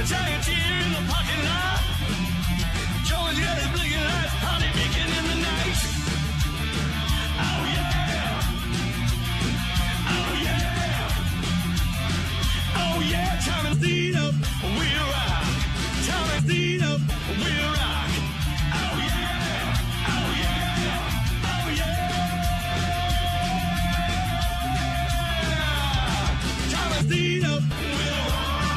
giant cheer in the parking lot. Joe's got his blinking lights, honey beacon in the night. Oh yeah. Oh yeah. Oh yeah. Tom and Dino, we rock. Tom and Dino, we rock. Oh yeah. Oh yeah. Oh yeah. Tom and Dino, we rock.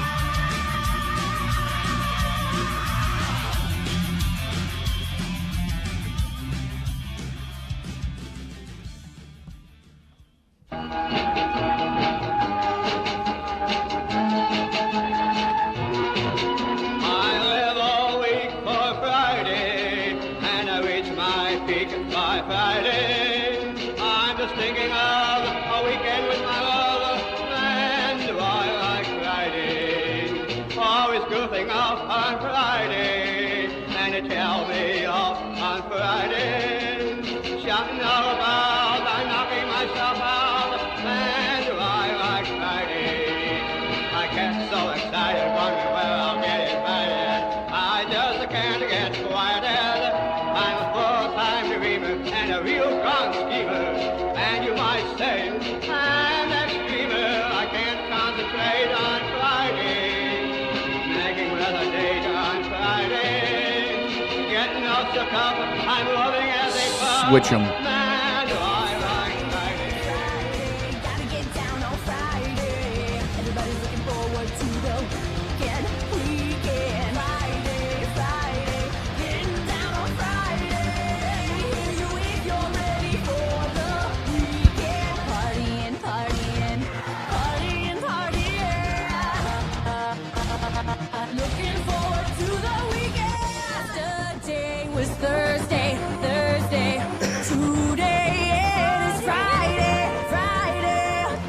On Friday, and they tell me off on Friday, shouting all about I'm knocking myself out, and I like Friday. I get so excited, wondering where I'll get invited. I just can't get quieted. I'm a full-time dreamer and a real strong schemer, and you might say I'm an extremer. I can't concentrate on Friday. Another date on Friday. Getting off the cup, I'm loving as they come. Switch them. Man, do I like Friday. Gotta get down on Friday. Everybody's looking forward to the weekend. Friday, Friday. Getting down on Friday. Hear you if you're ready for the weekend. Partying, partying, partying, partying. Looking forward to the weekend. Yesterday was Thursday. Today is Friday.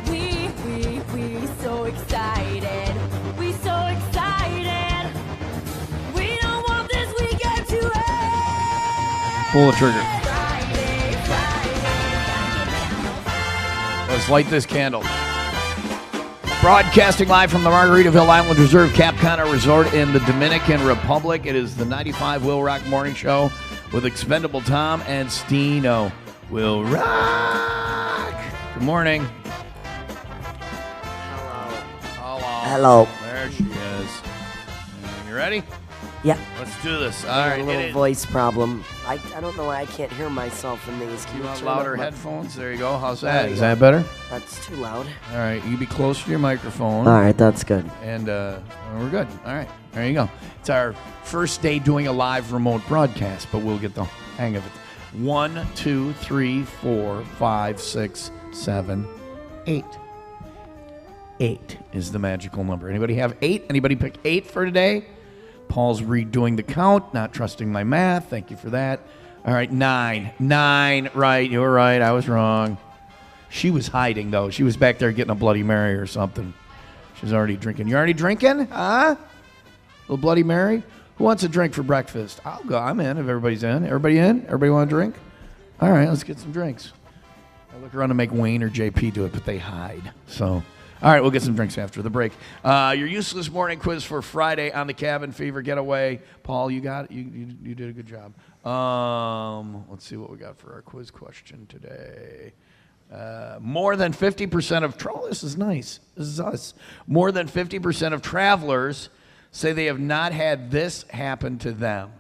We so excited. We so excited. We don't want this weekend to end. Pull the trigger. Friday. Let's light this candle. Broadcasting live from the Margaritavilla Island Reserve Cap Cana Resort in the Dominican Republic. It is the 95 WIIL Rock Morning Show with Expendable Tom and Stino. WIIL Rock. Good morning. Hello. There she is. You ready? Yeah. Let's do this. All I have right. a little voice problem. I don't know why I can't hear myself in these. Can You want turn louder up my- headphones? There you go. How's There that? you Is go. that better? That's too loud. All right. You be close to your microphone. All right, that's good. And we're good. All right. There you go. It's our first day doing a live remote broadcast, but we'll get the hang of it. 1, 2, 3, 4, 5, 6, 7, 8. 8 is the magical number. Anybody have 8? Anybody pick 8 for today? Paul's redoing the count, not trusting my math. Thank you for that. All right, 9. 9, right. You were right. I was wrong. She was hiding, though. She was back there getting a Bloody Mary or something. She's already drinking. You already drinking? Huh? Little Bloody Mary? Who wants a drink for breakfast? I'll go. I'm in if everybody's in. Everybody in? Everybody want a drink? All right, let's get some drinks. I look around to make Wayne or JP do it, but they hide. So, all right, we'll get some drinks after the break. Your useless morning quiz for Friday on the Cabin Fever Getaway. Paul, you got it. You did a good job. Let's see what we got for our quiz question today. More than 50% of this is nice. This is us. More than 50% of travelers say they have not had this happen to them.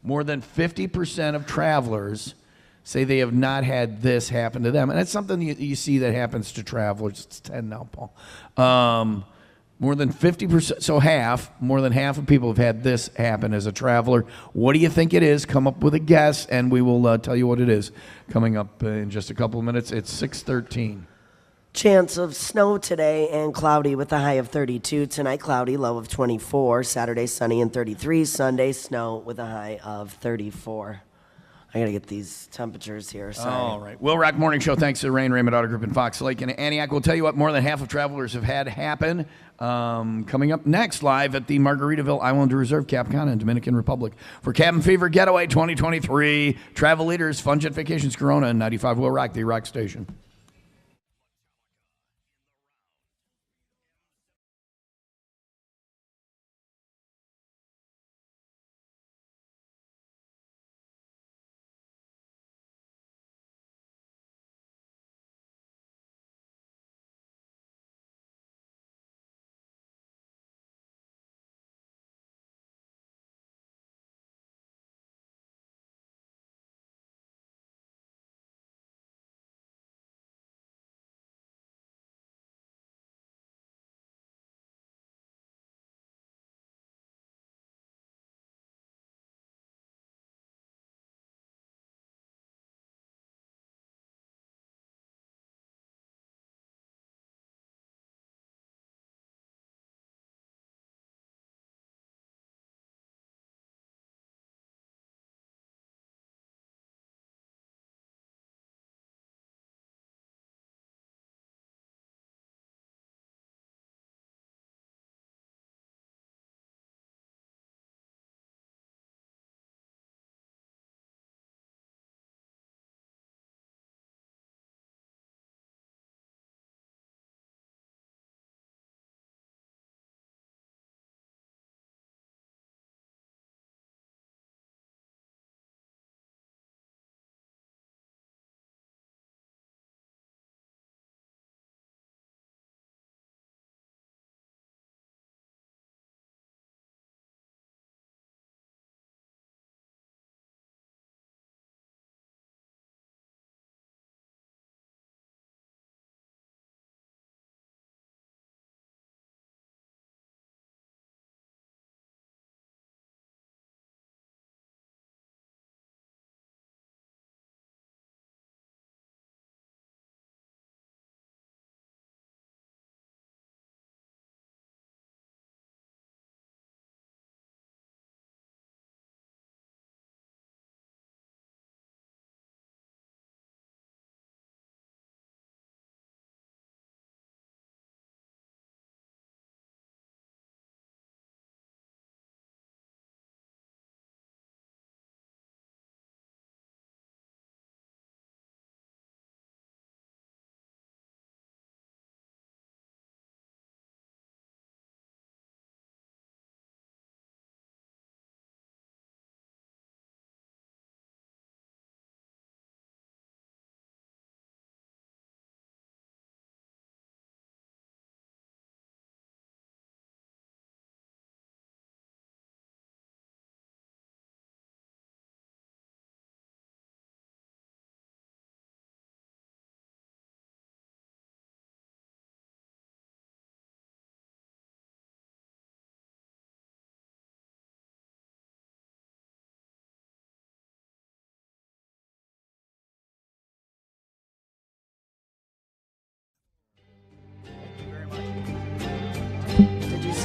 More than 50% of travelers say they have not had this happen to them. And it's something you see that happens to travelers. It's 10 now, Paul. More than 50%, so more than half of people have had this happen as a traveler. What do you think it is? Come up with a guess, and we will tell you what it is coming up in just a couple of minutes. It's 6:13. Chance of snow today and cloudy with a high of 32. Tonight, cloudy, low of 24. Saturday, sunny and 33. Sunday, snow with a high of 34. I got to get these temperatures here. Sorry. All right. WIIL Rock Morning Show. Thanks to Rain Raymond Auto Group in Fox Lake and Antioch. We'll tell you what more than half of travelers have had happen. Coming up next, live at the Margaritaville Island Reserve, Cap Cana in Dominican Republic. For Cabin Fever Getaway 2023, Travel Leaders, Fun Jet Vacations, Corona, and 95 WIIL Rock, the rock station.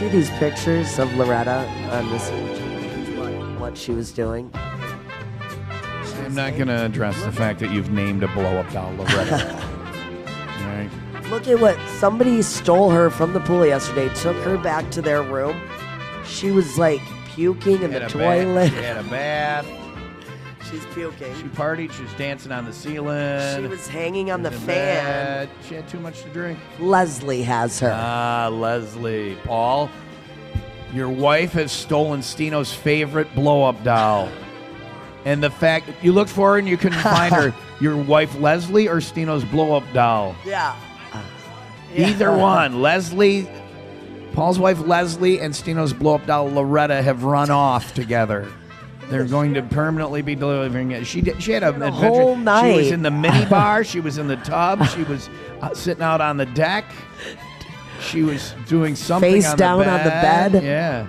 see these pictures of Loretta on this? What she was doing? I'm not going to address the fact that you've named a blow-up doll Loretta. All right. Look at what somebody stole her from the pool yesterday. Took her back to their room. She was like puking in the toilet. She had a bath. She's puking. She partied. She was dancing on the ceiling. She was hanging on the in fan. bed. She had too much to drink. Leslie has her. Ah, Leslie. Paul, your wife has stolen Stino's favorite blow-up doll. And the fact you looked for her and you couldn't find her, your wife Leslie or Stino's blow-up doll? Yeah. Either one. Leslie, Paul's wife Leslie and Stino's blow-up doll Loretta have run off together. They're going to permanently be delivering it. She had an adventure. Whole night. She was in the mini bar. She was in the tub. She was sitting out on the deck. She was doing something Face on down the bed. on the bed. Yeah.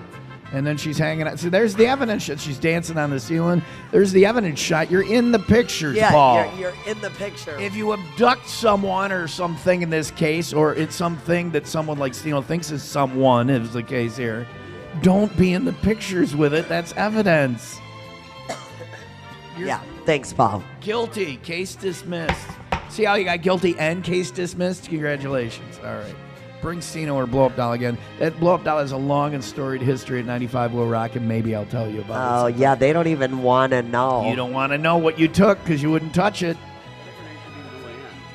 And then she's hanging out. So there's the evidence that she's dancing on the ceiling. There's the evidence shot. You're in the pictures, Paul. Yeah, you're in the picture. If you abduct someone or something in this case, or it's something that someone like Stino thinks is someone, is the case here, don't be in the pictures with it. That's evidence. Yeah, thanks, Paul. Guilty. Case dismissed. See how you got guilty and case dismissed? Congratulations. All right. Bring Stino or blow-up doll again. That blow-up doll has a long and storied history at 95 WIIL Rock, and maybe I'll tell you about Oh, it. yeah, they don't even want to know. You don't want to know what you took because you wouldn't touch it.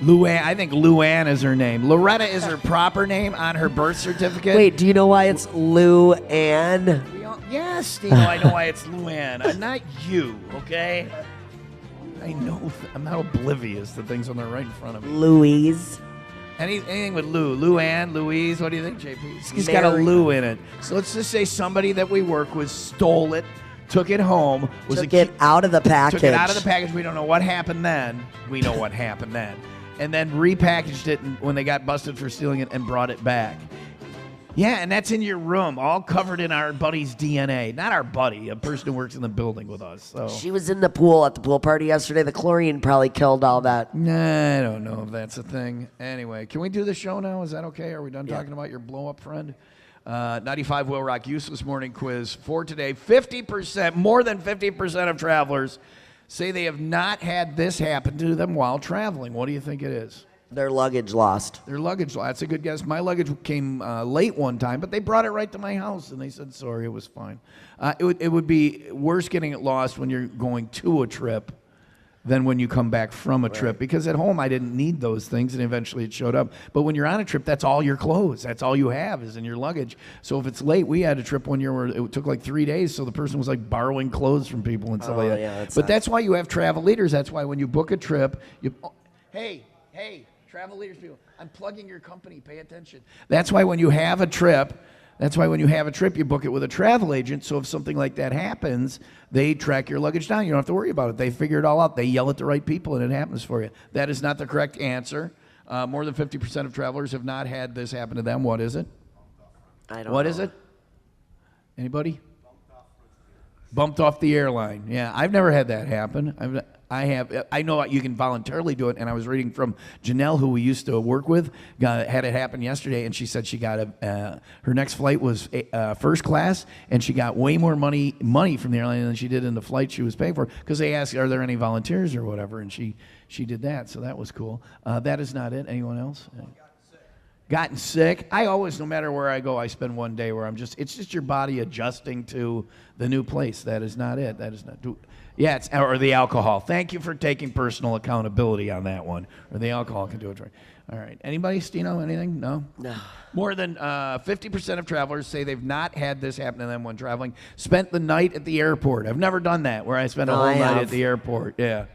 Luann. I think Luann is her name. Loretta is her proper name on her birth certificate. Wait, do you know why it's Lou Ann? Yes, Stino, I know why it's Luann. I'm not you, okay? I know. I'm not oblivious to things when they're right in front of me. Louise. Anything with Lou. Luann, Louise, what do you think, JP? She's got a Lou in it. So let's just say somebody that we work with stole it, took it home. Took it out of the package. Took it out of the package. We don't know what happened then. We know what happened then. And then repackaged it when they got busted for stealing it and brought it back. Yeah, and that's in your room, all covered in our buddy's DNA. Not our buddy, a person who works in the building with us. So She was in the pool at the pool party yesterday. The chlorine probably killed all that. Nah, I don't know if that's a thing. Anyway, can we do the show now? Is that okay? Are we done talking about your blow-up friend? 95 WIIL Rock Useless Morning Quiz for today. 50%, more than 50% of travelers say they have not had this happen to them while traveling. What do you think it is? Their luggage lost. Their luggage. That's a good guess. My luggage came late one time, but they brought it right to my house, and they said, sorry, it was fine. It would be worse getting it lost when you're going to a trip than when you come back from a trip, because at home I didn't need those things, and eventually it showed up. But when you're on a trip, that's all your clothes. That's all you have is in your luggage. So if it's late, we had a trip one year where it took like 3 days, so the person was like borrowing clothes from people and stuff like that. Yeah, but that's why you have travel leaders. That's why when you book a trip, hey, travel leaders, people, I'm plugging your company. Pay attention. That's why when you have a trip, you book it with a travel agent. So if something like that happens, they track your luggage down. You don't have to worry about it. They figure it all out. They yell at the right people, and it happens for you. That is not the correct answer. More than 50% of travelers have not had this happen to them. What is it? I don't know. What is it? Anybody? Bumped off the airline. Yeah, I've never had that happen. I know you can voluntarily do it, and I was reading from Janelle, who we used to work with, had it happen yesterday, and she said she got her next flight was first class, and she got way more money from the airline than she did in the flight she was paying for, because they asked, are there any volunteers or whatever, and she did that, so that was cool. That is not it. Anyone else? Gotten sick. I always, no matter where I go, I spend one day where it's just your body adjusting to the new place. That is not it. That is not. Yeah, or the alcohol. Thank you for taking personal accountability on that one. Or the alcohol can do it right. All right. Anybody, Stino, anything? No? No. More than 50% of travelers say they've not had this happen to them when traveling. Spent the night at the airport. I've never done that, where I spent a whole night at the airport. Yeah.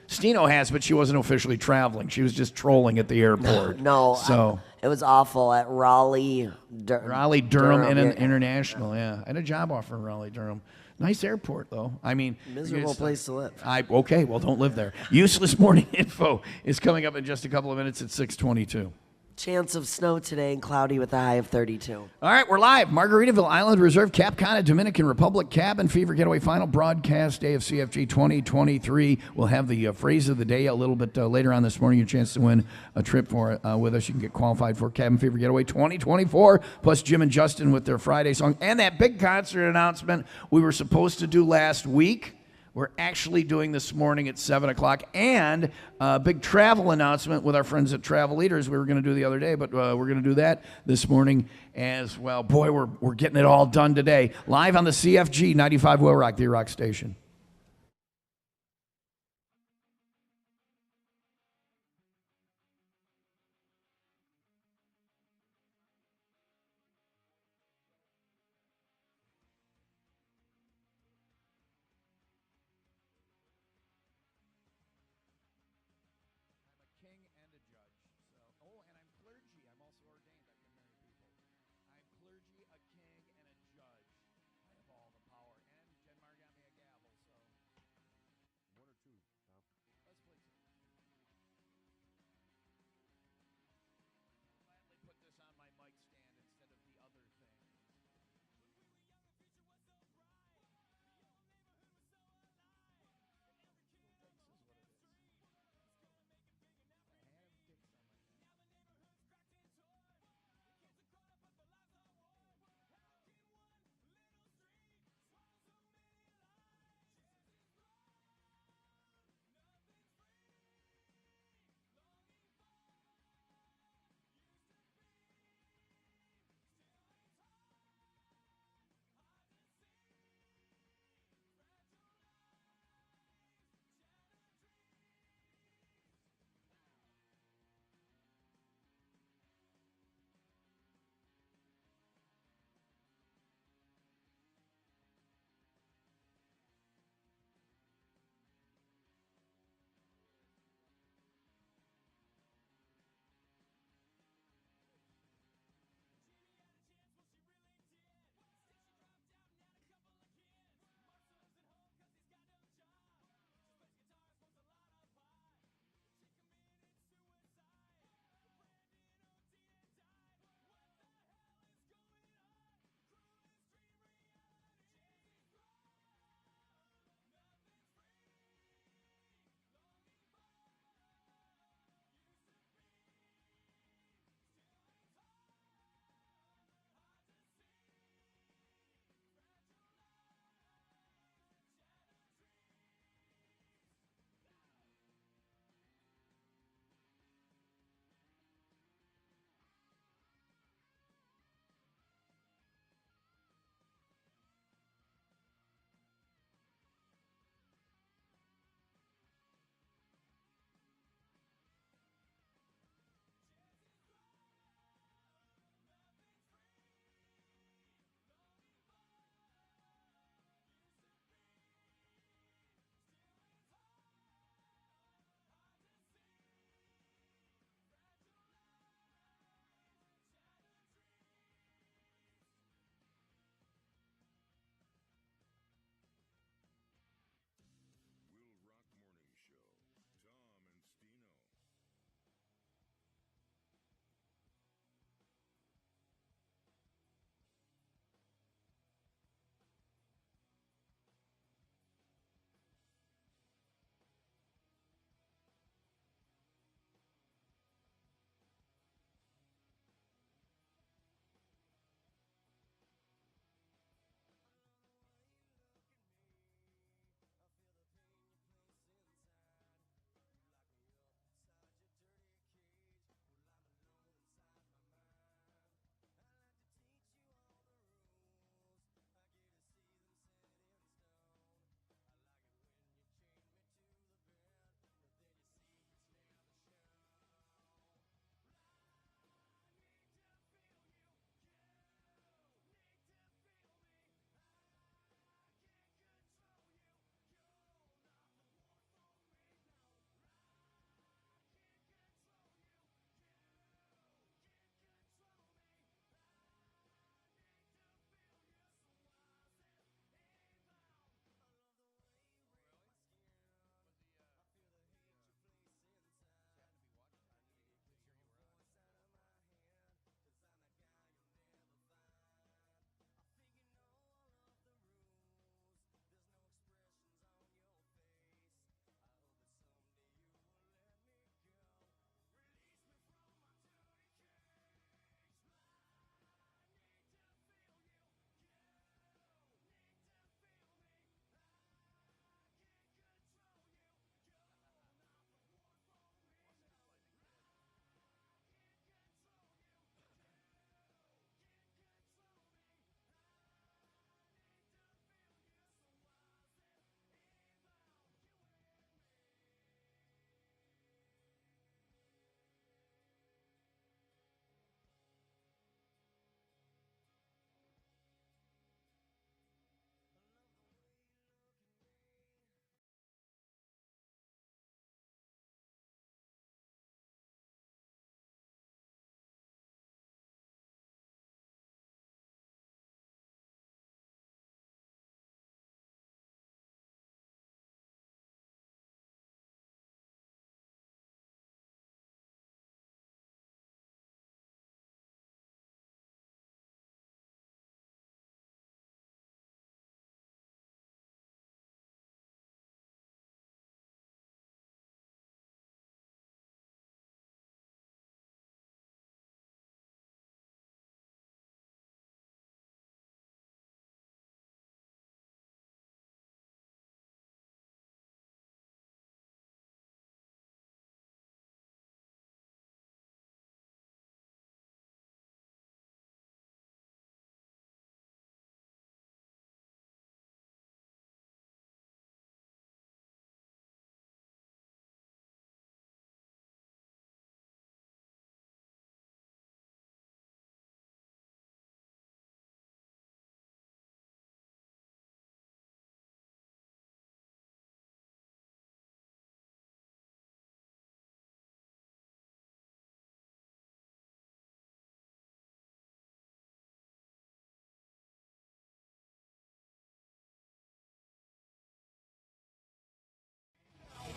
Stino has, but she wasn't officially traveling. She was just trolling at the airport. No. It was awful at Raleigh. Durham International, yeah. I had a job offer in Raleigh, Durham. Nice airport, though. I mean, miserable place to live. Okay, well, don't live there. Useless Morning Info is coming up in just a couple of minutes at 6:22. Chance of snow today and cloudy with a high of 32. All right, we're live. Margaritaville Island Reserve, Cap Cana, Dominican Republic, Cabin Fever Getaway final broadcast day of CFG 2023. We'll have the phrase of the day a little bit later on this morning. Your chance to win a trip for with us. You can get qualified for Cabin Fever Getaway 2024, plus Jim and Justin with their Friday song. And that big concert announcement we were supposed to do last week. We're actually doing this morning at 7 o'clock, and a big travel announcement with our friends at Travel Leaders we were going to do the other day, but we're going to do that this morning as well. Boy, we're getting it all done today. Live on the CFG 95 WIIL Rock, the rock station.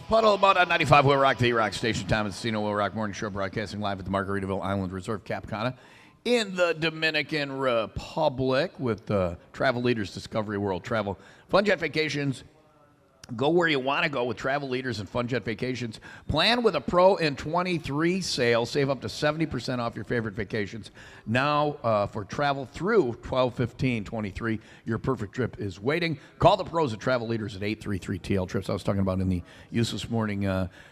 Puddle about on 95 Will Rock, the Rock Station. Time at Casino Will Rock Morning Show, broadcasting live at the Margaritaville Island Resort, Cana, in the Dominican Republic with Travel Leaders Discovery World Travel. Fun Jet Vacations. Go where you want to go with Travel Leaders and Fun Jet Vacations. Plan with a Pro in 23 sale. Save up to 70% off your favorite vacations. Now for travel through 12/15/23, your perfect trip is waiting. Call the pros at Travel Leaders at 833-TL Trips. I was talking about in the Useless Morning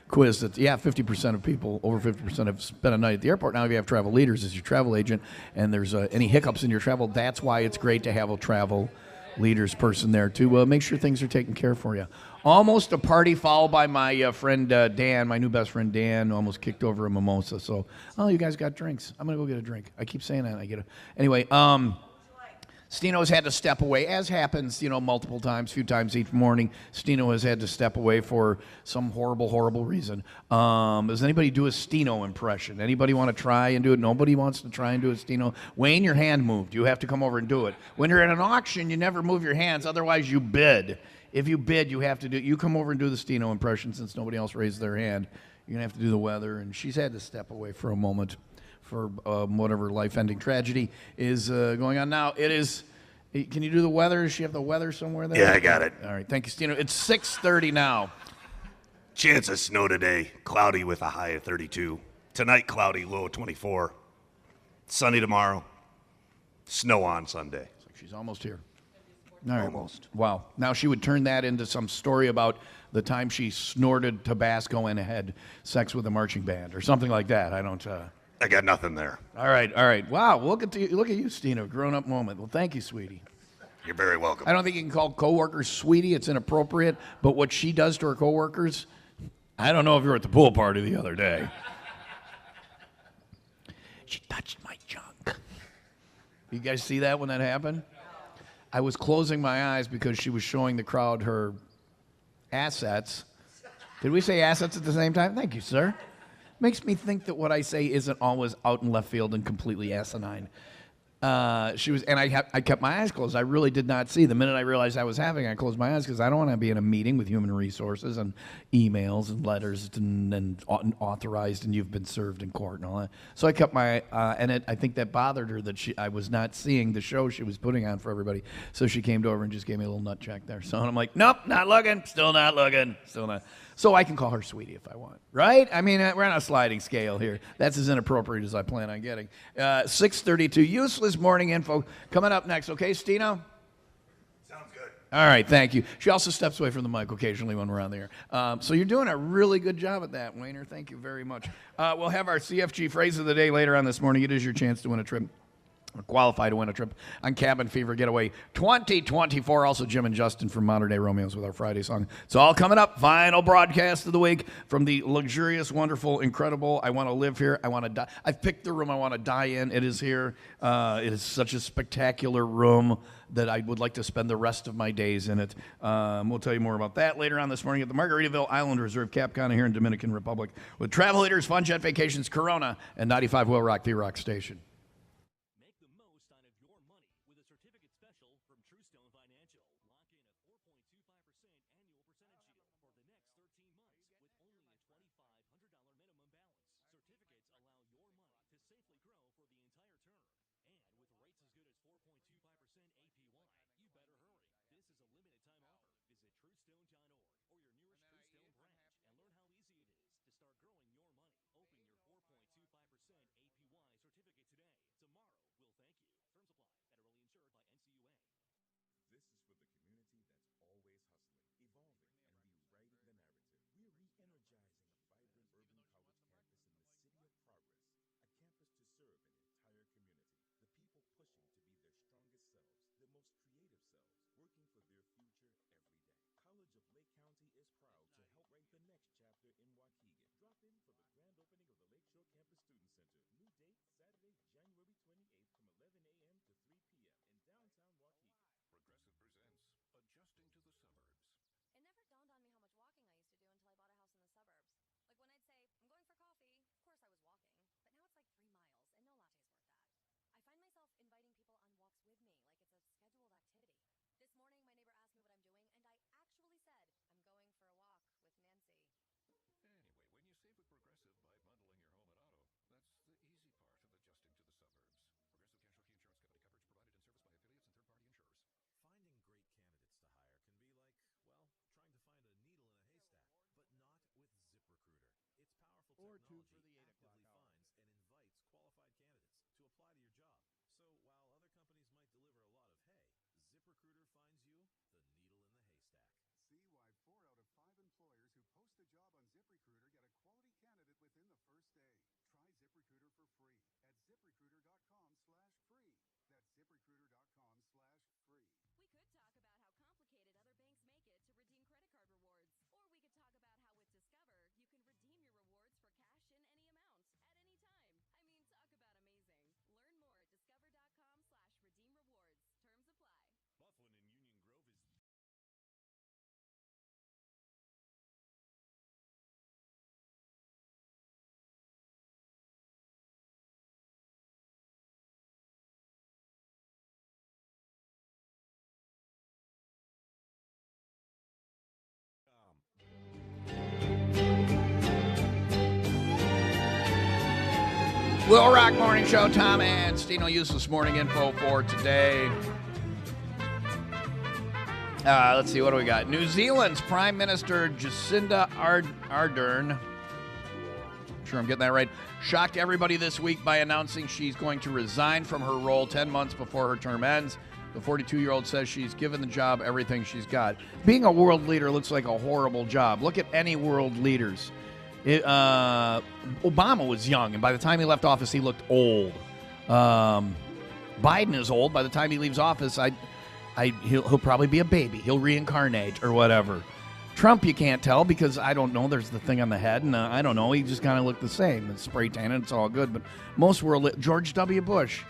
quiz that, 50% of people, over 50% have spent a night at the airport. Now if you have Travel Leaders as your travel agent and there's any hiccups in your travel, that's why it's great to have a Travel Leaders person there to make sure things are taken care of for you. Almost a party followed by my friend Dan, my new best friend Dan, almost kicked over a mimosa. So, you guys got drinks. I'm going to go get a drink. I keep saying that. Anyway, Stino's had to step away, as happens, multiple times, few times each morning. Stino has had to step away for some horrible, horrible reason. Does anybody do a Stino impression? Anybody want to try and do it? Nobody wants to try and do a Stino. Wayne, your hand moved. You have to come over and do it. When you're at an auction, you never move your hands. Otherwise, you bid. If you bid, you have to do. You come over and do the Stino impression since nobody else raised their hand. You're going to have to do the weather. And she's had to step away for a moment for whatever life-ending tragedy is going on now. It is. Can you do the weather? Does she have the weather somewhere there? Yeah, I got it. All right, thank you, Stino. It's 6:30 now. Chance of snow today. Cloudy with a high of 32. Tonight, cloudy, low of 24. Sunny tomorrow. Snow on Sunday. It's like she's almost here. All right. Almost. Wow. Now she would turn that into some story about the time she snorted Tabasco and had sex with a marching band or something like that. I don't. I got nothing there. All right. Wow, look at you, Stino. Grown-up moment. Well, thank you, sweetie. You're very welcome. I don't think you can call coworkers sweetie. It's inappropriate. But what she does to her coworkers, I don't know if you were at the pool party the other day. She touched my junk. You guys see that when that happened? I was closing my eyes because she was showing the crowd her assets. Did we say assets at the same time? Thank you, sir. Makes me think that what I say isn't always out in left field and completely asinine. She was, and I kept my eyes closed. I really did not see. The minute I realized I was having, I closed my eyes because I don't want to be in a meeting with human resources and emails and letters and authorized and you've been served in court and all that. So I kept my, I think that bothered her that I was not seeing the show she was putting on for everybody. So she came over and just gave me a little nut check there. So I'm like, nope, not looking, still not looking, still not. So I can call her sweetie if I want, right? I mean, we're on a sliding scale here. That's as inappropriate as I plan on getting. 6:32, useless morning info coming up next. Okay, Stino? Sounds good. All right, thank you. She also steps away from the mic occasionally when we're on the air. So you're doing a really good job at that, Wayner. Thank you very much. We'll have our CFG phrase of the day later on this morning. It is your chance to win a trip. Qualify to win a trip on Cabin Fever Getaway 2024. Also, Jim and Justin from Modern Day Romeos with our Friday song. It's all coming up. Final broadcast of the week from the luxurious, wonderful, incredible. I want to live here. I want to die. I've picked the room I want to die in. It is here. It is such a spectacular room that I would like to spend the rest of my days in it. We'll tell you more about that later on this morning at the Margaritaville Island Resort, Cana here in Dominican Republic with Travel Leaders, Fun Jet Vacations, Corona, and 95 Will Rock, the Rock Station. Make the most out of your money with a certificate special from Truestone Financial. Lock in a 4.25% annual percentage yield for the next 13 months with only a $2,500 minimum balance. Certificates allow your money to safely grow for the entire term. And with rates as good as 4.25% APY, you better hurry. This is a limited time offer. Visit truestone.org or your nearest Truestone branch and learn how easy it is to start growing your money. Open your 4.25% APY certificate today. for the 8 o'clock actively hour. finds and invites qualified candidates to apply to your job. So while other companies might deliver a lot of hay, ZipRecruiter finds you the needle in the haystack. See why 4 out of 5 employers who post a job on ZipRecruiter get a quality candidate within the first day. Try ZipRecruiter for free at ZipRecruiter.com/free. That's ZipRecruiter.com/free. We could talk about how complicated other banks make it to redeem credit card rewards. Or we could talk about how with Discover, you can redeem your rewards for cash in any amount, at any time. I mean, talk about amazing. Learn more at discover.com/redeem rewards. Terms apply. Bufflin in Union Grove is Will Rock Morning Show, Tom and Stino useless morning info for today. Let's see, what do we got? New Zealand's Prime Minister Jacinda Ardern, sure I'm getting that right, shocked everybody this week by announcing she's going to resign from her role 10 months before her term ends. The 42-year-old says she's given the job everything she's got. Being a world leader looks like a horrible job. Look at any world leaders. Obama was young, and by the time he left office, he looked old. Biden is old. By the time he leaves office, he'll probably be a baby. He'll reincarnate or whatever. Trump, you can't tell because I don't know. There's the thing on the head, and I don't know. He just kind of looked the same. It's spray tanning. It's all good. But most George W. Bush,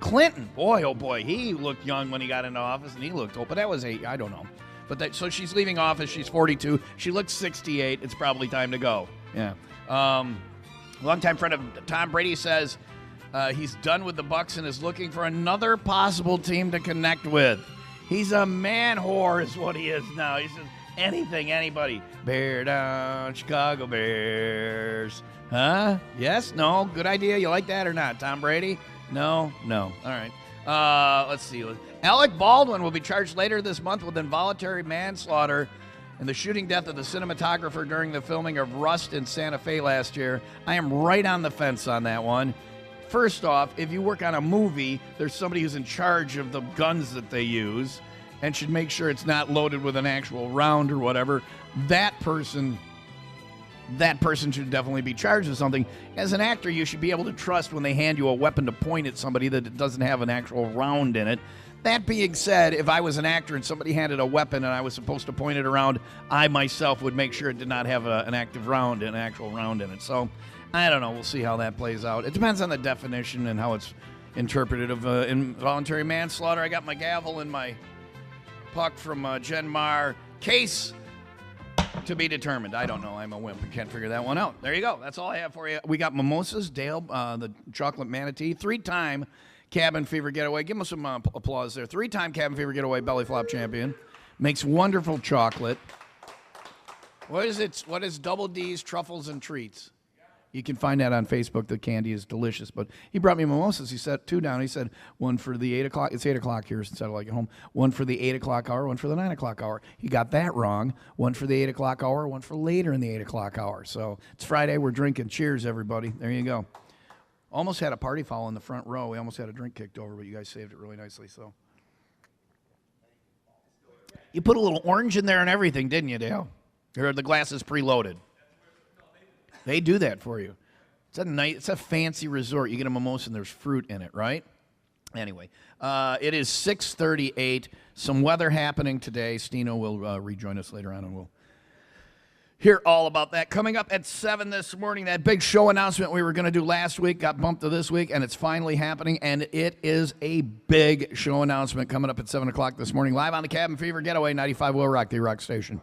Clinton, boy, oh boy, he looked young when he got into office, and he looked old. But that was I don't know. But so she's leaving office. She's 42. She looks 68. It's probably time to go. Yeah. Longtime friend of Tom Brady says he's done with the Bucs and is looking for another possible team to connect with. He's a man whore is what he is now. He says anything, anybody. Bear down, Chicago Bears. Huh? Yes? No? Good idea? You like that or not? Tom Brady? No? No. All right. Let's see. Alec Baldwin will be charged later this month with involuntary manslaughter and the shooting death of the cinematographer during the filming of Rust in Santa Fe last year. I am right on the fence on that one. First off, if you work on a movie, there's somebody who's in charge of the guns that they use and should make sure it's not loaded with an actual round or whatever. That person should definitely be charged with something. As an actor, you should be able to trust when they hand you a weapon to point at somebody that it doesn't have an actual round in it. That being said, if I was an actor and somebody handed a weapon and I was supposed to point it around, I myself would make sure it did not have an actual round in it. So, I don't know. We'll see how that plays out. It depends on the definition and how it's interpreted of involuntary manslaughter. I got my gavel and my puck from Jen Marr. Case to be determined. I don't know. I'm a wimp and can't figure that one out. There you go. That's all I have for you. We got mimosas, Dale, the chocolate manatee, 3-time Cabin Fever Getaway. Give him some applause there. 3-time Cabin Fever Getaway belly flop champion. Makes wonderful chocolate. What is it? What is Double D's Truffles and Treats? You can find that on Facebook. The candy is delicious. But he brought me mimosas. He set 2 down. He said one for the 8 o'clock. It's 8 o'clock here instead of like at home. One for the 8 o'clock hour, one for the 9 o'clock hour. He got that wrong. One for the 8 o'clock hour, one for later in the 8 o'clock hour. So it's Friday. We're drinking. Cheers, everybody. There you go. Almost had a party foul in the front row. We almost had a drink kicked over, but you guys saved it really nicely. So you put a little orange in there and everything, didn't you, Dale? Or the glass is preloaded. They do that for you. It's a fancy resort. You get a mimosa and there's fruit in it, right? Anyway, it is 6:38. Some weather happening today. Stino will rejoin us later on, and we'll hear all about that. Coming up at 7 this morning, that big show announcement we were going to do last week got bumped to this week, and it's finally happening, and it is a big show announcement coming up at 7 o'clock this morning, live on the Cabin Fever Getaway, 95 WIIL Rock, the rock station.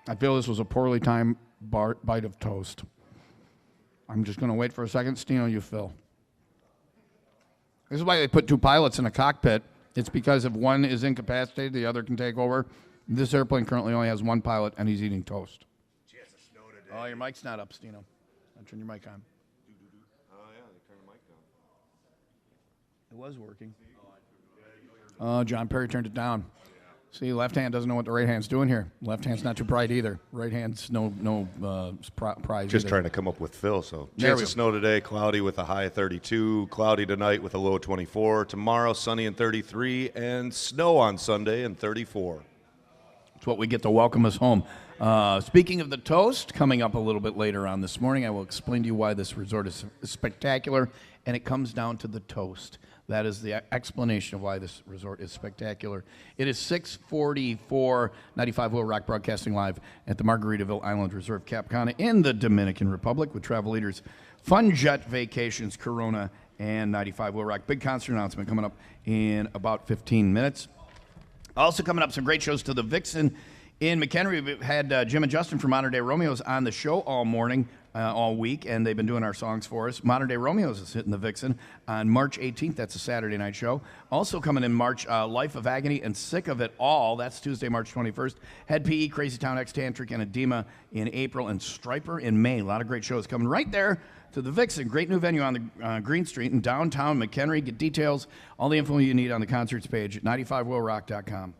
I feel this was a poorly timed bite of toast. I'm just going to wait for a second. Stino, you fill. This is why they put 2 pilots in a cockpit. It's because if one is incapacitated, the other can take over. This airplane currently only has 1 pilot, and he's eating toast. Oh, your mic's not up, Stino. I'll turn your mic on. Oh, yeah, they turned the mic down. It was working. John Perry turned it down. See, left hand doesn't know what the right hand's doing here. Left hand's not too bright either. Right hand's no prize Just either. trying to come up with Phil. So There chance we of go. snow today, cloudy with a high of 32. Cloudy tonight with a low of 24. Tomorrow, sunny and 33. And snow on Sunday and 34. It's what we get to welcome us home. Speaking of the toast, coming up a little bit later on this morning, I will explain to you why this resort is spectacular, and it comes down to the toast. That is the explanation of why this resort is spectacular. It is 6:44, 95 WIIL Rock broadcasting live at the Margaritaville Island Resort Cap Cana in the Dominican Republic with travel leaders Fun Jet Vacations, Corona, and 95 WIIL Rock. Big concert announcement coming up in about 15 minutes. Also coming up, some great shows to the Vixen in McHenry. We've had Jim and Justin from Modern Day Romeos on the show all morning, all week, and they've been doing our songs for us. Modern Day Romeos is hitting the Vixen on March 18th. That's a Saturday night show. Also coming in March, Life of Agony and Sick of It All. That's Tuesday, March 21st. Head PE, Crazy Town X, Tantric, and Edema in April, and Striper in May. A lot of great shows coming right there to the Vixen. Great new venue on the Green Street in downtown McHenry. Get details, all the info you need on the concerts page at 95willrock.com.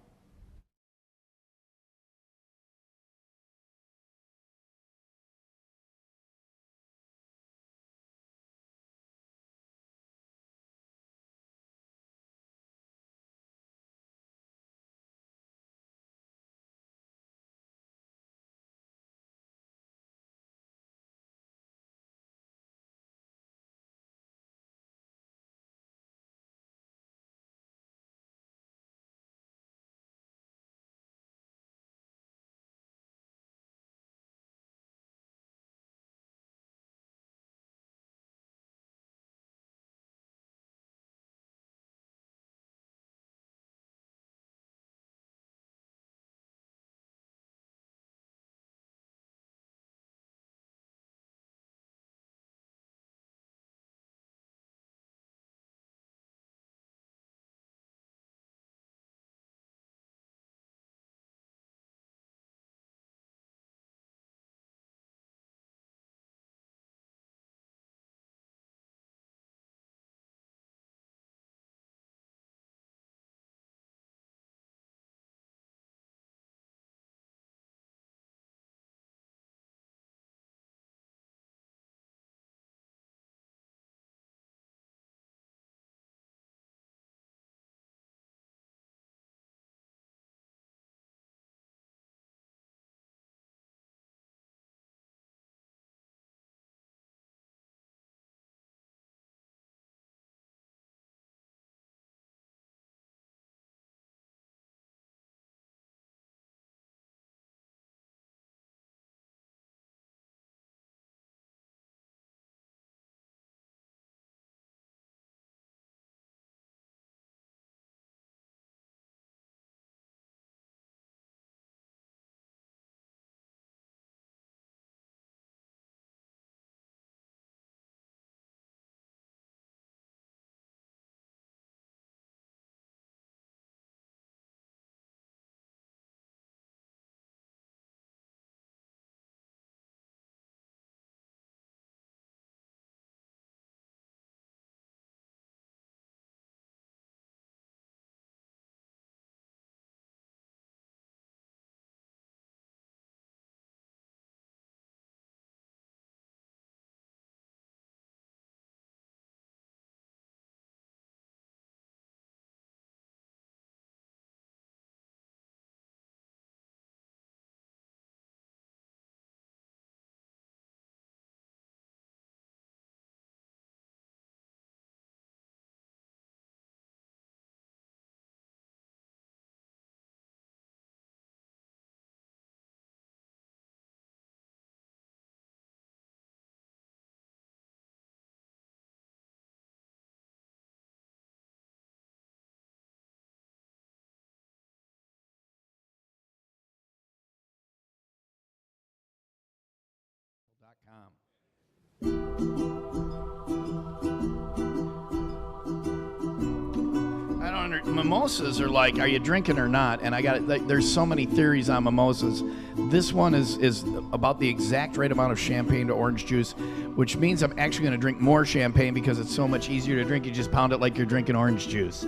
Mimosas are like, are you drinking or not? And I got there's so many theories on mimosas. This one is about the exact right amount of champagne to orange juice, which means I'm actually going to drink more champagne because it's so much easier to drink. You just pound it like you're drinking orange juice.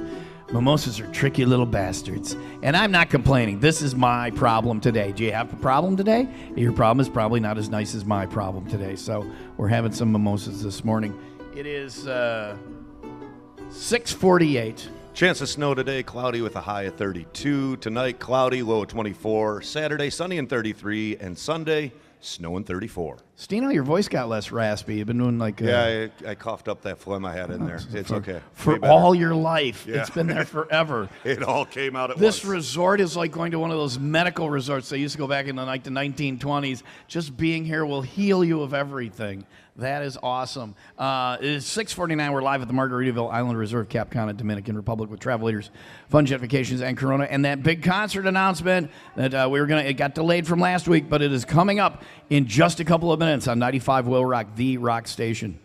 Mimosas are tricky little bastards. And I'm not complaining. This is my problem today. Do you have a problem today? Your problem is probably not as nice as my problem today. So we're having some mimosas this morning. It is 6:48. Chance of snow today, cloudy with a high of 32. Tonight, cloudy, low of 24. Saturday, sunny and 33. And Sunday, snow and 34. Stino, your voice got less raspy. You've been doing like... Yeah, I coughed up that phlegm I had in there. It's okay. For all your life. Yeah. It's been there forever. It all came out at once. This resort is like going to one of those medical resorts they used to go back in the 1920s. Just being here will heal you of everything. That is awesome. It is 6:49. We're live at the Margaritaville Island Resort, Cap Cana, Dominican Republic, with travel leaders, Fun Jet Vacations, and Corona. And that big concert announcement that it got delayed from last week, but it is coming up in just a couple of minutes on 95 WIIL Rock, the rock station.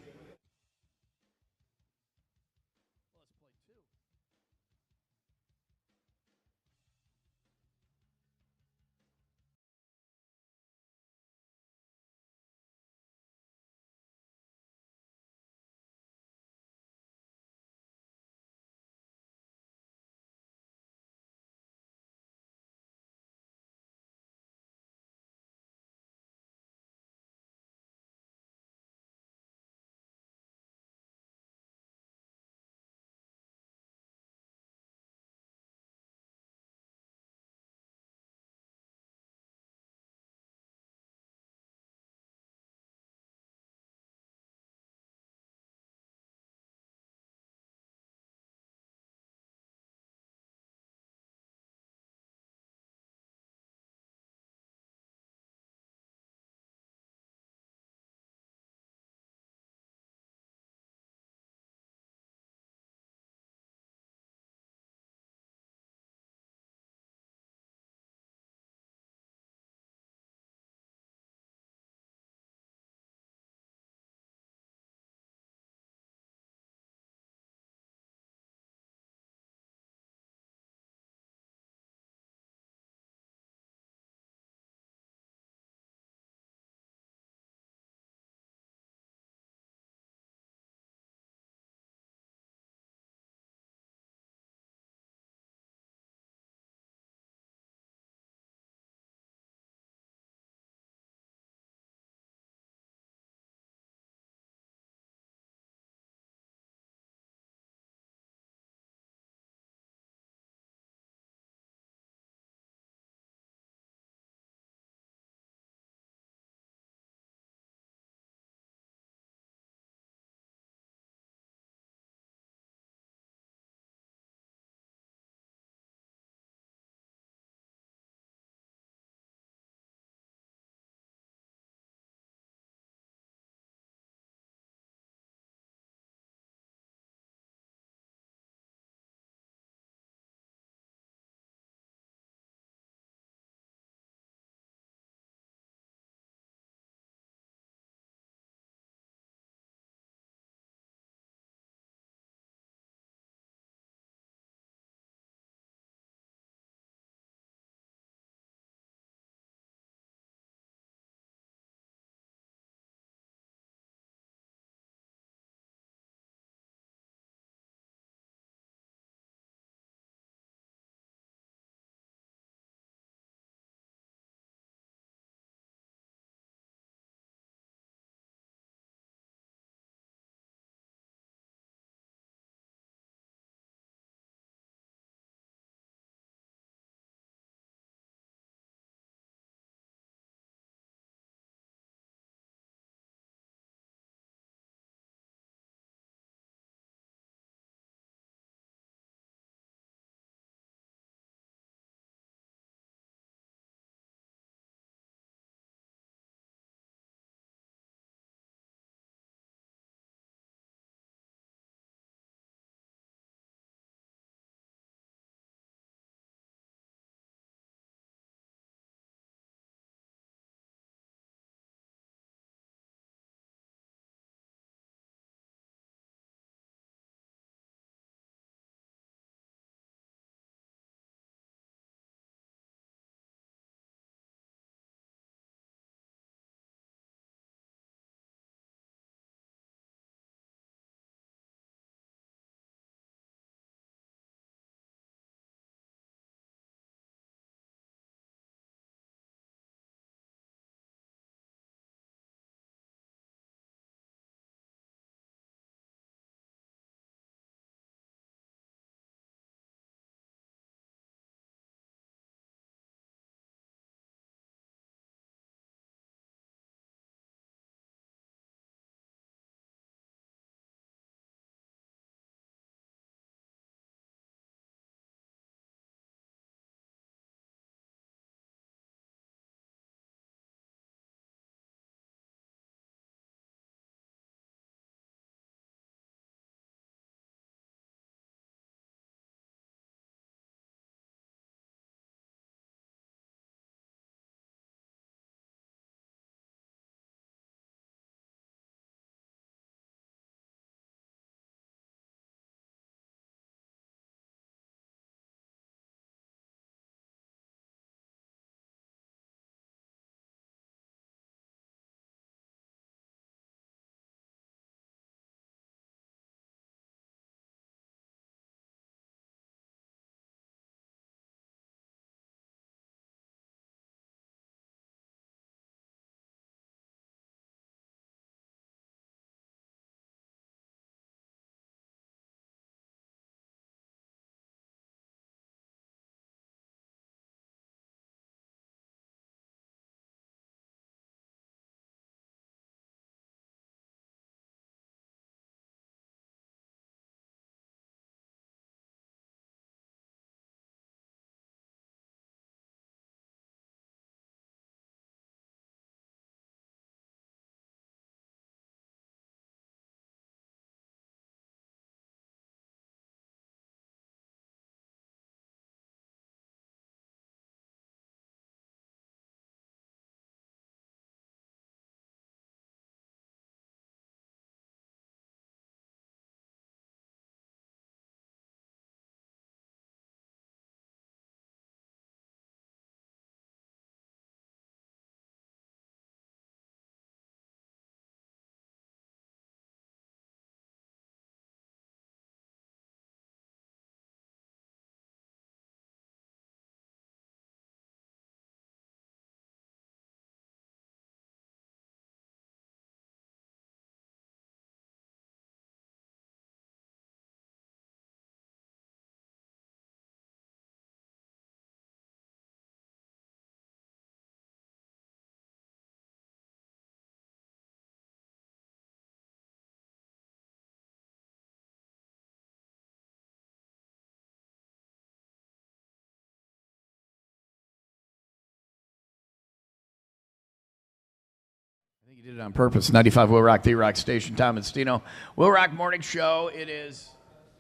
You did it on purpose. 95 Will Rock, the Rock Station. Tom and Stino. Will Rock Morning Show. It is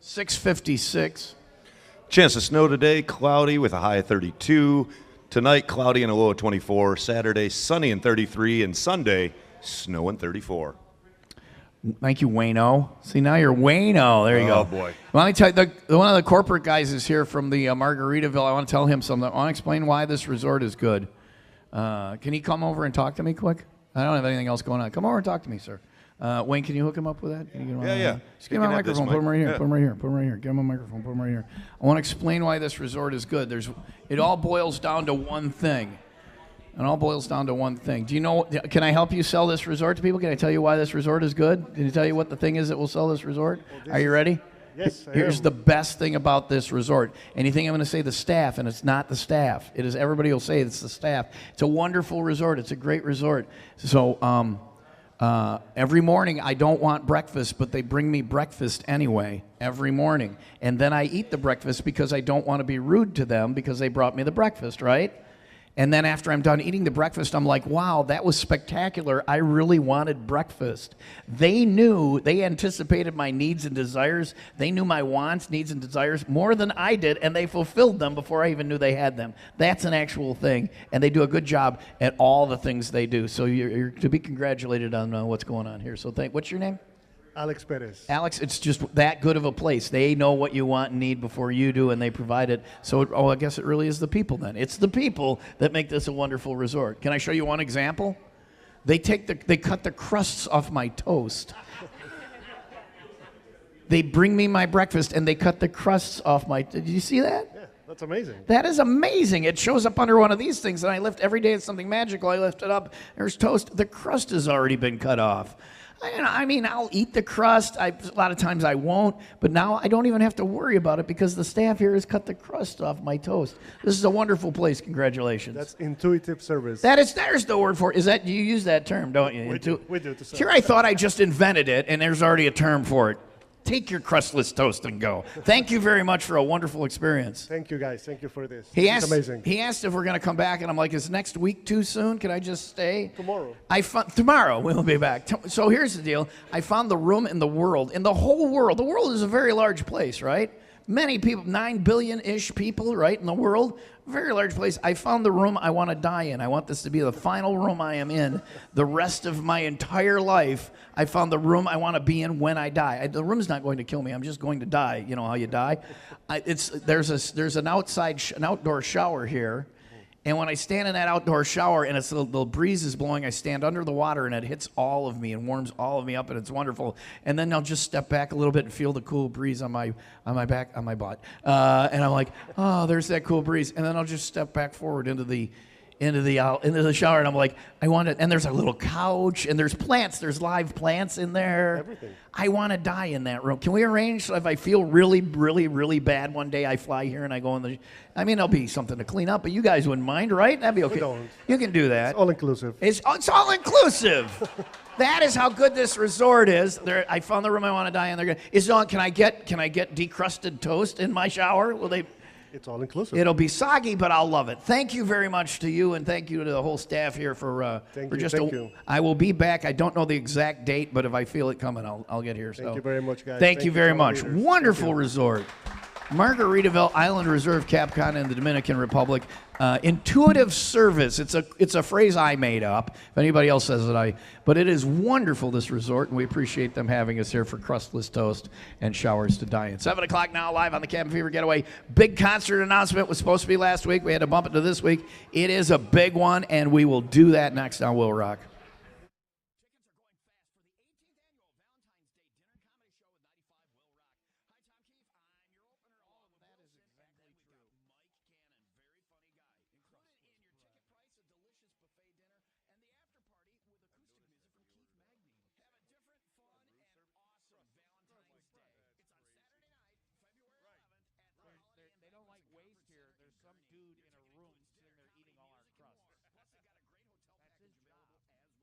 6:56. Chance of snow today, cloudy with a high of 32. Tonight, cloudy and a low of 24. Saturday, sunny and 33. And Sunday, snow and 34. Thank you, Wayno. See, now you're Wayno. There you go. Oh, boy. Well, let me tell you, one of the corporate guys is here from the Margaritaville. I want to tell him something. I want to explain why this resort is good. Can he come over and talk to me quick? I don't have anything else going on. Come over and talk to me, sir. Wayne, can you hook him up with that? Can you get him on? Yeah. Just give him a microphone. Put him right here. Yeah. Put him right here. Put him right here. Give him a microphone. Put him right here. I want to explain why this resort is good. It all boils down to one thing. It all boils down to one thing. Do you know? Can I help you sell this resort to people? Can I tell you why this resort is good? Can I tell you what the thing is that will sell this resort? Are you ready? Yes, I Here's am. the best thing about this resort. Anything I'm going to say the staff, and it's not the staff. It is everybody will say it's the staff. It's a wonderful resort. It's a great resort. So every morning I don't want breakfast, but they bring me breakfast anyway every morning. And then I eat the breakfast because I don't want to be rude to them because they brought me the breakfast, right? And then after I'm done eating the breakfast, I'm like, wow, that was spectacular. I really wanted breakfast. They anticipated my needs and desires. They knew my wants, needs, and desires more than I did, and they fulfilled them before I even knew they had them. That's an actual thing, and they do a good job at all the things they do. So you're to be congratulated on what's going on here. So what's your name? Alex Perez. Alex, it's just that good of a place. They know what you want and need before you do, and they provide it. So, I guess it really is the people then. It's the people that make this a wonderful resort. Can I show you one example? They cut the crusts off my toast. They bring me my breakfast, and they cut the crusts off my. Did you see that? Yeah, that's amazing. That is amazing. It shows up under one of these things, and I lift every day. It's something magical. I lift it up. There's toast. The crust has already been cut off. I mean, I'll eat the crust. A lot of times I won't, but now I don't even have to worry about it because the staff here has cut the crust off my toast. This is a wonderful place. Congratulations. That's intuitive service. There's the word for it. You use that term, don't you? We do to sell. Here I thought I just invented it, and there's already a term for it. Take your crustless toast and go. Thank you very much for a wonderful experience. Thank you, guys. Thank you for this. It's amazing. He asked if we're going to come back, and I'm like, is next week too soon? Can I just stay? Tomorrow. Tomorrow we'll be back. So here's the deal. I found the room in the whole world. The world is a very large place, right? Many people, 9 billion-ish people, right, in the world. Very large place. I found the room I want to die in. I want this to be the final room I am in the rest of my entire life. I found the room I want to be in when I die. The room's not going to kill me. I'm just going to die. You know how you die? There's an outdoor shower here. And when I stand in that outdoor shower and the breeze is blowing, I stand under the water and it hits all of me and warms all of me up, and it's wonderful. And then I'll just step back a little bit and feel the cool breeze on my back, on my butt. And I'm like, oh, there's that cool breeze. And then I'll just step back forward into the shower, and I'm like, I want it. And there's a little couch, and there's plants. There's live plants in there. Everything. I want to die in that room. Can we arrange so if I feel really, really, really bad one day, I fly here and I go in the. I mean, there'll be something to clean up, but you guys wouldn't mind, right? That'd be okay. We don't. You can do that. It's all inclusive. It's all inclusive. That is how good this resort is. I found the room I want to die in. They're good. Is it on? Can I get decrusted toast in my shower? Will they? It's all inclusive. It'll be soggy, but I'll love it. Thank you very much to you, and thank you to the whole staff here for Thank for you, just. thank you. I will be back. I don't know the exact date, but if I feel it coming, I'll get here. Thank you very much, guys. Thank you to very all much. leaders. Wonderful Thank you. resort. Margaritaville Island Reserve, Cap Cana in the Dominican Republic. Intuitive service. It's a phrase I made up. If anybody else says it, but it is wonderful, this resort, and we appreciate them having us here for crustless toast and showers to die in. 7 o'clock now, live on the Cabin Fever Getaway. Big concert announcement was supposed to be last week. We had to bump it to this week. It is a big one, and we will do that next on Will Rock. Some dude in a room sitting there eating all our crust. Plus, they got a great hotel package available as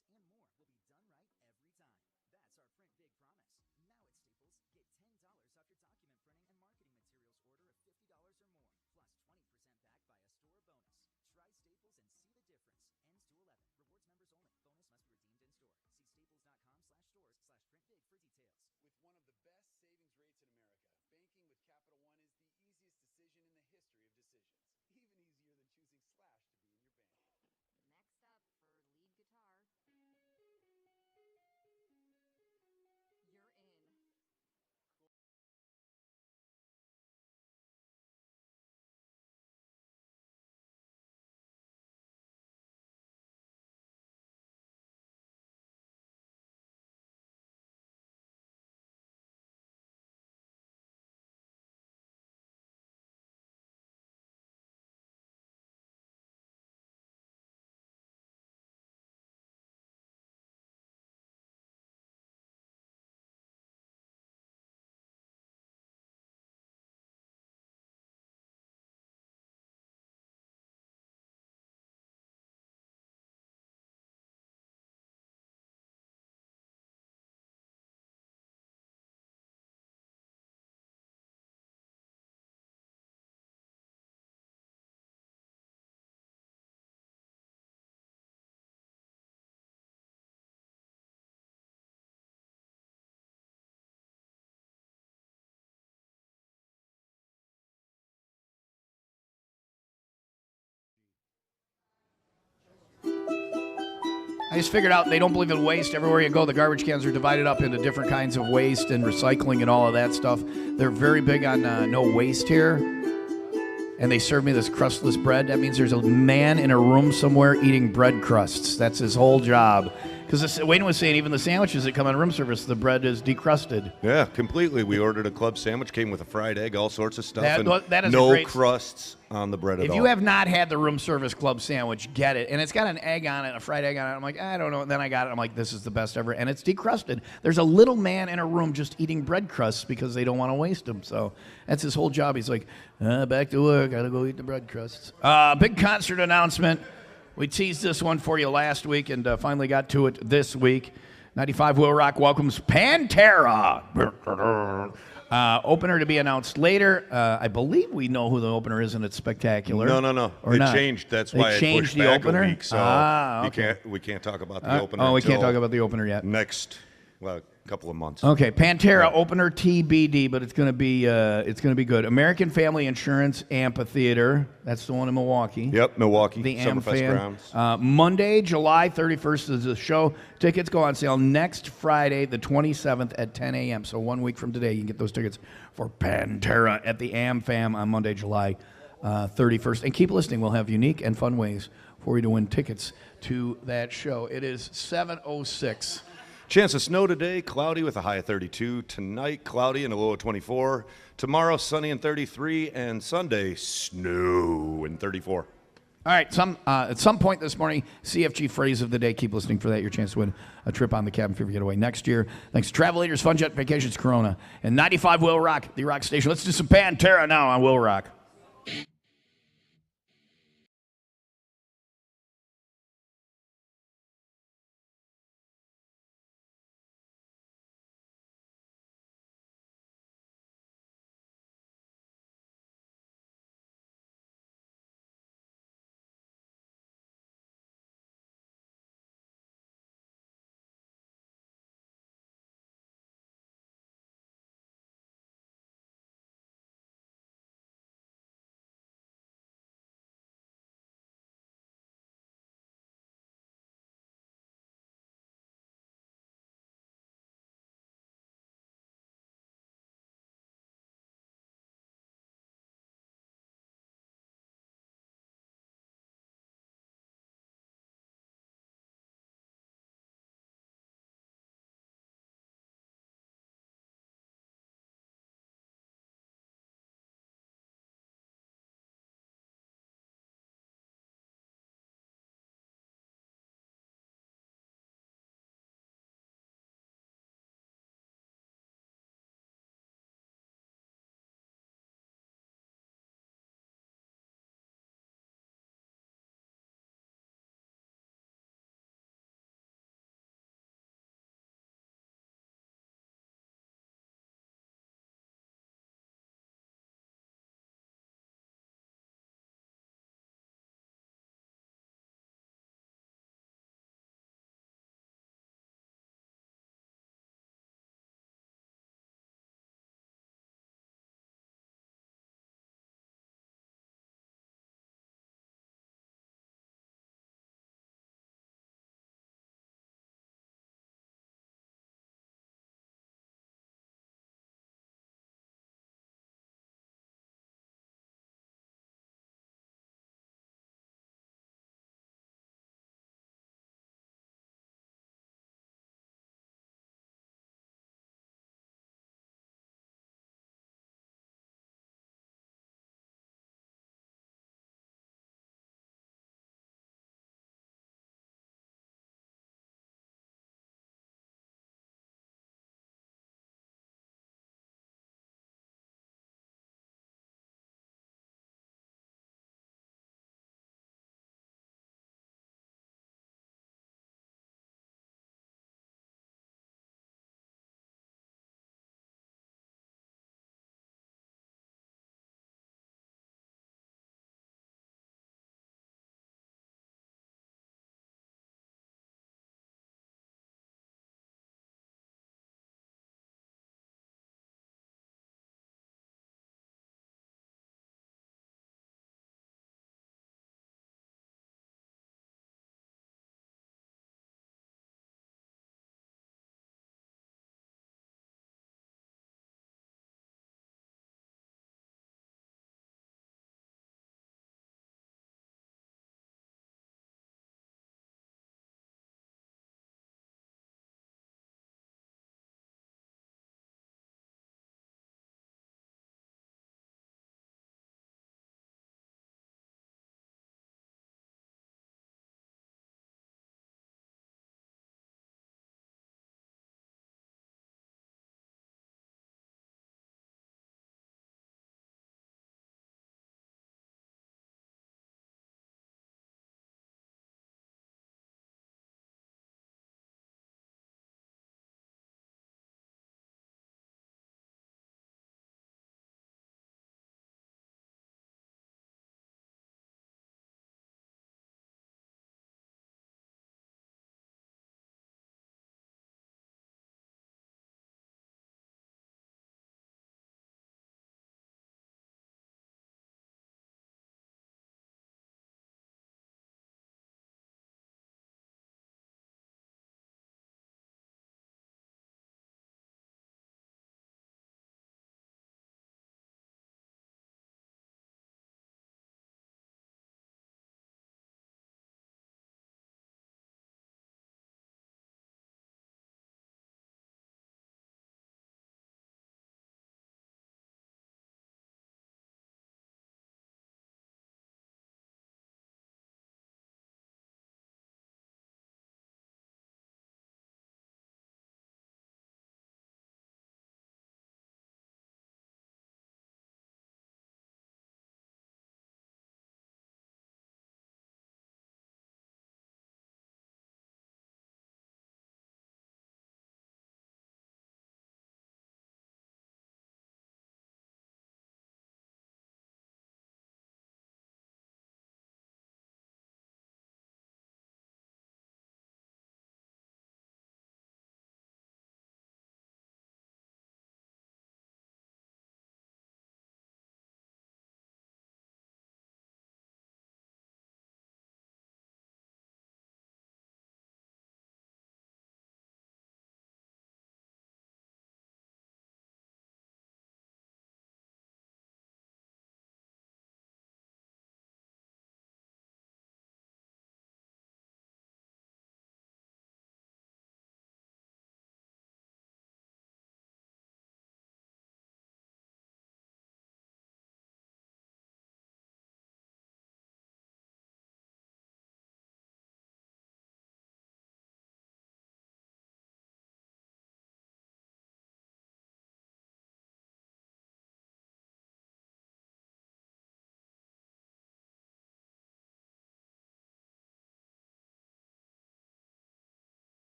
builds, and more will be done right every time. That's our Print Big promise. Now at Staples, get $10 off your document printing and marketing materials order of $50 or more, plus 20% back by a store bonus. Try Staples and see the difference. Ends 2/11. Rewards members only. Bonus must be redeemed in store. See staples.com/stores/printbig for details. With one of the best savings rates in America, banking with Capital One is the easiest decision in the history of decisions. Even easier than choosing Slash to be in your bank. Next up for lead guitar. You're in. I just figured out they don't believe in waste. Everywhere you go, the garbage cans are divided up into different kinds of waste and recycling and all of that stuff. They're very big on no waste here. And they serve me this crustless bread. That means there's a man in a room somewhere eating bread crusts. That's his whole job. Because Wayne was saying even the sandwiches that come on room service, the bread is decrusted. Yeah, completely. We ordered a club sandwich, came with a fried egg, all sorts of stuff, That and is no a great crusts on the bread at all. If you have not had the room service club sandwich, get it. And it's got an egg on it, a fried egg on it. I'm like, I don't know. And then I got it. I'm like, this is the best ever. And it's decrusted. There's a little man in a room just eating bread crusts because they don't want to waste them. So that's his whole job. He's like, back to work. Got to go eat the bread crusts. Big concert announcement. We teased this one for you last week and finally got to it this week. 95 WIIL Rock welcomes Pantera. Opener to be announced later. I believe we know who the opener is, and it's spectacular. No. Or It not. changed. That's They why I changed pushed the back opener? a week. So okay. we can't talk about the opener. We can't until talk about the opener yet. Next, couple of months. Okay, Pantera opener TBD, but it's gonna be good. American Family Insurance Amphitheater. That's the one in Milwaukee. Yep, Milwaukee. The Summerfest grounds. grounds. Monday, July 31st is the show. Tickets go on sale next Friday, the 27th at 10 a.m. So 1 week from today, you can get those tickets for Pantera at the AmFam on Monday, July 31st. And keep listening. We'll have unique and fun ways for you to win tickets to that show. It is 7:06. Chance of snow today, cloudy with a high of 32. Tonight, cloudy and a low of 24. Tomorrow, sunny and 33. And Sunday, snow and 34. All right, at some point this morning, CFG phrase of the day. Keep listening for that. Your chance to win a trip on the Cabin Fever Getaway next year. Thanks to Travel Leaders, Fun Jet Vacations, Corona, and 95 WIIL Rock, the Rock Station. Let's do some Pantera now on WIIL Rock.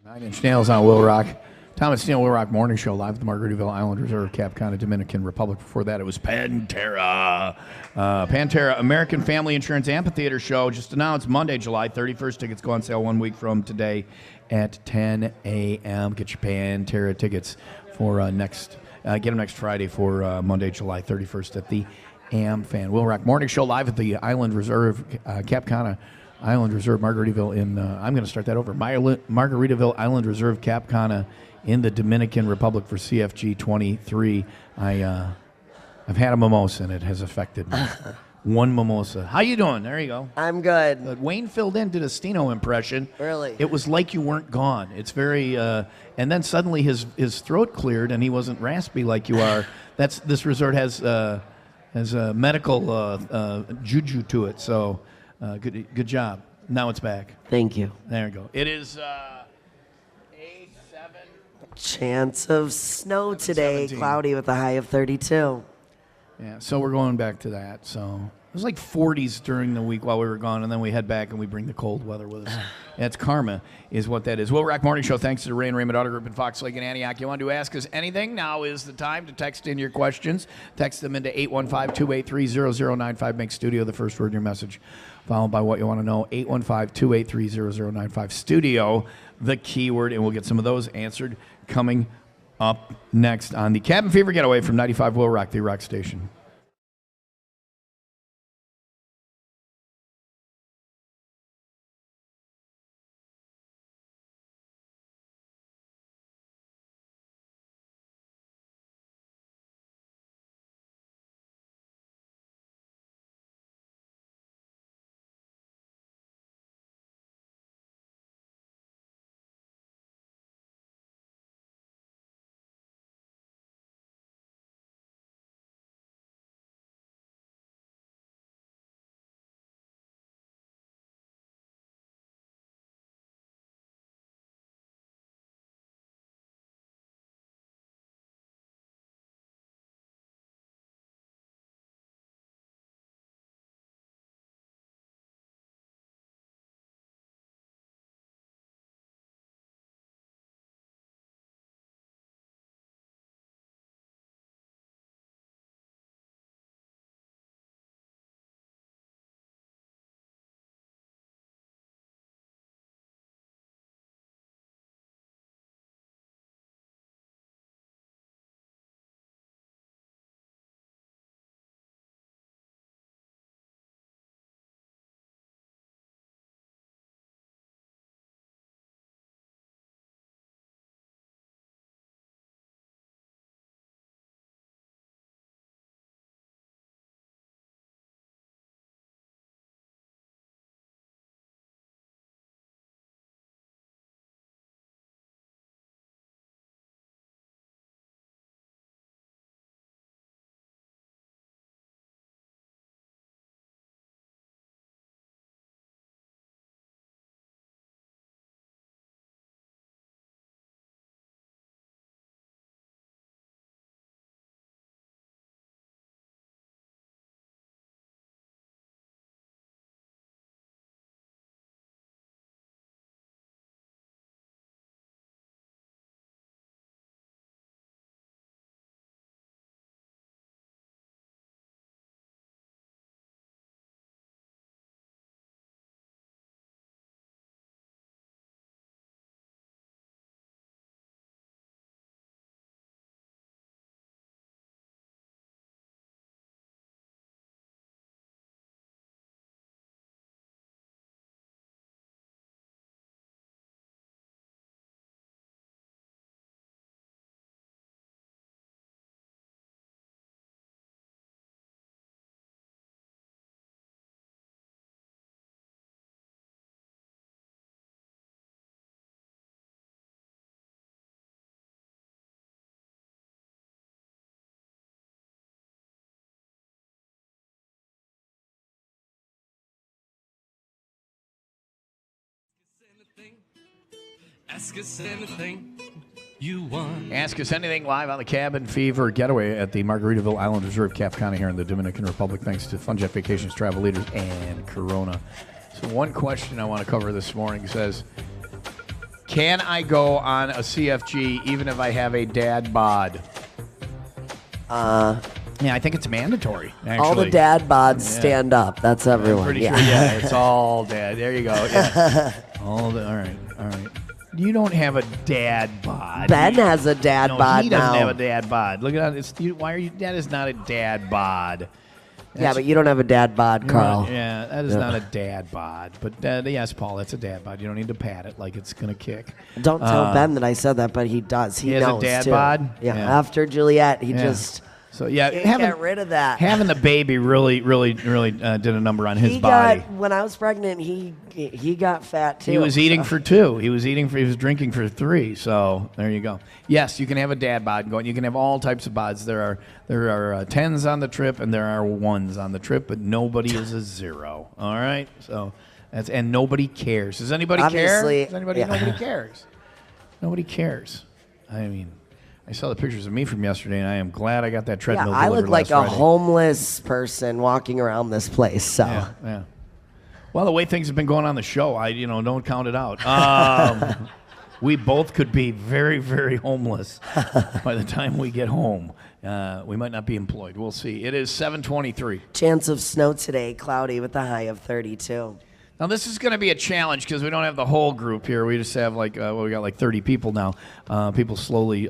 9 Inch Nails on Will Rock. Thomas Neal, Will Rock Morning Show, live at the Margaritaville Island Reserve, Cap Cana, Dominican Republic. Before that, it was Pantera. Pantera, American Family Insurance Amphitheater Show, just announced Monday, July 31st. Tickets go on sale 1 week from today at 10 a.m. Get your Pantera tickets for get them next Friday for Monday, July 31st at the AmFan. Will Rock Morning Show, live at the Island Reserve, Cap Cana Island Reserve, Margaritaville in, I'm going to start that over, Margaritaville Island Reserve, Cap Cana in the Dominican Republic for CFG 23. I've had a mimosa, and it has affected me. One mimosa. How you doing? There you go. I'm good. Wayne filled in, did a Stino impression. Really? It was like you weren't gone. It's very, and then suddenly his throat cleared, and he wasn't raspy like you are. This resort has a medical juju to it, so good job. Now it's back. Thank you. There you go. It is 8-7. Chance of snow today. 17. Cloudy with a high of 32. Yeah, so we're going back to that. So it was like 40s during the week while we were gone, and then we head back and we bring the cold weather with us. That's karma, is what that is. Will Rock Morning Show, thanks to the Ray and Raymond Auto Group in Fox Lake and Antioch. You want to ask us anything? Now is the time to text in your questions. Text them into 815-283-0095. Make studio the first word in your message, followed by what you want to know. 815-283-0095. Studio, the keyword, and we'll get some of those answered coming up next on the Cabin Fever Getaway from 95 Will Rock, the rock station. Ask us anything you want. Ask us anything live on the Cabin Fever Getaway at the Margaritaville Island Reserve, Cap Cana here in the Dominican Republic, thanks to Fun Jet Vacations, Travel Leaders, and Corona. So one question I want to cover this morning says, Can I go on a CFG even if I have a dad bod? Yeah, I think it's mandatory. Actually. All the dad bods stand up. That's everyone. I'm pretty sure. Yeah, it's all dad. There you go. Yeah. All right. You don't have a dad bod. Ben has a dad bod he doesn't now. have a dad bod. Look at that. Why are you? That is not a dad bod. Yeah, but you don't have a dad bod, Carl. Yeah, that is not a dad bod. But yes, Paul, that's a dad bod. You don't need to pat it like it's gonna kick. Don't tell Ben that I said that, but he does. He has knows a dad too. bod? Yeah. Yeah. After Juliet, he just So yeah, can't get rid of that. Having the baby really did a number on his body. When I was pregnant, he got fat too. He was eating for 2. He was drinking for 3. So there you go. Yes, you can have a dad bod going. You can have all types of bods. There are 10s on the trip and there are 1s on the trip, but nobody is a 0. All right. So and nobody cares. Does anybody Obviously, care? Does anybody? yeah. Nobody cares. Nobody cares. I mean, I saw the pictures of me from yesterday, and I am glad I got that treadmill. Yeah, I look delivered like last a Friday. homeless person walking around this place. So Yeah. Well, the way things have been going on the show, I don't count it out. We both could be very, very homeless by the time we get home. We might not be employed. We'll see. It is 7:23. chance of snow today, cloudy with a high of 32. Now, this is going to be a challenge because we don't have the whole group here. We just have we got like 30 people now. People slowly,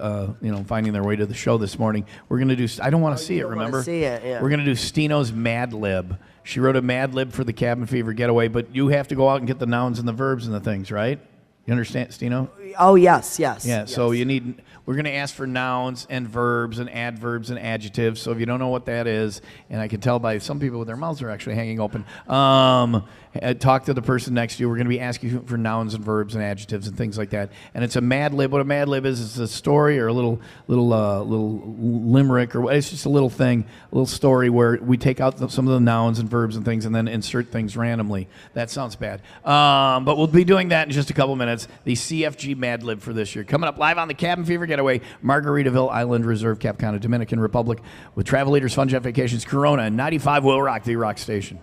finding their way to the show this morning. We're going to do, I don't want to see it, remember? See it, yeah. We're going to do Stino's Mad Lib. She wrote a Mad Lib for the Cabin Fever Getaway, but you have to go out and get the nouns and the verbs and the things, right? You understand, Stino? Oh, yes. Yeah, yes. so we're going to ask for nouns and verbs and adverbs and adjectives. So if you don't know what that is, and I can tell by some people with their mouths are actually hanging open, talk to the person next to you. We're going to be asking you for nouns and verbs and adjectives and things like that. And it's a Mad Lib. What a Mad Lib is a story or a little limerick, or it's just a little thing, a little story where we take out some of the nouns and verbs and things and then insert things randomly. That sounds bad. But we'll be doing that in just a couple minutes. The CFG Mad Lib for this year. Coming up live on the Cabin Fever Getaway, Margaritaville Island Reserve, Cap Cana, Dominican Republic, with Travel Leaders, Fun Jet Vacations, Corona, and 95 WIIL Rock, the rock station.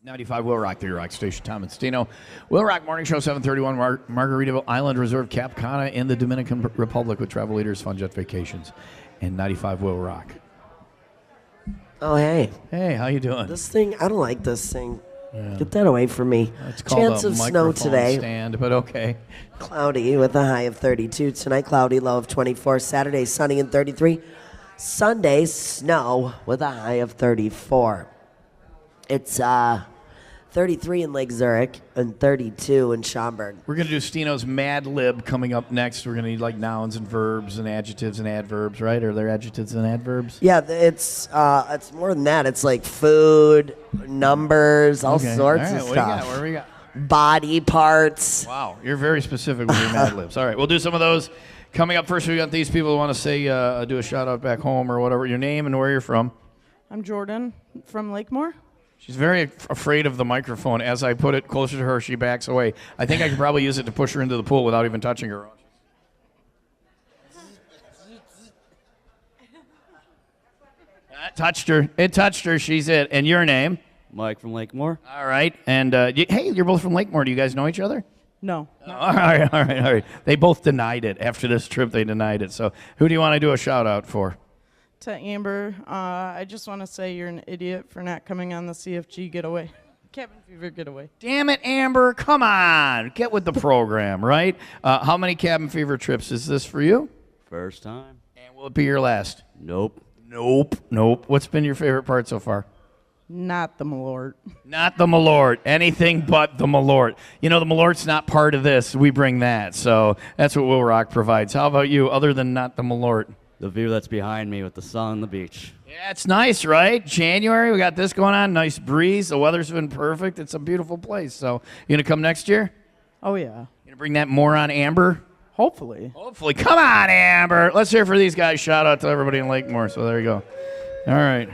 95 Will Rock, the Rock Station. Tom and Stino. Will Rock Morning Show, 731 Margaritaville Island Reserve, Cap Cana in the Dominican Republic with travel leaders, fun jet vacations, and 95 Will Rock. Oh, hey. Hey, how you doing? This thing, I don't like this thing. Yeah. Get that away from me. It's called Chance a of snow microphone today. stand, but okay. Cloudy with a high of 32. Tonight, cloudy, low of 24. Saturday, sunny and 33. Sunday, snow with a high of 34. It's 33 in Lake Zurich and 32 in Schaumburg. We're going to do Stino's Mad Lib coming up next. We're going to need like nouns and verbs and adjectives and adverbs, right? Are there adjectives and adverbs? Yeah, it's more than that. It's like food, numbers, all sorts of stuff. What do we got? Body parts. Wow, you're very specific with your Mad Libs. All right, we'll do some of those. Coming up first, we got these people who want to say, do a shout out back home or whatever. Your name and where you're from. I'm Jordan from Lakemore. She's very afraid of the microphone. As I put it closer to her, she backs away. I think I could probably use it to push her into the pool without even touching her. Touched her. It touched her. She's it. And your name? Mike from Lakemore. All right. And hey, you're both from Lakemore. Do you guys know each other? No. All right. They both denied it. After this trip, they denied it. So who do you want to do a shout out for? To Amber, I just want to say you're an idiot for not coming on the CFG Getaway. Cabin Fever Getaway. Damn it, Amber. Come on. Get with the program, right? How many Cabin Fever trips is this for you? First time. And will it be your last? Nope. What's been your favorite part so far? Not the Malort. Not the Malort. Anything but the Malort. You know, the Malort's not part of this. We bring that. So that's what Will Rock provides. How about you, other than not the Malort? The view that's behind me with the sun on the beach. Yeah, it's nice, right? January, we got this going on. Nice breeze. The weather's been perfect. It's a beautiful place. So you going to come next year? Oh, yeah. You going to bring that moron Amber? Hopefully. Come on, Amber. Let's hear for these guys. Shout out to everybody in Lakemore. So there you go. All right.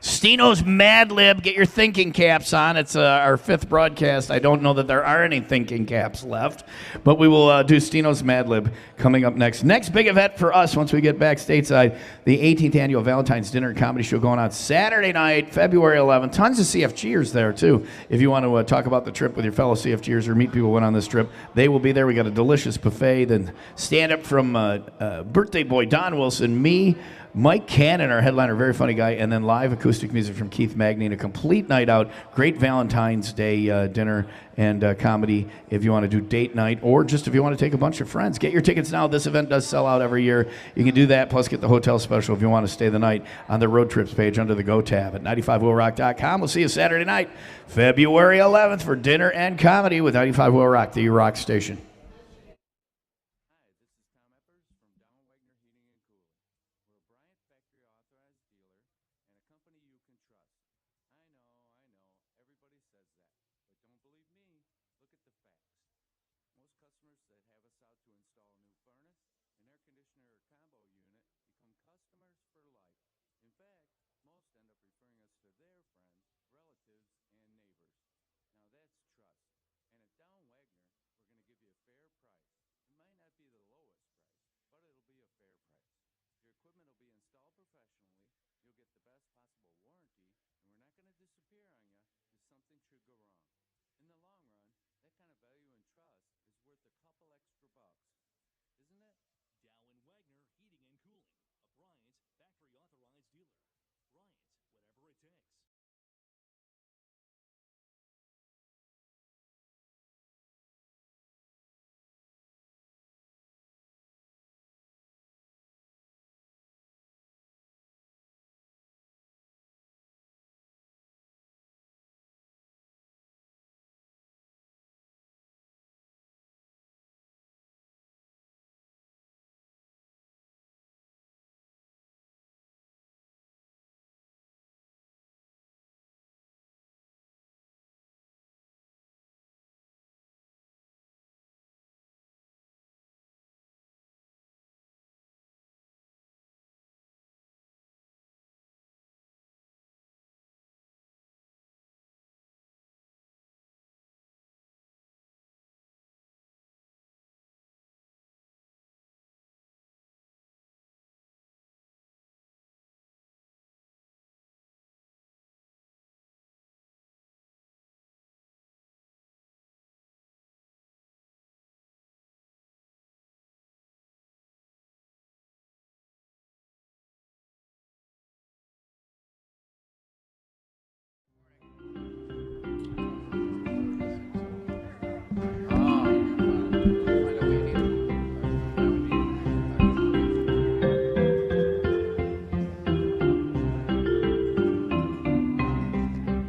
Stino's Mad Lib. Get your thinking caps on. It's our fifth broadcast. I don't know that there are any thinking caps left, but we will do Stino's Mad Lib coming up next. Next big event for us once we get back stateside, the 18th annual Valentine's Dinner and Comedy Show going on Saturday night, February 11th. Tons of CFGers there, too. If you want to talk about the trip with your fellow CFGers or meet people who went on this trip, they will be there. We got a delicious buffet. Then stand up from birthday boy Don Wilson, me, Mike Cannon, our headliner, very funny guy, and then live acoustic music from Keith Magny, and a complete night out. Great Valentine's Day dinner and comedy if you want to do date night, or just if you want to take a bunch of friends. Get your tickets now. This event does sell out every year. You can do that, plus get the hotel special if you want to stay the night on the road trips page under the Go tab at 95willrock.com. We'll see you Saturday night, February 11th, for dinner and comedy with 95 Will Rock, the Rock Station.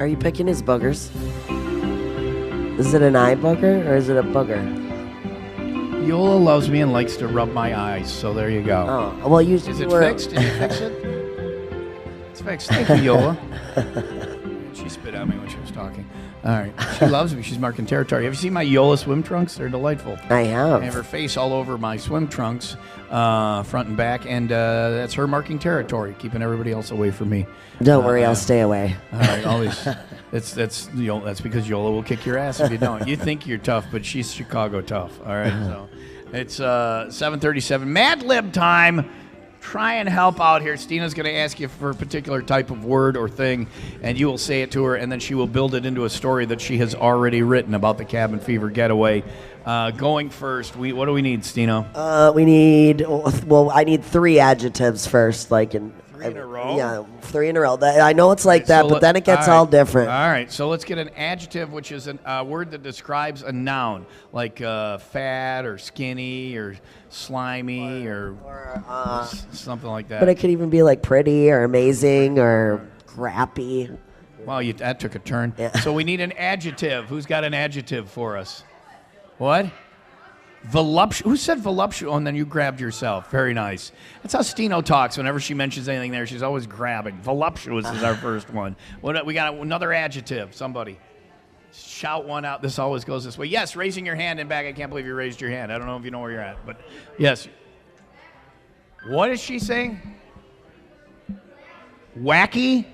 Are you picking his boogers? Is it an eye booger or is it a booger? Yola loves me and likes to rub my eyes, so there you go. Oh, well, you. Is it fixed? Did you fix it? It's fixed. Thank you, Yola. She spit at me when she was talking. All right. She loves me. She's marking territory. Have you seen my Yola swim trunks? They're delightful. I have. I have her face all over my swim trunks, front and back, and that's her marking territory, keeping everybody else away from me. Don't worry, I'll stay away. All right, always. That's because Yola will kick your ass if you don't. You think you're tough, but she's Chicago tough. All right, so it's 7:37. Mad Lib time. Try and help out here. Stina's going to ask you for a particular type of word or thing, and you will say it to her, and then she will build it into a story that she has already written about the Cabin Fever Getaway. Going first, what do we need, Stino? I need 3 adjectives first, like in 3 in a row? Yeah, 3 in a row. I know it's like that, but then it gets all different. All right, so let's get an adjective, which is a word that describes a noun, like fat or skinny or slimy or something like that. But it could even be like pretty or amazing or crappy. Well, that took a turn. Yeah. So we need an adjective. Who's got an adjective for us? What? Voluptuous. Who said voluptuous? Oh, and then you grabbed yourself. Very nice. That's how Stino talks. Whenever she mentions anything there, she's always grabbing. Voluptuous is our first one. We got another adjective. Somebody. Shout one out. This always goes this way. Yes, raising your hand and back. I can't believe you raised your hand. I don't know if you know where you're at, but yes. What is she saying? Wacky?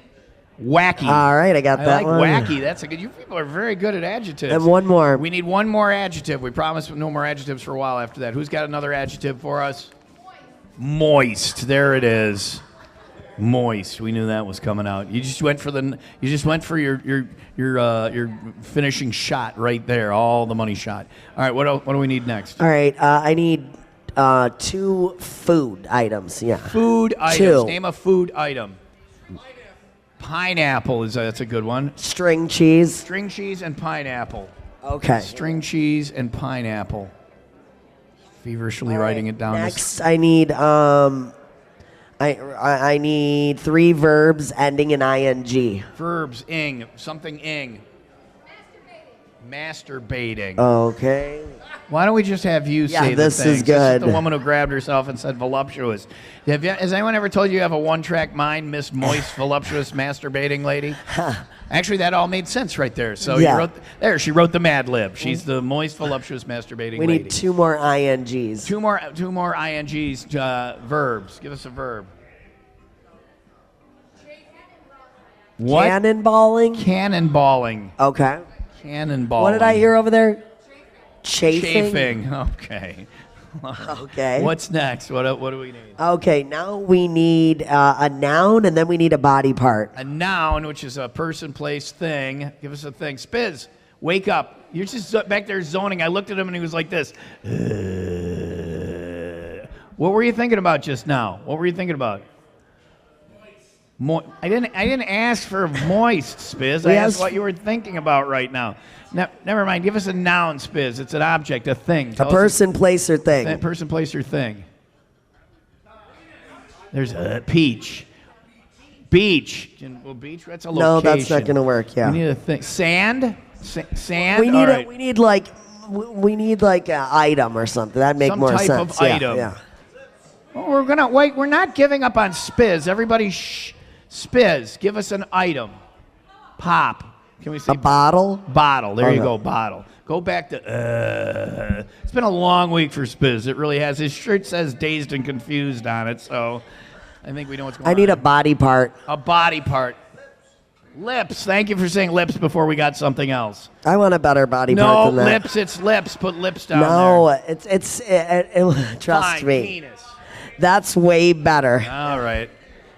Wacky. All right, I got that one. Wacky. That's a good. You people are very good at adjectives. And one more. We need one more adjective. We promised no more adjectives for a while after that. Who's got another adjective for us? Moist. There it is. Moist. We knew that was coming out. You just went for your finishing shot right there. All the money shot. All right. What do we need next? All right. I need 2 food items. Yeah. Food items. 2. Name a food item. Pineapple that's a good one. String cheese. String cheese and pineapple. Okay. String cheese and pineapple. Feverishly writing it down. Next, I need I need 3 verbs ending in ing. Verbs, ing, something ing. Masturbating. Okay. Why don't we just have you say this the thing? is good. This is the woman who grabbed herself and said voluptuous. Has anyone ever told you have a one-track mind, Miss Moist, Voluptuous, Masturbating Lady? Actually, that all made sense right there. So she wrote the Mad Lib. She's the Moist, Voluptuous, Masturbating We Lady. need 2 more ings. Two more ings, verbs. Give us a verb. What? Cannonballing? Cannonballing. Okay. Cannonballing. What did I hear over there? Chafing? Chafing. Okay. Okay. What's next? What do we need? Okay, now we need a noun, and then we need a body part. A noun, which is a person, place, thing. Give us a thing. Spiz, wake up. You're just back there zoning. I looked at him, and he was like this. What were you thinking about just now? What were you thinking about? I didn't ask for moist, Spiz. I asked what you were thinking about right now. Never mind. Give us a noun, Spiz. It's an object, a thing. A person, place, or thing. Person, place, or thing. There's a peach. Beach. Well, beach. That's a location. No, that's not going to work. Yeah. We need a thing. Sand. Sand. We need we need like an item or something. That'd make more sense. Some type of item. Yeah. Well, we're gonna wait. We're not giving up on Spiz. Everybody, shh. Spiz, give us an item. Pop. Can we say a bottle? Bottle. There you go, bottle. Go back to. It's been a long week for Spiz. It really has. His shirt says "dazed and confused" on it, so I think we know what's going on. I need a body part. A body part. Lips. Thank you for saying lips before we got something else. I want a better body part than that. No, lips. It's lips. Put lips down there. No, it's trust Fine, me. Penis. That's way better. All right.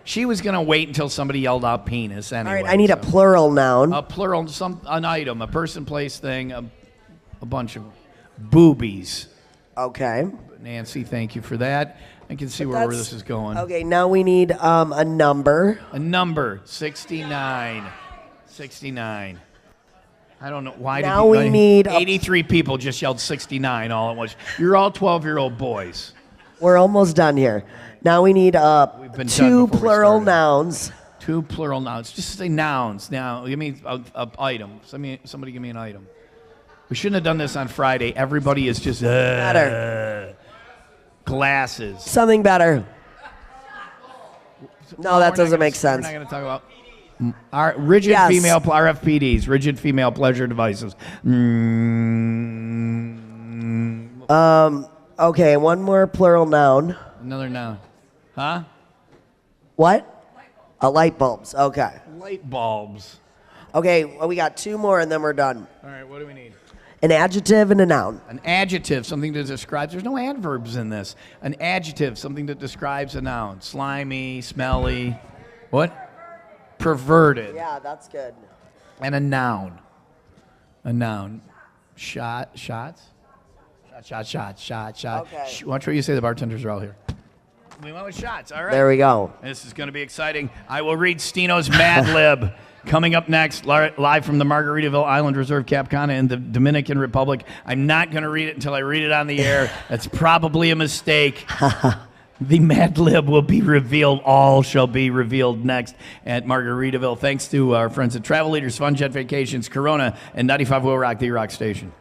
She was going to wait until somebody yelled out penis anyway. All right, I need a plural noun. A plural, an item, a person, place, thing, a bunch of boobies. Okay. Nancy, thank you for that. I can see where this is going. Okay, now we need a number. A number, 69. 69. I don't know. Why now we need 83 people just yelled 69 all at once. You're all 12-year-old boys. We're almost done here. Now we need 2 plural nouns. 2 plural nouns. Just say nouns. Now, give me a item. Somebody give me an item. We shouldn't have done this on Friday. Everybody is just Better. Glasses. Something better. No, that doesn't make We're sense. not going to talk about our rigid Yes. female RFPDs, rigid female pleasure devices. Okay, one more plural noun. Another noun. Huh? What? Light bulbs. Okay. Light bulbs. Okay, well, we got 2 more and then we're done. All right, what do we need? An adjective and a noun. An adjective, something that describes. There's no adverbs in this. An adjective, something that describes a noun. Slimy, smelly. What? Perverted. Yeah, that's good. And a noun. A noun. Shots. Shot. Okay. Watch what you say. The bartenders are all here. We went with shots. All right. There we go. This is going to be exciting. I will read Stino's Mad Lib. Coming up next, live from the Margaritaville Island Reserve, Cana in the Dominican Republic. I'm not going to read it until I read it on the air. That's probably a mistake. The Mad Lib will be revealed. All shall be revealed next at Margaritaville. Thanks to our friends at Travel Leaders, Fun Jet Vacations, Corona, and 95 WIIL Rock, the Rock Station.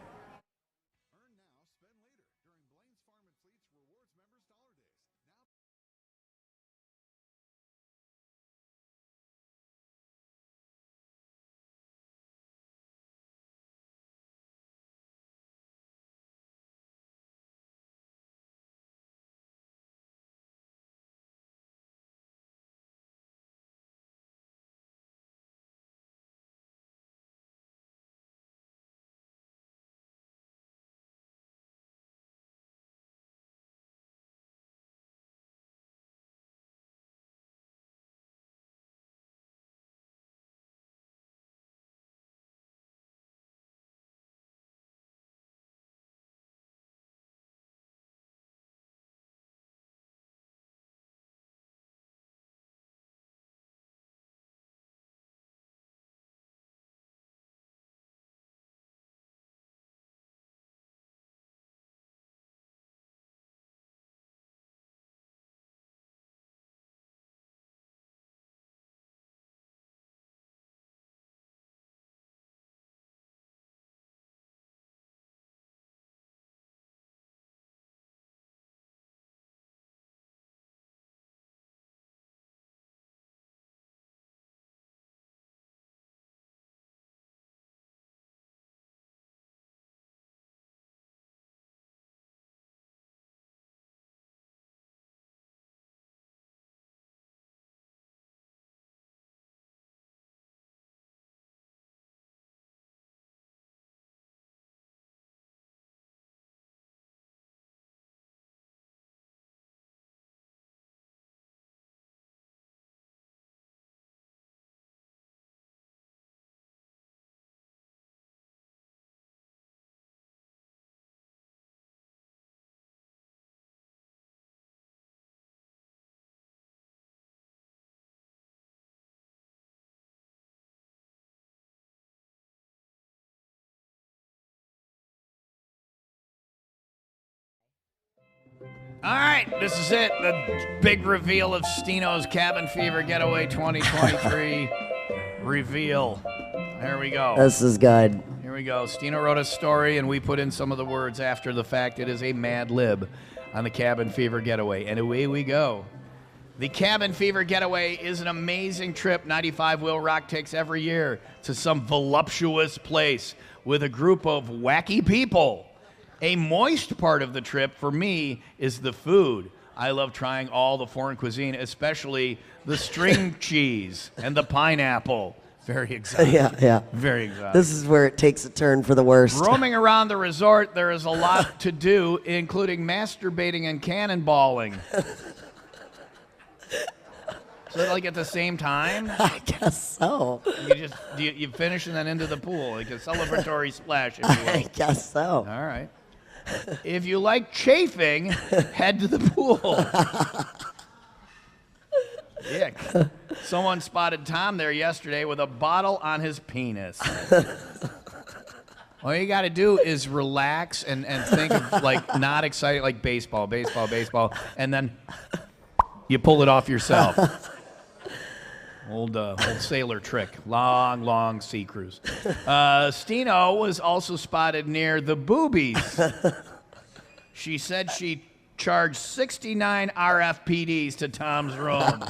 All right, this is it. The big reveal of Stino's Cabin Fever Getaway 2023 reveal. There we go. This is good. Here we go. Stino wrote a story, and we put in some of the words after the fact. It is a Mad Lib on the Cabin Fever Getaway. And away we go. The Cabin Fever Getaway is an amazing trip 95 WIIL Rock takes every year to some voluptuous place with a group of wacky people. A moist part of the trip for me is the food. I love trying all the foreign cuisine, especially the string cheese and the pineapple. Very exotic. Yeah. Very exotic. This is where it takes a turn for the worst. Roaming around the resort, there is a lot to do, including masturbating and cannonballing. So like at the same time? I guess so. You finish and then into the pool, like a celebratory splash, if you will. I guess so. All right. If you like chafing, head to the pool. Yeah. Someone spotted Tom there yesterday with a bottle on his penis. All you got to do is relax and think of, like, not exciting, like baseball, and then you pull it off yourself. Old sailor trick. Long sea cruise. Stino was also spotted near the boobies. She said she charged 69 RFPDs to Tom's room.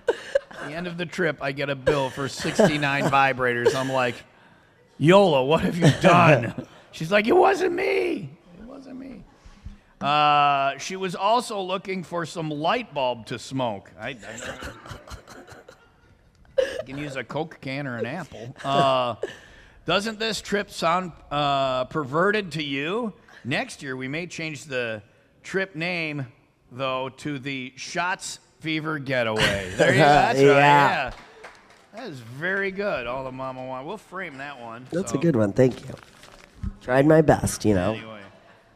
At the end of the trip, I get a bill for 69 vibrators. I'm like, Yola, what have you done? She's like, it wasn't me. It wasn't me. She was also looking for some light bulb to smoke. I can use a Coke can or an apple. Doesn't this trip sound perverted to you? Next year, we may change the trip name, though, to the Shots Fever Getaway. There you go. That's right. Yeah. That is very good. All the mama want. We'll frame that one. That's a good one. Thank you. Tried my best, you know.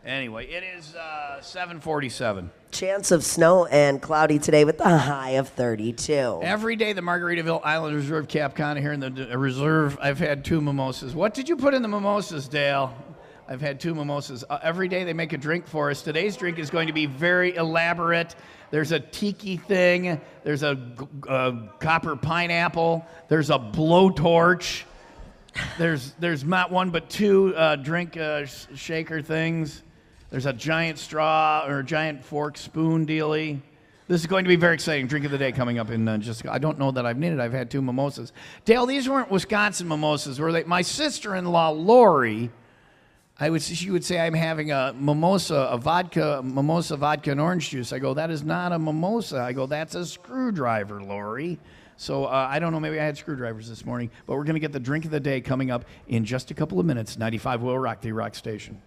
Anyway, it is 7:47. Chance of snow and cloudy today with a high of 32. Every day, the Margaritaville Island Reserve Cap Cana here in the reserve, I've had 2 mimosas. What did you put in the mimosas, Dale? I've had 2 mimosas. Every day they make a drink for us. Today's drink is going to be very elaborate. There's a tiki thing. There's a copper pineapple. There's a blowtorch. There's not 1 but 2 drink shaker things. There's a giant straw or a giant fork spoon dealie. This is going to be very exciting. Drink of the day coming up in just. I don't know that I've needed. I've had 2 mimosas. Dale, these weren't Wisconsin mimosas, were they? My sister-in-law Lori, she would say I'm having a mimosa, vodka and orange juice. I go, that is not a mimosa. I go, that's a screwdriver, Lori. So I don't know, maybe I had screwdrivers this morning, but we're going to get the drink of the day coming up in just a couple of minutes. 95 WIIL Rock, the rock station.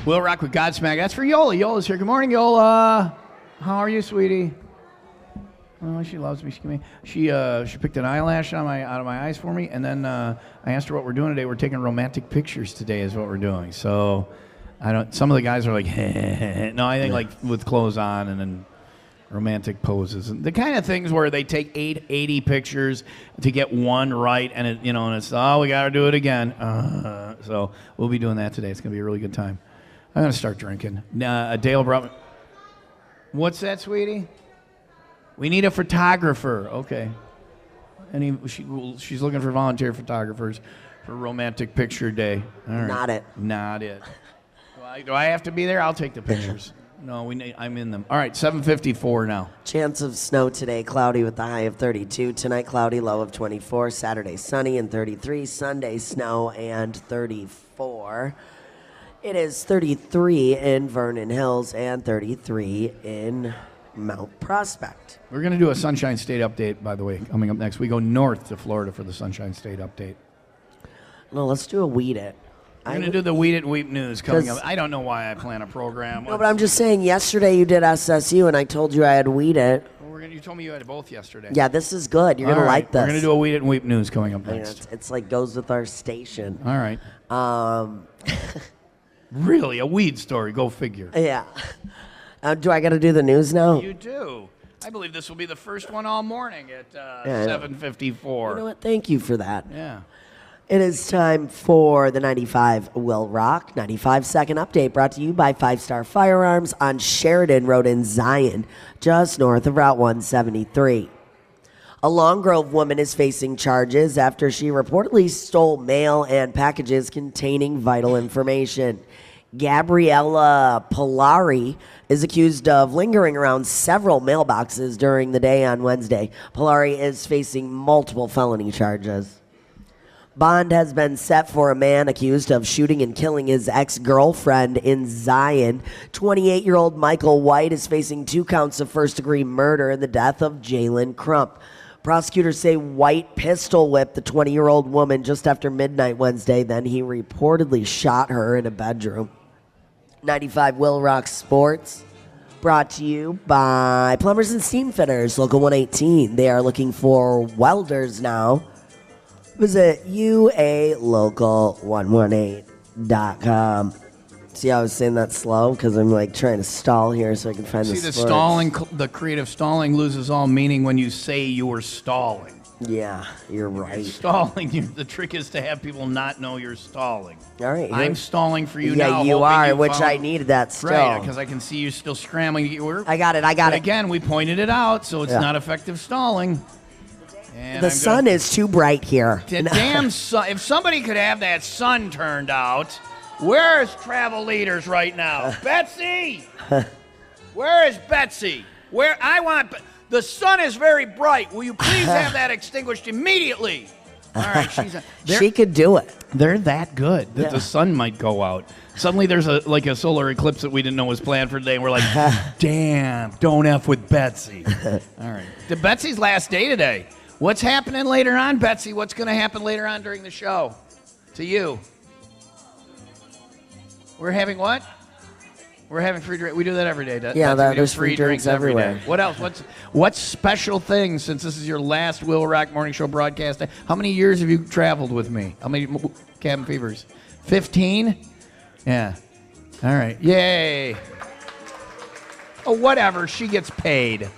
Will Rock with Godsmack. That's for Yola. Yola's here. Good morning, Yola. How are you, sweetie? Oh, she loves me. She picked an eyelash out of my eyes for me, and then I asked her what we're doing today. We're taking romantic pictures today, is what we're doing. So some of the guys are like, no, I think like with clothes on and then romantic poses and the kind of things where they take 80 pictures to get one right, and and it's we got to do it again. So we'll be doing that today. It's gonna be a really good time. I'm gonna start drinking. Dale brought me. What's that, sweetie? We need a photographer. Okay. She's looking for volunteer photographers for romantic picture day. All right. Not it. Do I have to be there? I'll take the pictures. No, I'm in them. All right, 7:54 now. Chance of snow today, cloudy with the high of 32. Tonight, cloudy, low of 24. Saturday, sunny and 33. Sunday, snow and 34. It is 33 in Vernon Hills and 33 in Mount Prospect. We're going to do a Sunshine State update, by the way, coming up next. We go north to Florida for the Sunshine State update. No, let's do a Weed It. We're going to do the Weed It Weep News coming up. I don't know why I plan a program. No, but I'm just saying, yesterday you did SSU, and I told you I had Weed It. Well, you told me you had both yesterday. Yeah, this is good. You're going to like this. We're going to do a Weed It and Weep News coming up next. It's like goes with our station. All right. Really? A weed story? Go figure. Yeah. Do I got to do the news now? You do. I believe this will be the first one all morning at 7:54. You know what? Thank you for that. Yeah. It is time for the 95 Will Rock 95-second update, brought to you by 5 Star Firearms on Sheridan Road in Zion, just north of Route 173. A Long Grove woman is facing charges after she reportedly stole mail and packages containing vital information. Gabriella Polari is accused of lingering around several mailboxes during the day on Wednesday. Polari is facing multiple felony charges. Bond has been set for a man accused of shooting and killing his ex-girlfriend in Zion. 28-year-old Michael White is facing 2 counts of first-degree murder in the death of Jalen Crump. Prosecutors say White pistol whipped the 20-year-old woman just after midnight Wednesday. Then he reportedly shot her in a bedroom. 95 Will Rock Sports, brought to you by Plumbers and Steam Fitters, Local 118. They are looking for welders now. Visit ualocal118.com. See how I was saying that slow? Because I'm like trying to stall here so I can find the stalling, the creative stalling loses all meaning when you say you were stalling. Yeah, you're right. Stalling, the trick is to have people not know you're stalling. All right. I'm stalling for you now. Yeah, you are, which I needed that still. Right, because I can see you still scrambling to get work. I got it. Again, we pointed it out, so it's not effective stalling. And the sun is too bright here. The damn sun. If somebody could have that sun turned out, where's Travel Leaders right now? Betsy! Where is Betsy? The sun is very bright. Will you please have that extinguished immediately? All right, she could do it. They're that good that the sun might go out. Suddenly there's a solar eclipse that we didn't know was planned for today, and we're like, damn, don't F with Betsy. All right. Betsy's last day today. What's happening later on, Betsy? What's going to happen later on during the show? To you. We're having what? We're having free drinks. We do that every day. Yeah, there's free drinks everywhere. Every day. What else? What's special things since this is your last Will Rock Morning Show broadcast? How many years have you traveled with me? How many cabin fevers? 15? Yeah. All right. Yay. Oh, whatever. She gets paid.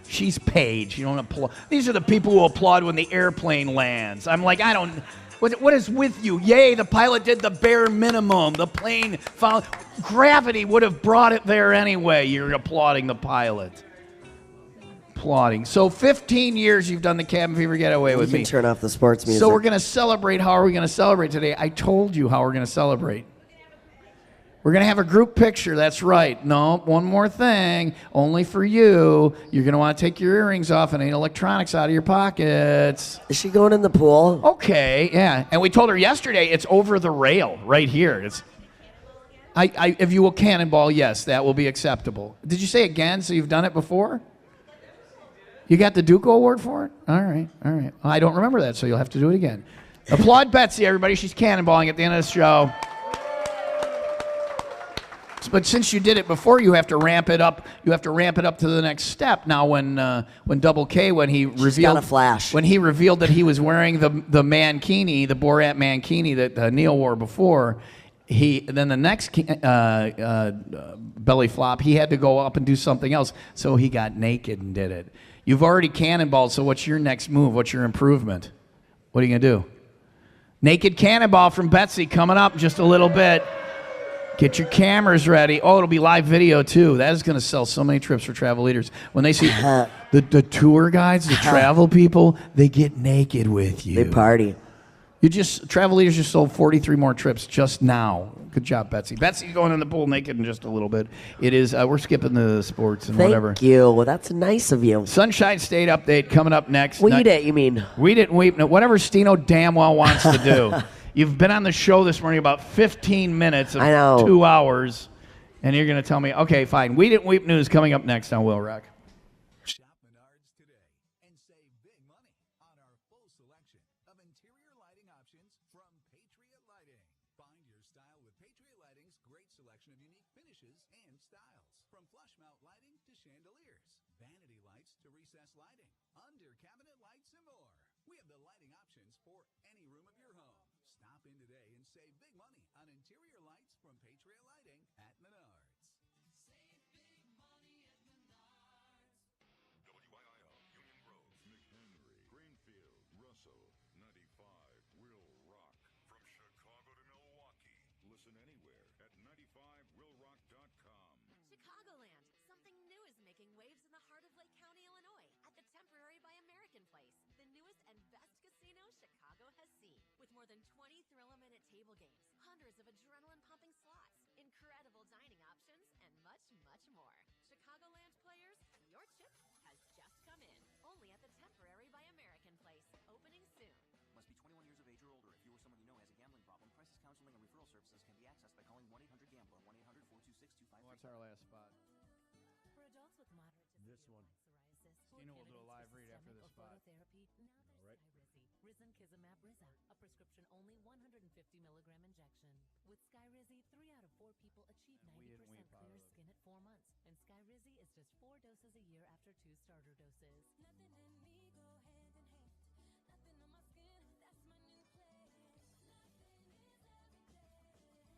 She's paid. She don't applaud. These are the people who applaud when the airplane lands. I'm like, I don't. What is with you? Yay, the pilot did the bare minimum. The plane found. Gravity would have brought it there anyway. You're applauding the pilot. Applauding. So 15 years you've done the Cabin Fever Getaway with me. You can turn off the sports music. So we're going to celebrate. How are we going to celebrate today? I told you how we're going to celebrate. We're going to have a group picture. That's right. No, one more thing. Only for you. You're going to want to take your earrings off and any electronics out of your pockets. Is she going in the pool? Okay, yeah. And we told her yesterday it's over the rail right here. If you will cannonball, yes, that will be acceptable. Did you say again? So you've done it before? You got the Duco Award for it? All right. Well, I don't remember that, so you'll have to do it again. Applaud Betsy, everybody. She's cannonballing at the end of the show. But since you did it before, you have to ramp it up. You have to ramp it up to the next step. Now, when Double K, when he revealed got a flash. when he revealed that he was wearing the mankini, the Borat mankini that Neil wore before, then the next belly flop, he had to go up and do something else. So he got naked and did it. You've already cannonballed. So what's your next move? What's your improvement? What are you gonna do? Naked cannonball from Betsy coming up in just a little bit. Get your cameras ready. Oh, it'll be live video too. That is going to sell so many trips for travel leaders. When they see the tour guides, the travel people, they get naked with you. They party. Travel leaders just sold 43 more trips just now. Good job, Betsy. Betsy's going in the pool naked in just a little bit. It is. We're skipping the sports and whatever. Thank you. Well, that's nice of you. Sunshine State update coming up next. Weed it, you mean? Weed it and weep. Whatever Stino damn well wants to do. You've been on the show this morning about 15 minutes of 2 hours, and you're going to tell me, okay, fine. Weed it and weep news coming up next on Will Rock. Shop Menards today and save big money on our full selection of interior lighting options from Patriot Lighting. Find your style with Patriot Lighting's great selection of unique finishes and styles. From flush mount lighting to chandeliers, vanity lights to recessed lighting, under cabinet lights and more. We have the lighting options for any room of your home. Stop in today and save big money on interior lights from Patriot Lighting at Menards. WIIL, Union Grove, McHenry, Greenfield, Russell, 95, WIIL Rock. From Chicago to Milwaukee. Listen anywhere at 95willrock.com. Chicagoland. Something new is making waves in the heart of Lake County, Illinois, at the Temporary by American Place, the newest and best casino Chicago has seen. With more than 20 thrill-a-minute table games, hundreds of adrenaline-pumping slots, incredible dining options, and much, much more. Chicagoland players, your chip has just come in. Only at the Temporary by American Place, opening soon. Must be 21 years of age or older. If you or someone you know has a gambling problem, crisis counseling and referral services can be accessed by calling 1-800-GAMBLER, 1-800-426-2533. What's our last spot? For adults with moderate to This severe one. psoriasis, Stino will do a live read after this spot. phototherapy, now there's Skyrizi, Risankizumab Riza, a prescription-only 150-milligram injection. With Skyrizi, 3 out of 4 people achieve 90% clear skin at 4 months, and Skyrizi is just 4 doses a year after 2 starter doses. Nothing in me go hand in hand. Nothing on my skin, that's my new plan. Nothing is everyday.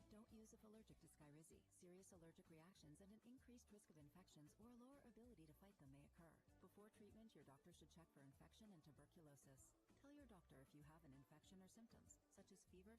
Don't use if allergic to Skyrizi. Serious allergic reactions and an increased risk of infections or a lower ability to fight them may occur. Before treatment, your doctor should check for infection and tuberculosis. Tell your doctor if you have an infection or symptoms, such as fever,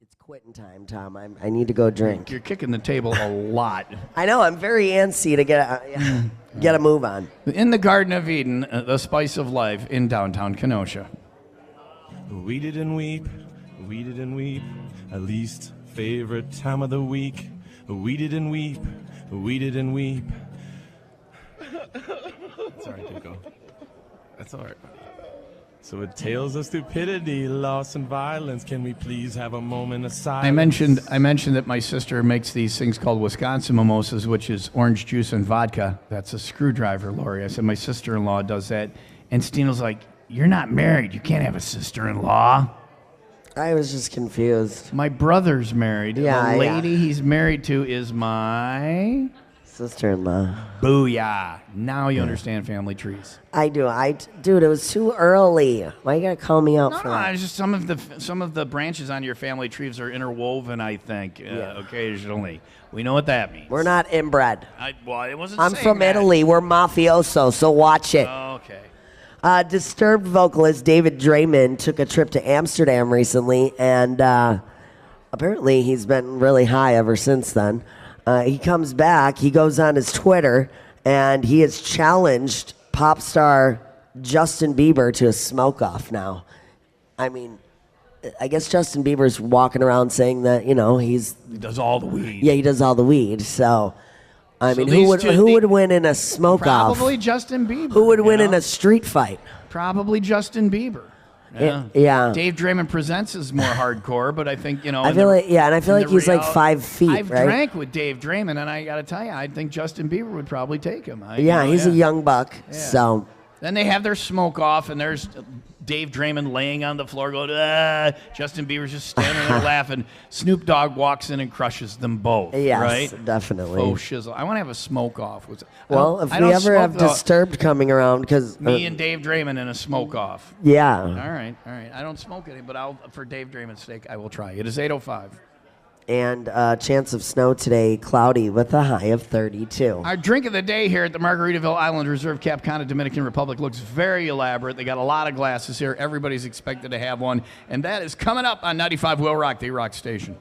It's quitting time, Tom. I need to go drink. You're kicking the table a lot. I know. I'm very antsy to get a move on. In the Garden of Eden, the spice of life in downtown Kenosha. We didn't weep, we didn't weep, at least favorite time of the week. We didn't weep, we didn't weep. That's all right, Dico. That's all right. So with tales of stupidity, loss, and violence, can we please have a moment of silence? I mentioned that my sister makes these things called Wisconsin mimosas, which is orange juice and vodka. That's a screwdriver, Lori. I said my sister-in-law does that, and Stino's like, "You're not married. You can't have a sister-in-law." I was just confused. My brother's married. Yeah, the lady he's married to is my sister-in-law. Booyah! Now you understand family trees. I do. Dude, it was too early. Why you gotta call me out for No, that? it's just some of the branches on your family trees are interwoven. I think occasionally. We know what that means. We're not inbred. Well, it wasn't. I'm saying from that. Italy. We're mafioso, so watch it. Okay. Disturbed vocalist David Draymond took a trip to Amsterdam recently, and apparently he's been really high ever since then. He comes back, he goes on his Twitter, and he has challenged pop star Justin Bieber to a smoke-off now. I mean, I guess Justin Bieber's walking around saying that, he does all the weed. Yeah, he does all the weed, so... I mean, these who would win in a smoke-off? Probably Justin Bieber. Who would win in a street fight? Probably Justin Bieber. Yeah. Dave Draymond Presents is more hardcore, but I think, I feel like he's like 5 feet, I've right? drank with Dave Draymond, and I got to tell you, I think Justin Bieber would probably take him. He's a young buck, so... Then they have their smoke off, and there's Dave Draymond laying on the floor going, Justin Bieber's just standing there laughing. Snoop Dogg walks in and crushes them both. Yes, right? definitely. Oh, shizzle. I want to have a smoke off. Well, if we ever have Disturbed coming around, because... Me and Dave Draymond in a smoke off. Yeah. All right. I don't smoke any, but for Dave Draymond's sake, I will try. It is 8:05. And chance of snow today, cloudy with a high of 32. Our drink of the day here at the Margaritaville Island Reserve Cap Cana, Dominican Republic looks very elaborate. They got a lot of glasses here. Everybody's expected to have one. And that is coming up on 95 WIIL Rock, the rock station.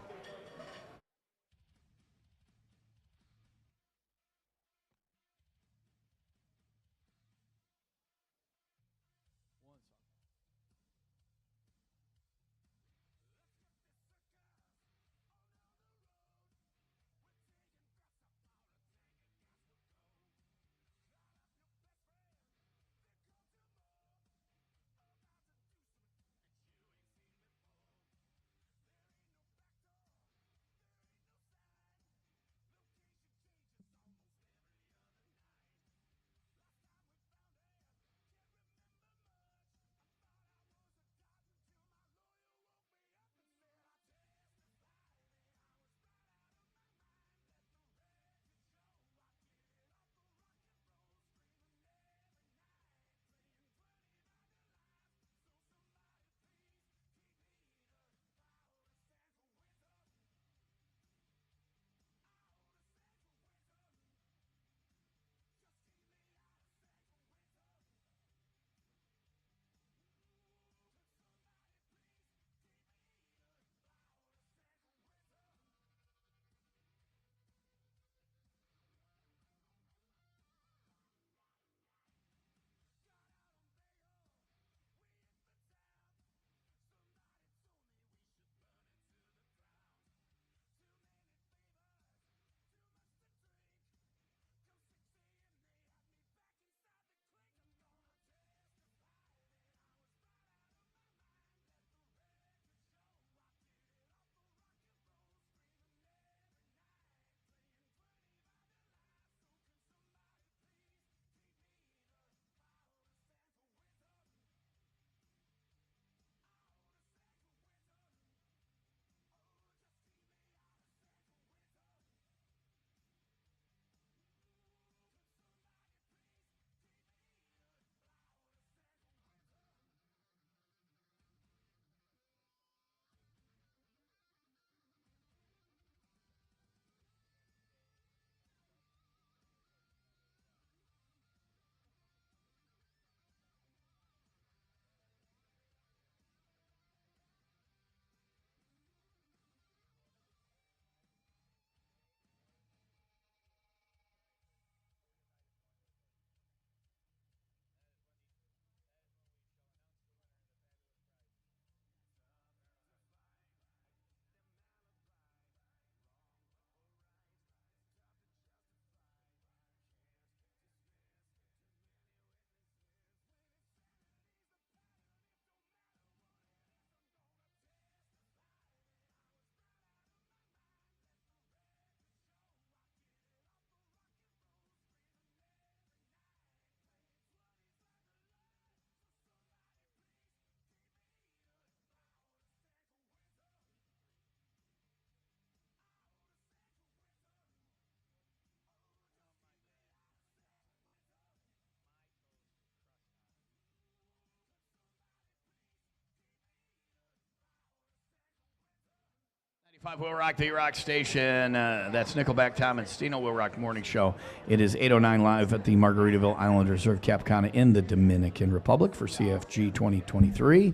101.5 Will Rock, the Rock Station. That's Nickelback, Tom, and Stino Will Rock Morning Show. It is 8:09 live at the Margaritaville Island Reserve Cap Cana in the Dominican Republic for CFG 2023.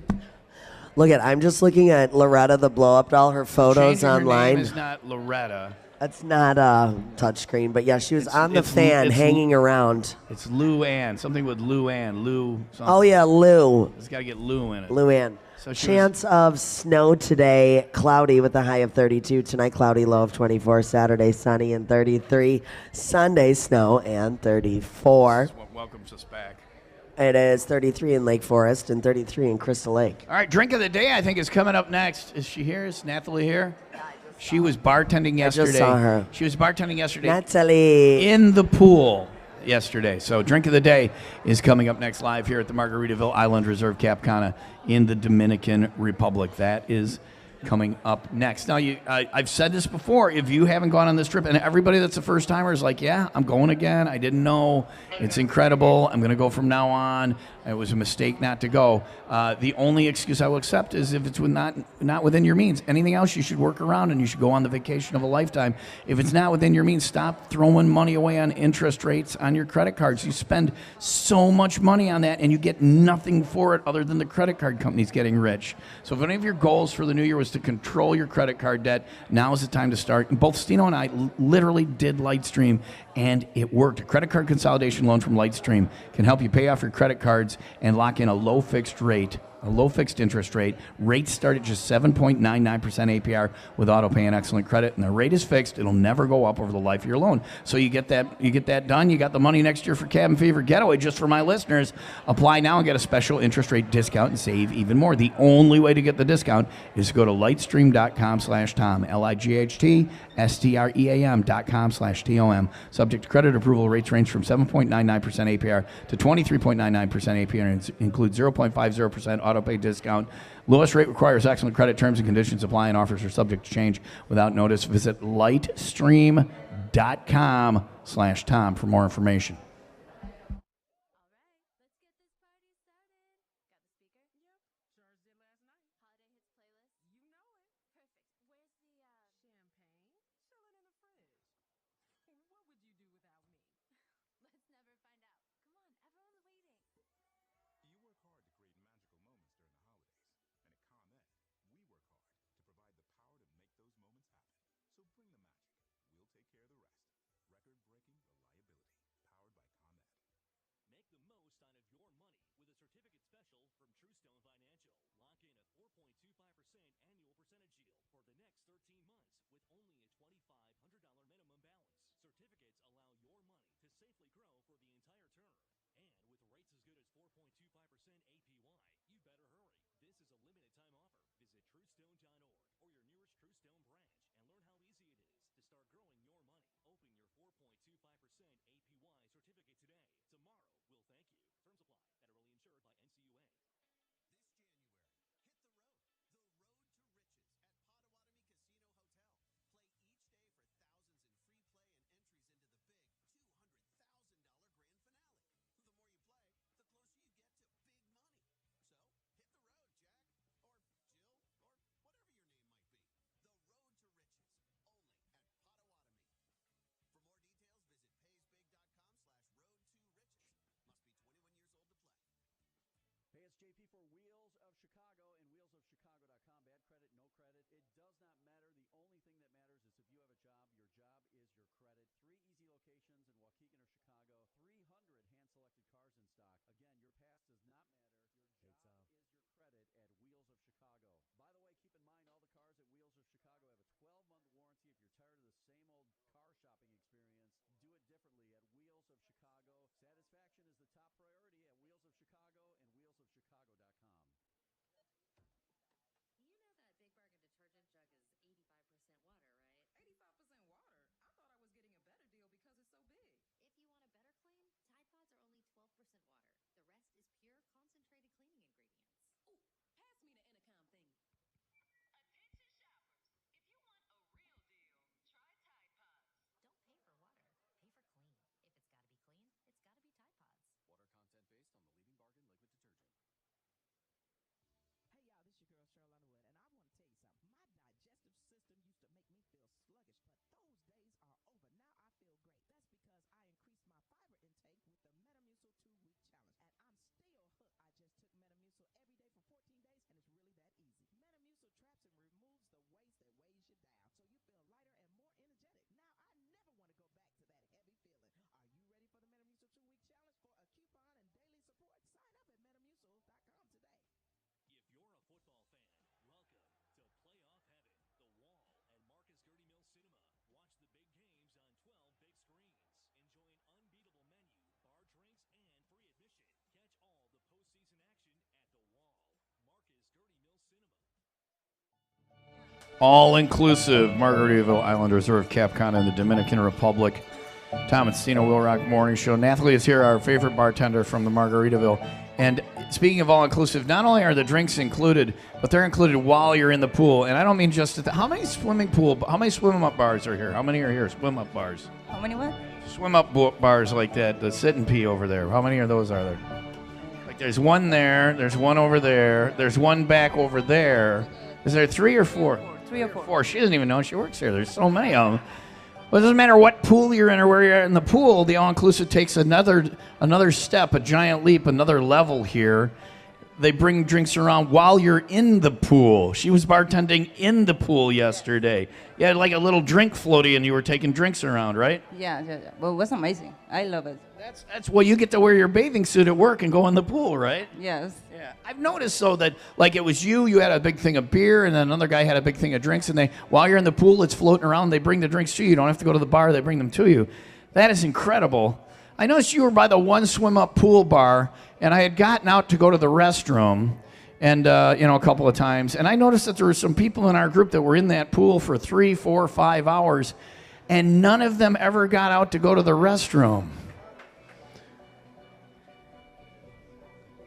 Look I'm just looking at Loretta the blow up doll, her photos Changing online. Her name is not Loretta. That's not a touchscreen, but yeah, she was on the fan hanging around. It's Lou Ann, something with Lou Ann. Lou something. Oh, yeah, Lou. It's got to get Lou in it. Lou Ann. So Chance of snow today, cloudy with a high of 32. Tonight, cloudy, low of 24. Saturday, sunny and 33. Sunday, snow and 34. This is what welcomes us back. It is 33 in Lake Forest and 33 in Crystal Lake. All right, drink of the day, I think, is coming up next. Is she here? Is Nathalie here? She was bartending yesterday. I just saw her. She was bartending yesterday. Nathalie. In the pool yesterday. So drink of the day is coming up next live here at the Margaritaville Island Reserve Cap Cana in the Dominican Republic. That is coming up next. Now, I've said this before. If you haven't gone on this trip, and everybody that's a first-timer is like, yeah, I'm going again. I didn't know. It's incredible. I'm going to go from now on. It was a mistake not to go. The only excuse I will accept is if it's not within your means. Anything else, you should work around, and you should go on the vacation of a lifetime. If it's not within your means, stop throwing money away on interest rates on your credit cards. You spend so much money on that, and you get nothing for it other than the credit card companies getting rich. So if any of your goals for the new year was to control your credit card debt, now is the time to start. And both Stino and I literally did Lightstream, and it worked. A credit card consolidation loan from Lightstream can help you pay off your credit cards and lock in a low fixed interest rate. Rates start at just 7.99% APR with autopay and excellent credit, and the rate is fixed. It'll never go up over the life of your loan. So you get that done. You got the money next year for Cabin Fever Getaway. Just for my listeners, apply now and get a special interest rate discount and save even more. The only way to get the discount is to go to lightstream.com/Tom, LIGHTSTREAM.com/TOM. Subject to credit approval. Rates range from 7.99% APR to 23.99% APR and includes 0.50% autopay discount. Lowest rate requires excellent credit. Terms and conditions apply, and offers are subject to change without notice. Visit lightstream.com/Tom for more information. JP for Wheels of Chicago and wheelsofchicago.com. Bad credit, no credit, it does not matter. The only thing that matters is if you have a job, your job is your credit. 3 easy locations in Waukegan or Chicago, 300 hand-selected cars in stock. Again, your past does not matter. Your job is your credit at Wheels of Chicago. By the way, keep in mind all the cars at Wheels of Chicago have a 12-month warranty. If you're tired of the same old car shopping experience, do it differently at Wheels of Chicago. Satisfaction is the top priority at Wheels of Chicago and wheelsofchicago.com. You know that Big Bargain detergent jug is 85% water, right? 85% water? I thought I was getting a better deal because it's so big. If you want a better clean, Tide Pods are only 12% water. The rest is pure concentrated cleaning ingredients. Ooh, pass me the intercom thing. Attention shoppers. If you want a real deal, try Tide Pods. Don't pay for water. Pay for clean. If it's gotta be clean, it's gotta be Tide Pods. Water content All-inclusive Margaritaville Island Resort, Cap Cana in the Dominican Republic. Tom and Stina Will Rock Morning Show. Nathalie is here, our favorite bartender from the Margaritaville. And speaking of all-inclusive, not only are the drinks included, but they're included while you're in the pool. And I don't mean just at how many swim-up bars are here? How many are here? Swim-up bars. How many what? Swim-up bars like that, the sit and pee over there. How many of those are there? Like there's one there, there's one over there, there's one back over there. Is there 3 or 4? 3 or 4. 4. She doesn't even know she works here. There's so many of them. Well, it doesn't matter what pool you're in or where you're at in the pool. The all-inclusive takes another step, a giant leap, another level here. They bring drinks around while you're in the pool. She was bartending in the pool yesterday. You had like a little drink floaty and you were taking drinks around, right? Yeah. Well, it was amazing. I love it. That's well, you get to wear your bathing suit at work and go in the pool, right? Yes. Yeah. I've noticed though that like it was you had a big thing of beer and then another guy had a big thing of drinks and while you're in the pool it's floating around, they bring the drinks to you. You don't have to go to the bar, they bring them to you. That is incredible. I noticed you were by the one swim-up pool bar and I had gotten out to go to the restroom and a couple of times and I noticed that there were some people in our group that were in that pool for 3, 4, 5 hours and none of them ever got out to go to the restroom.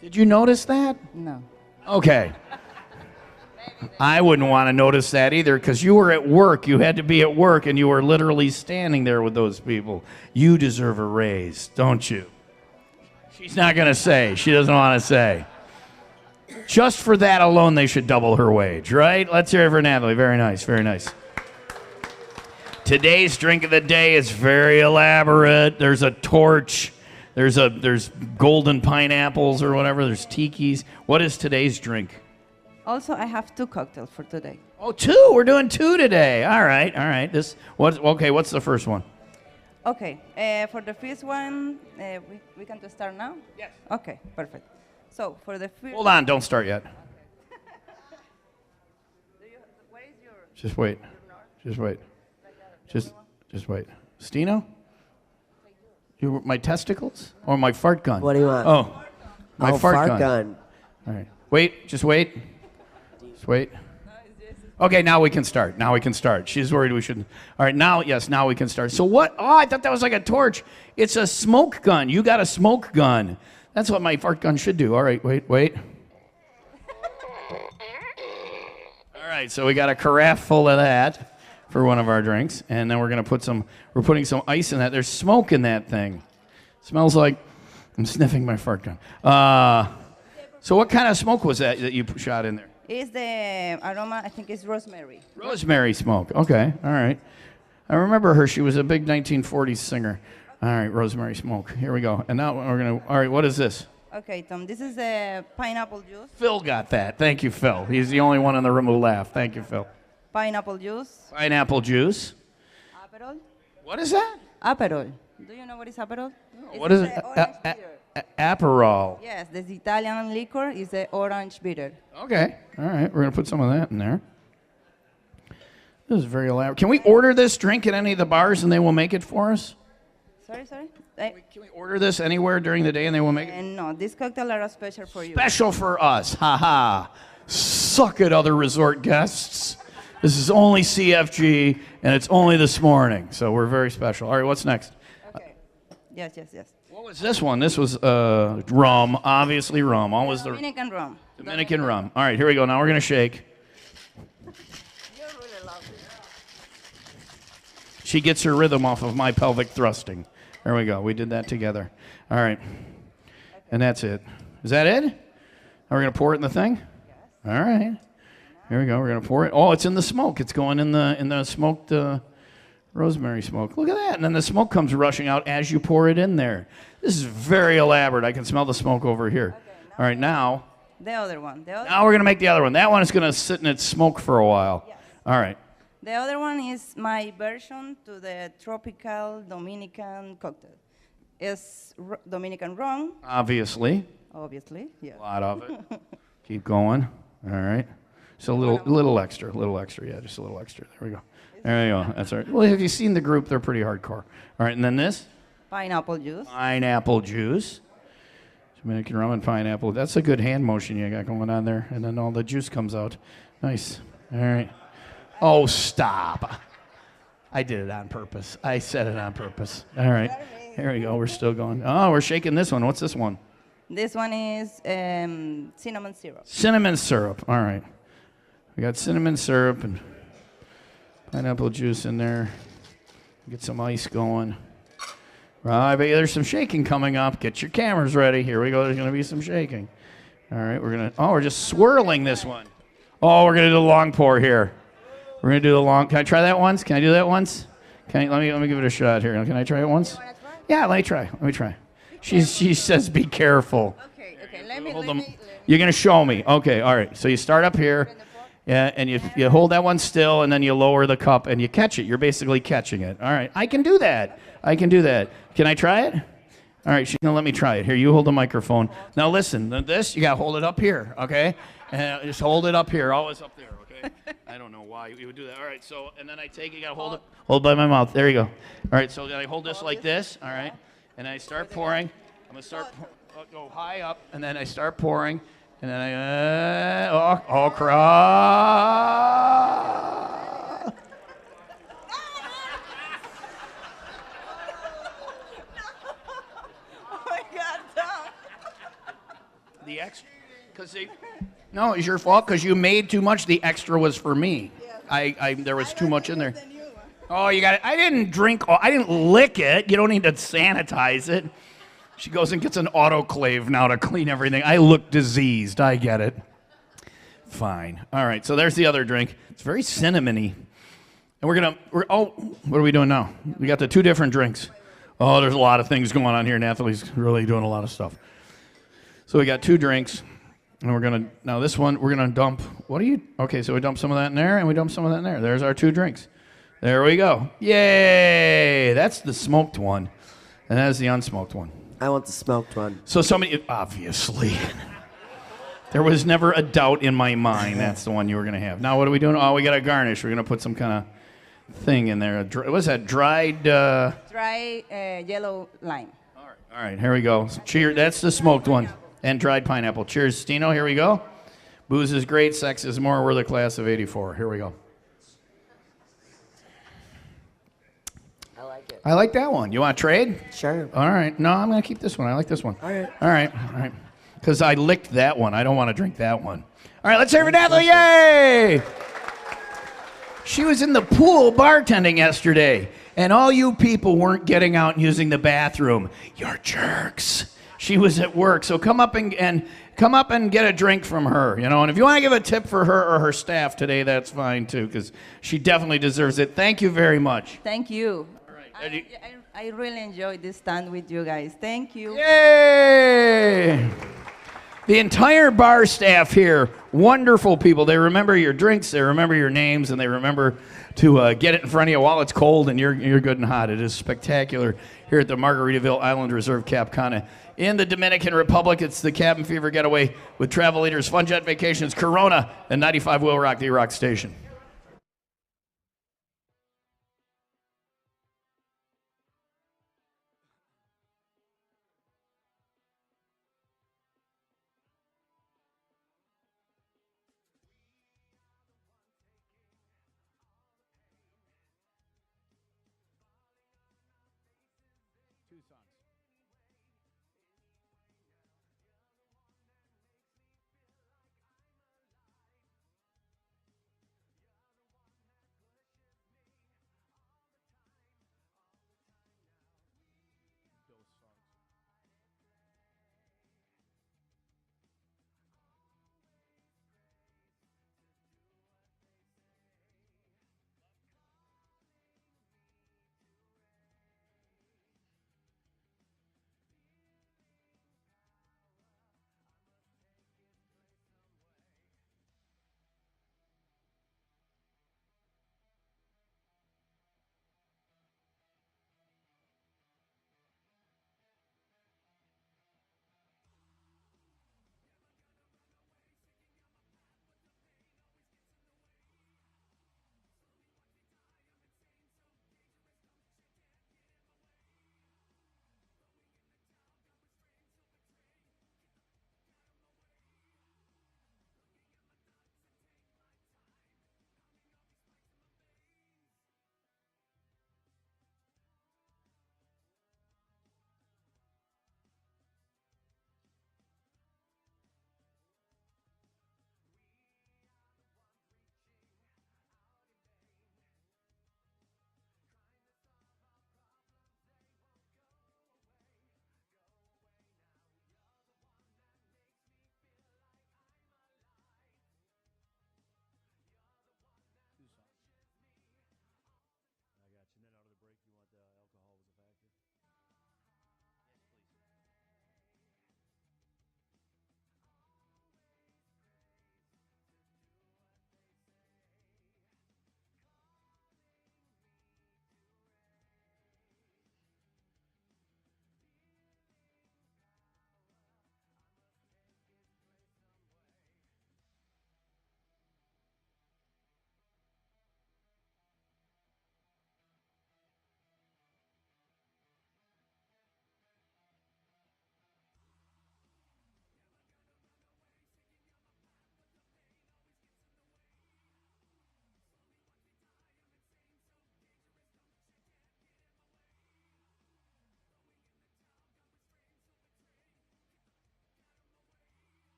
Did you notice that? No. Okay. I wouldn't want to notice that either because you were at work. You had to be at work and you were literally standing there with those people. You deserve a raise, don't you? She's not going to say. She doesn't want to say. Just for that alone, they should double her wage, right? Let's hear it for Natalie. Very nice, very nice. Today's drink of the day is very elaborate. There's a torch. There's golden pineapples or whatever. There's tikis. What is today's drink? Also, I have 2 cocktails for today. Oh, 2. We're doing 2 today. All right. What's the first one? Okay. For the first one, we can just start now? Yes. Okay, perfect. So, for the first... Hold on. Don't start yet. Where is your... Just wait. Just wait. Just wait. Stino? My testicles or my fart gun? What do you want? Oh, my fart gun. All right. Wait. Just wait. Just wait. Okay, now we can start. She's worried we shouldn't. All right, now we can start. So what? Oh, I thought that was like a torch. It's a smoke gun. You got a smoke gun. That's what my fart gun should do. All right, wait. All right, so we got a carafe full of that for one of our drinks, and then we're putting some ice in that. There's smoke in that thing. Smells like I'm sniffing my fart gun. So what kind of smoke was that you shot in there? It's the aroma, I think it's rosemary. Rosemary smoke. Okay, all right. I remember her. She was a big 1940s singer. All right, rosemary smoke. Here we go. And now all right, what is this? Okay, Tom, this is the pineapple juice. Phil got that. Thank you, Phil. He's the only one in the room who laughed. Thank you, Phil. Pineapple juice. Pineapple juice. Aperol. What is that? Aperol. Do you know what is Aperol? What is it? Aperol. Yes, this Italian liquor is the orange bitter. Okay. All right. We're going to put some of that in there. This is very elaborate. Can we order this drink at any of the bars and they will make it for us? Sorry? Can we order this anywhere during the day and they will make it? No, this cocktail are special for you. Special for us. Ha ha. Suck it, other resort guests. This is only CFG and it's only this morning. So we're very special. All right, what's next? Okay. Yes. What was this one? This was rum. Obviously rum. Always Dominican rum. Dominican rum. All right, here we go. Now we're going to shake. She gets her rhythm off of my pelvic thrusting. There we go. We did that together. All right. And that's it. Is that it? Are we going to pour it in the thing? Yes. All right. Here we go. We're going to pour it. Oh, it's in the smoke. It's going in the smoked rosemary smoke. Look at that. And then the smoke comes rushing out as you pour it in there. This is very elaborate. I can smell the smoke over here. Okay, all right, now. The other one. Now we're going to make the other one. That one is going to sit in its smoke for a while. Yes. All right. The other one is my version to the tropical Dominican cocktail. It's Dominican rum. Obviously, yeah. A lot of it. Keep going. All right. So a little extra. Yeah, just a little extra. There we go. There you go. That's all right. Well, have you seen the group? They're pretty hardcore. All right, and then this? Pineapple juice. Pineapple juice. Dominican rum and pineapple. That's a good hand motion you got going on there. And then all the juice comes out. Nice. All right. Oh, stop. I did it on purpose. I said it on purpose. All right. Here we go. We're still going. Oh, we're shaking this one. What's this one? This one is cinnamon syrup. Cinnamon syrup. All right. We got cinnamon syrup and pineapple juice in there. Get some ice going. Well, I bet you there's some shaking coming up. Get your cameras ready. Here we go. There's going to be some shaking. All right. We're just swirling this one. Oh, we're going to do the long pour here. We're going to do the long. Can I try that once? Can I do that once? Let me give it a shot here. Can I try it once? Yeah, let me try. She says be careful. Okay. Let me. You're going to show me. Okay, all right. So you start up here, and you hold that one still, and then you lower the cup, and you catch it. You're basically catching it. All right. I can do that. Can I try it? All right, she's going to let me try it. Here, you hold the microphone. Now listen, this, you got to hold it up here, okay? And just hold it up here, always up there, okay? I don't know why you would do that. All right, so, and then I take it, you got to hold by my mouth. There you go. All right, so then I hold this like this, all right? And I start pouring. I'm going to start, go high up, and then I start pouring. And then crap. Oh my God, Tom. The extra, no, it's your fault because you made too much. The extra was for me. There was too much in there. Oh, you got it. I didn't lick it. You don't need to sanitize it. She goes and gets an autoclave now to clean everything. I look diseased. I get it. Fine. All right, so there's the other drink. It's very cinnamony. And what are we doing now? We got the two different drinks. Oh, there's a lot of things going on here. Nathalie's really doing a lot of stuff. So we got two drinks. And now this one, we're going to dump. Okay, so we dump some of that in there, and we dump some of that in there. There's our two drinks. There we go. Yay! That's the smoked one. And that is the unsmoked one. I want the smoked one. So obviously. There was never a doubt in my mind that's the one you were going to have. Now what are we doing? Oh, we got a garnish. We're going to put some kind of thing in there. What's that? Dried... Dry yellow lime. All right, here we go. Cheers. That's the smoked one. And dried pineapple. Cheers, Stino. Here we go. Booze is great. Sex is more. We're the class of 84. Here we go. I like that one. You want to trade? Sure. All right. No, I'm going to keep this one. I like this one. All right. All right. Because I licked that one. I don't want to drink that one. All right, let's hear for Natalie. Yay! She was in the pool bartending yesterday, and all you people weren't getting out and using the bathroom. You're jerks. She was at work, so come up and get a drink from her, And if you want to give a tip for her or her staff today, that's fine too, because she definitely deserves it. Thank you very much. Thank you. I really enjoyed this stand with you guys. Thank you. Yay! The entire bar staff here, wonderful people. They remember your drinks, they remember your names, and they remember to get it in front of you while it's cold and you're good and hot. It is spectacular here at the Margaritaville Island Reserve Cap Cana. In the Dominican Republic, it's the Cabin Fever Getaway with Travel Leaders, Fun Jet Vacations, Corona, and 95 WIIL Rock, the Rock Station.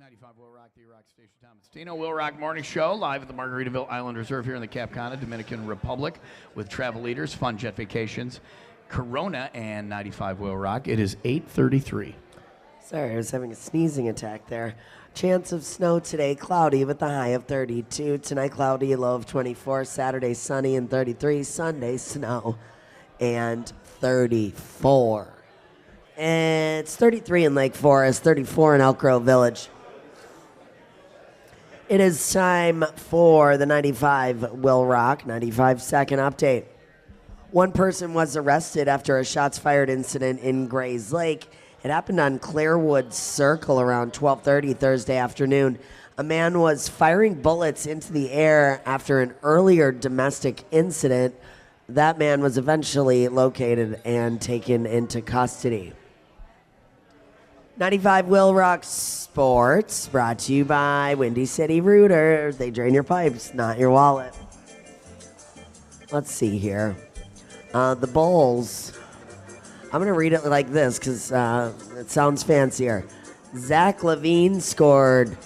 95 Will Rock, the Rock Station. Tom and Stino, Will Rock Morning Show, live at the Margaritaville Island Reserve here in the Cana, Dominican Republic, with travel leaders, fun jet vacations, Corona, and 95 Will Rock. It is 8:33. Sorry, I was having a sneezing attack there. Chance of snow today, cloudy with a high of 32. Tonight, cloudy, low of 24. Saturday, sunny and 33. Sunday, snow and 34. It's 33 in Lake Forest, 34 in Elk Grove Village. It is time for the 95 Will Rock 95 second update. One person was arrested after a shots fired incident in Grays Lake. It happened on Clarewood Circle around 12:30 Thursday afternoon. A man was firing bullets into the air after an earlier domestic incident. That man was eventually located and taken into custody. 95 Will Rock Sports, brought to you by Windy City Rooters. They drain your pipes, not your wallet. Let's see here. The Bulls. I'm going to read it like this because it sounds fancier. Zach LaVine scored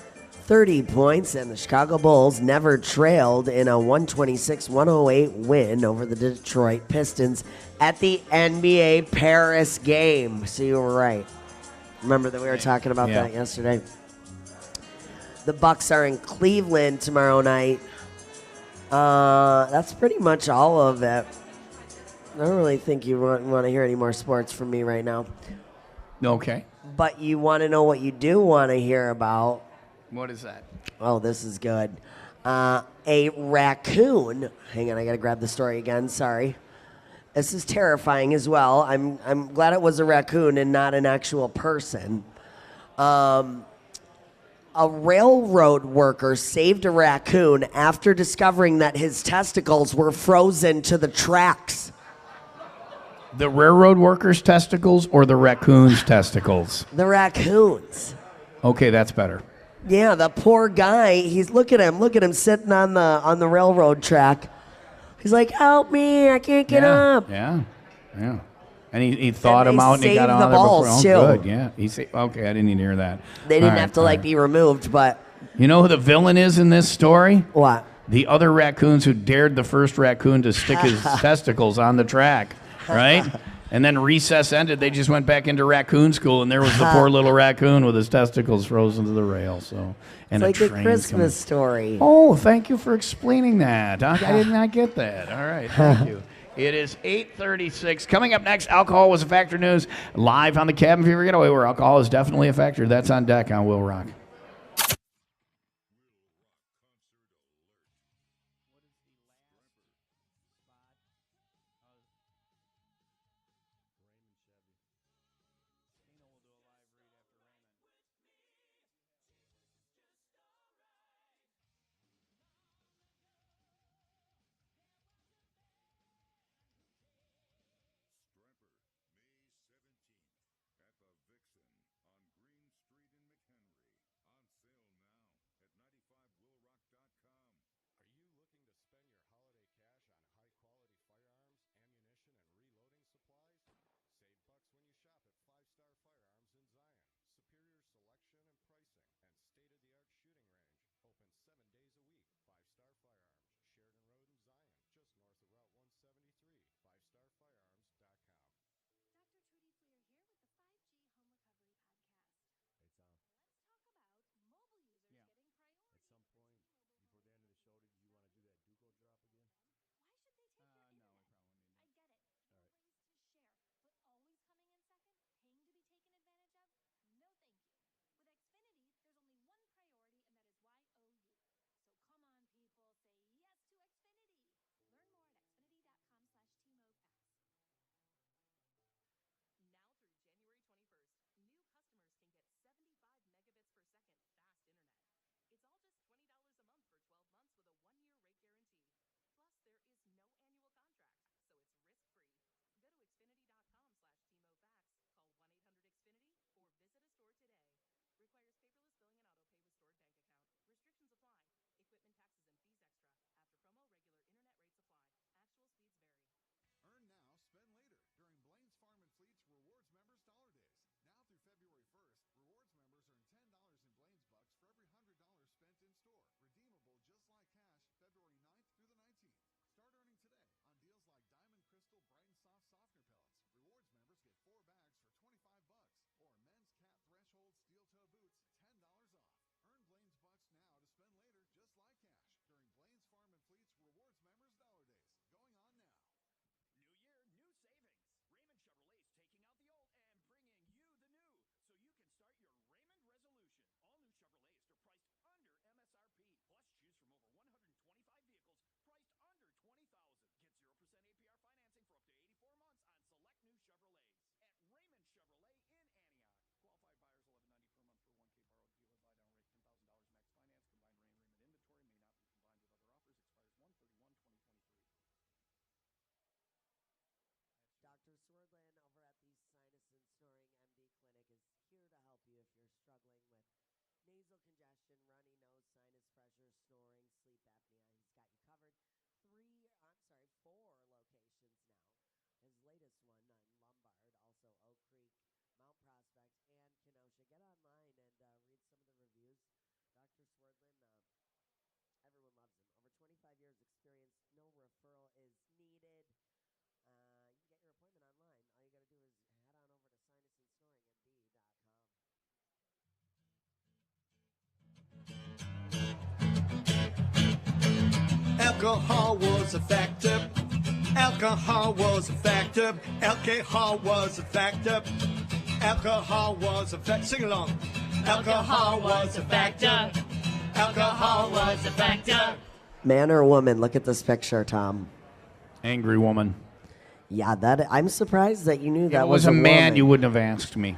30 points, and the Chicago Bulls never trailed in a 126-108 win over the Detroit Pistons at the NBA Paris game. So you were right. Remember that we were talking about that yesterday. The Bucks are in Cleveland tomorrow night. That's pretty much all of it. I don't really think you want to hear any more sports from me right now. Okay. But you want to know what you do want to hear about. What is that? Oh, this is good. A raccoon. Hang on, I got to grab the story again. Sorry. This is terrifying as well. I'm glad it was a raccoon and not an actual person. A railroad worker saved a raccoon after discovering that his testicles were frozen to the tracks. The railroad workers' testicles or the raccoon's testicles? The raccoons. Okay, that's better. Yeah, the poor guy. Look at him sitting on the railroad track. He's like, "Help me! I can't get up." Yeah. And he thawed him out and he got on the there before. balls, Oh, too. good. Yeah. Okay, I didn't even hear that. They didn't All have right, to all right. be removed, but You know who the villain is in this story? What? The other raccoons who dared the first raccoon to stick his testicles on the track, right? And then recess ended. They just went back into raccoon school, and there was the poor little raccoon with his testicles frozen to the rail. So, and it's like a a train Christmas story. Oh, thank you for explaining that. I did not get that. All right, thank you. It is 8:36. Coming up next, alcohol was a factor news live on the Cabin Fever Getaway, where alcohol is definitely a factor. That's on deck on Will Rock. nasal congestion, runny nose, sinus pressure, snoring, sleep apnea. He's got you covered. 4 locations now. His latest one in Lombard, also Oak Creek, Mount Prospect, and Kenosha. Get online and read some of the reviews. Dr. Swerdlin, everyone loves him. Over 25 years experience, no referral is needed. You can get your appointment online. All you got to do is head on over to sinusandSnoringMD.com. Alcohol was a factor. Alcohol was a factor. Alcohol was a factor. Alcohol was a factor. Sing along. Alcohol was a factor. Alcohol was a factor. Man or woman? Look at this picture, Tom. Angry woman. Yeah, I'm surprised that you knew that If it was a man, woman. you wouldn't have asked me.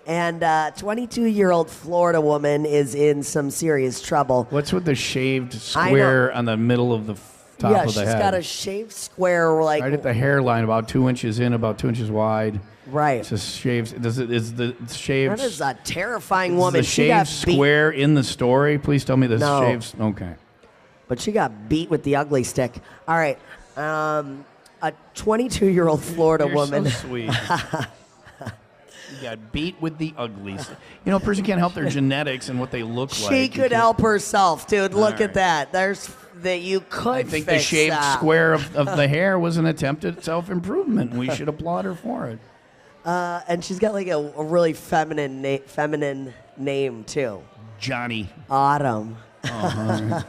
And 22-year-old Florida woman is in some serious trouble. What's with the shaved square on the middle of the top of the head? Yeah, she's got a shaved square, like right at the hairline, about 2 inches in, about 2 inches wide. Right. It's a shaved. Is the shaved? That is a terrifying Is woman. the She got shaved beat. square in the story? Please tell me the No. shaved. Okay. But she got beat with the ugly stick. All right. A 22-year-old Florida You're woman. so sweet. You got beat with the uglies. You know, a person can't help their genetics and what they look like. She You could can't- help herself, dude. Look All at that. There's that you could. I think the fix shaved that. square of the hair was an attempt at self-improvement. We should applaud her for it. And she's got like a really feminine name too. Johnny. Autumn. Uh-huh.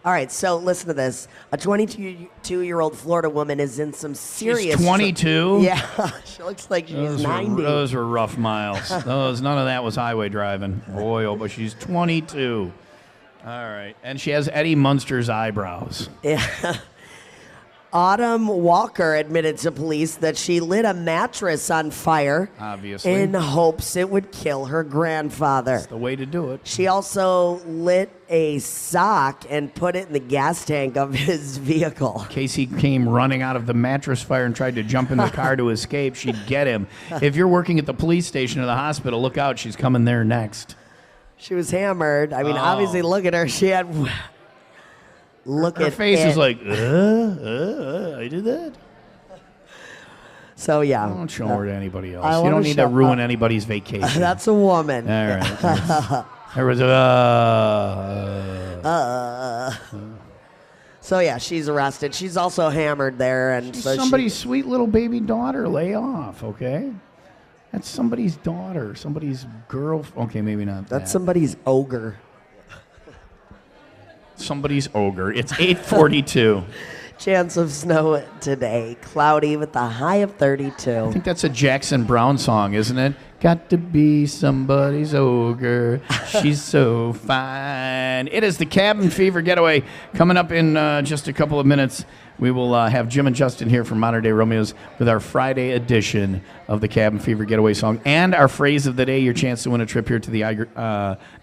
All right, so listen to this. A 22-year-old Florida woman is in some serious. She's 22? Yeah, she looks like she's 90. Those were rough miles. None of that was highway driving. Boy, oh, but she's 22. All right. And she has Eddie Munster's eyebrows. Yeah. Autumn Walker admitted to police that she lit a mattress on fire Obviously. in hopes it would kill her grandfather. That's the way to do it. She also lit a sock and put it in the gas tank of his vehicle. In case he came running out of the mattress fire and tried to jump in the car to escape, she'd get him. If you're working at the police station or the hospital, look out. She's coming there next. She was hammered. I mean, Oh. obviously, look at her. She had. Look Her at face it. is like, I did that. So yeah. Don't show her to anybody else. I You wanna don't need to show- ruin anybody's vacation. That's a woman. All right. There was So yeah, she's arrested. She's also hammered there, and so somebody's sweet little baby daughter. Lay off, okay? That's somebody's daughter, somebody's girl. Okay, maybe not. That's somebody's ogre. Somebody's ogre. It's 8:42. Chance of snow today. Cloudy with a high of 32. I think that's a Jackson Brown song, isn't it? Got to be somebody's ogre. She's so fine. It is the Cabin Fever Getaway. Coming up in just a couple of minutes, we will have Jim and Justin here from Modern Day Romeos with our Friday edition of the Cabin Fever Getaway song and our phrase of the day, your chance to win a trip here to the,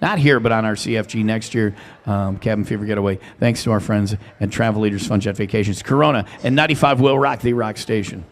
not here, but on our CFG next year, Cabin Fever Getaway. Thanks to our friends at Travel Leaders Fun Jet Vacations, Corona, and 95 WIIL Rock, the rock station.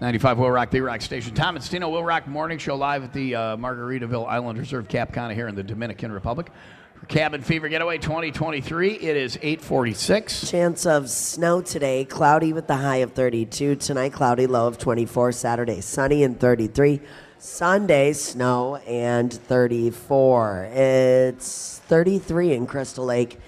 95 Will Rock, the Rock Station. Tom and Stino, Will Rock Morning Show live at the Margaritaville Island Reserve Cap Cana here in the Dominican Republic. For Cabin Fever Getaway 2023, it is 8:46. Chance of snow today, cloudy with the high of 32. Tonight, cloudy, low of 24. Saturday, sunny and 33. Sunday, snow and 34. It's 33 in Crystal Lake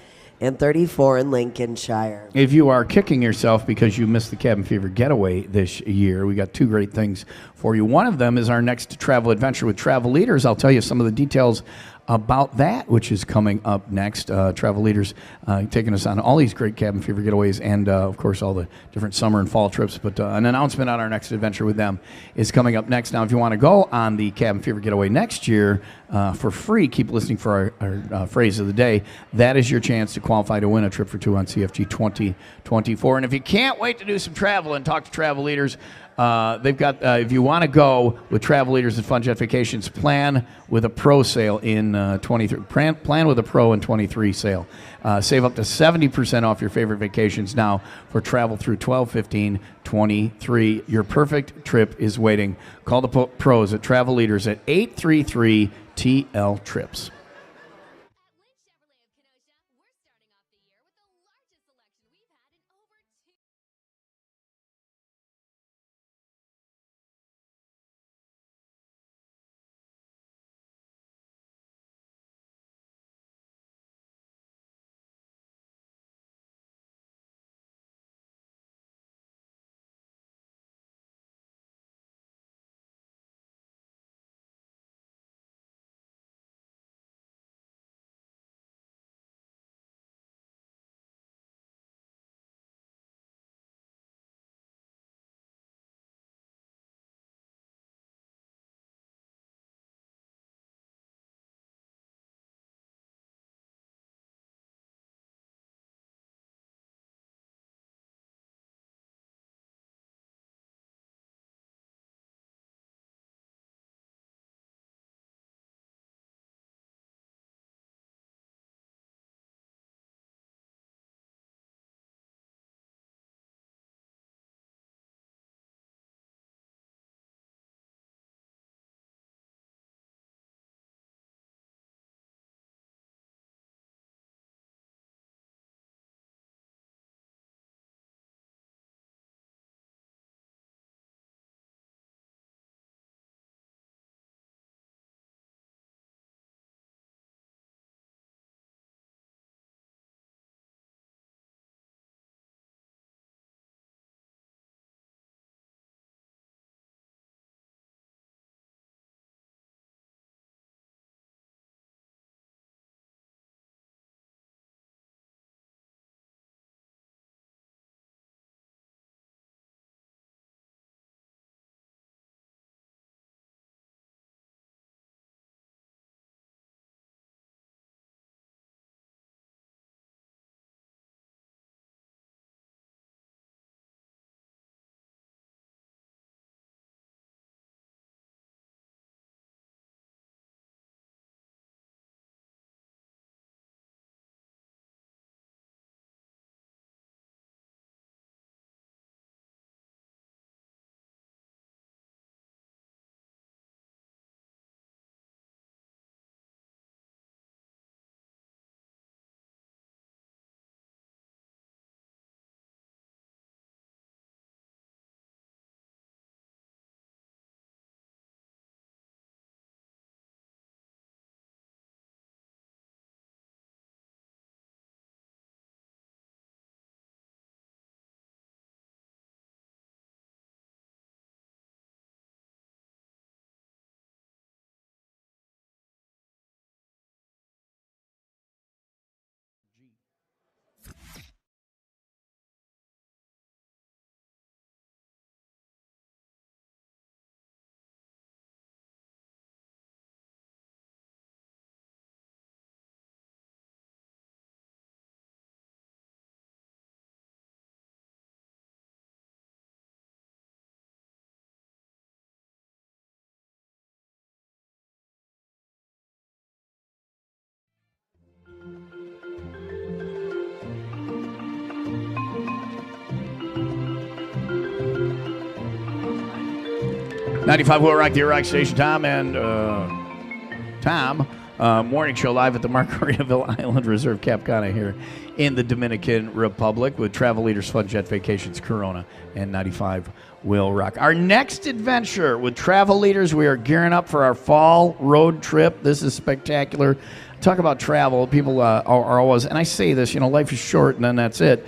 and 34 in Lincolnshire. If you are kicking yourself because you missed the Cabin Fever Getaway this year, we got two great things for you. One of them is our next travel adventure with Travel Leaders. I'll tell you some of the details about that, which is coming up next. Travel Leaders taking us on all these great Cabin Fever Getaways and, of course, all the different summer and fall trips. But an announcement on our next adventure with them is coming up next. Now, if you want to go on the Cabin Fever Getaway next year for free, keep listening for our phrase of the day. That is your chance to qualify to win a trip for two on CFG 2024. And if you can't wait to do some travel and talk to Travel Leaders, they've got, if you want to go with Travel Leaders and Fun Jet Vacations, plan with a pro sale in 23. Plan with a pro in 23 sale. Save up to 70% off your favorite vacations now for travel through 12/15/23. Your perfect trip is waiting. Call the pros at Travel Leaders at 833 TL Trips. 95 Will Rock, the Rock Station. Tom and Tom, morning show live at the Margaritavilla Island Reserve Cap Cana here in the Dominican Republic with Travel Leaders Fun Jet Vacations, Corona, and 95 Will Rock. Our next adventure with Travel Leaders, we are gearing up for our fall road trip. This is spectacular. Talk about travel. People are always, and I say this, life is short and then that's it.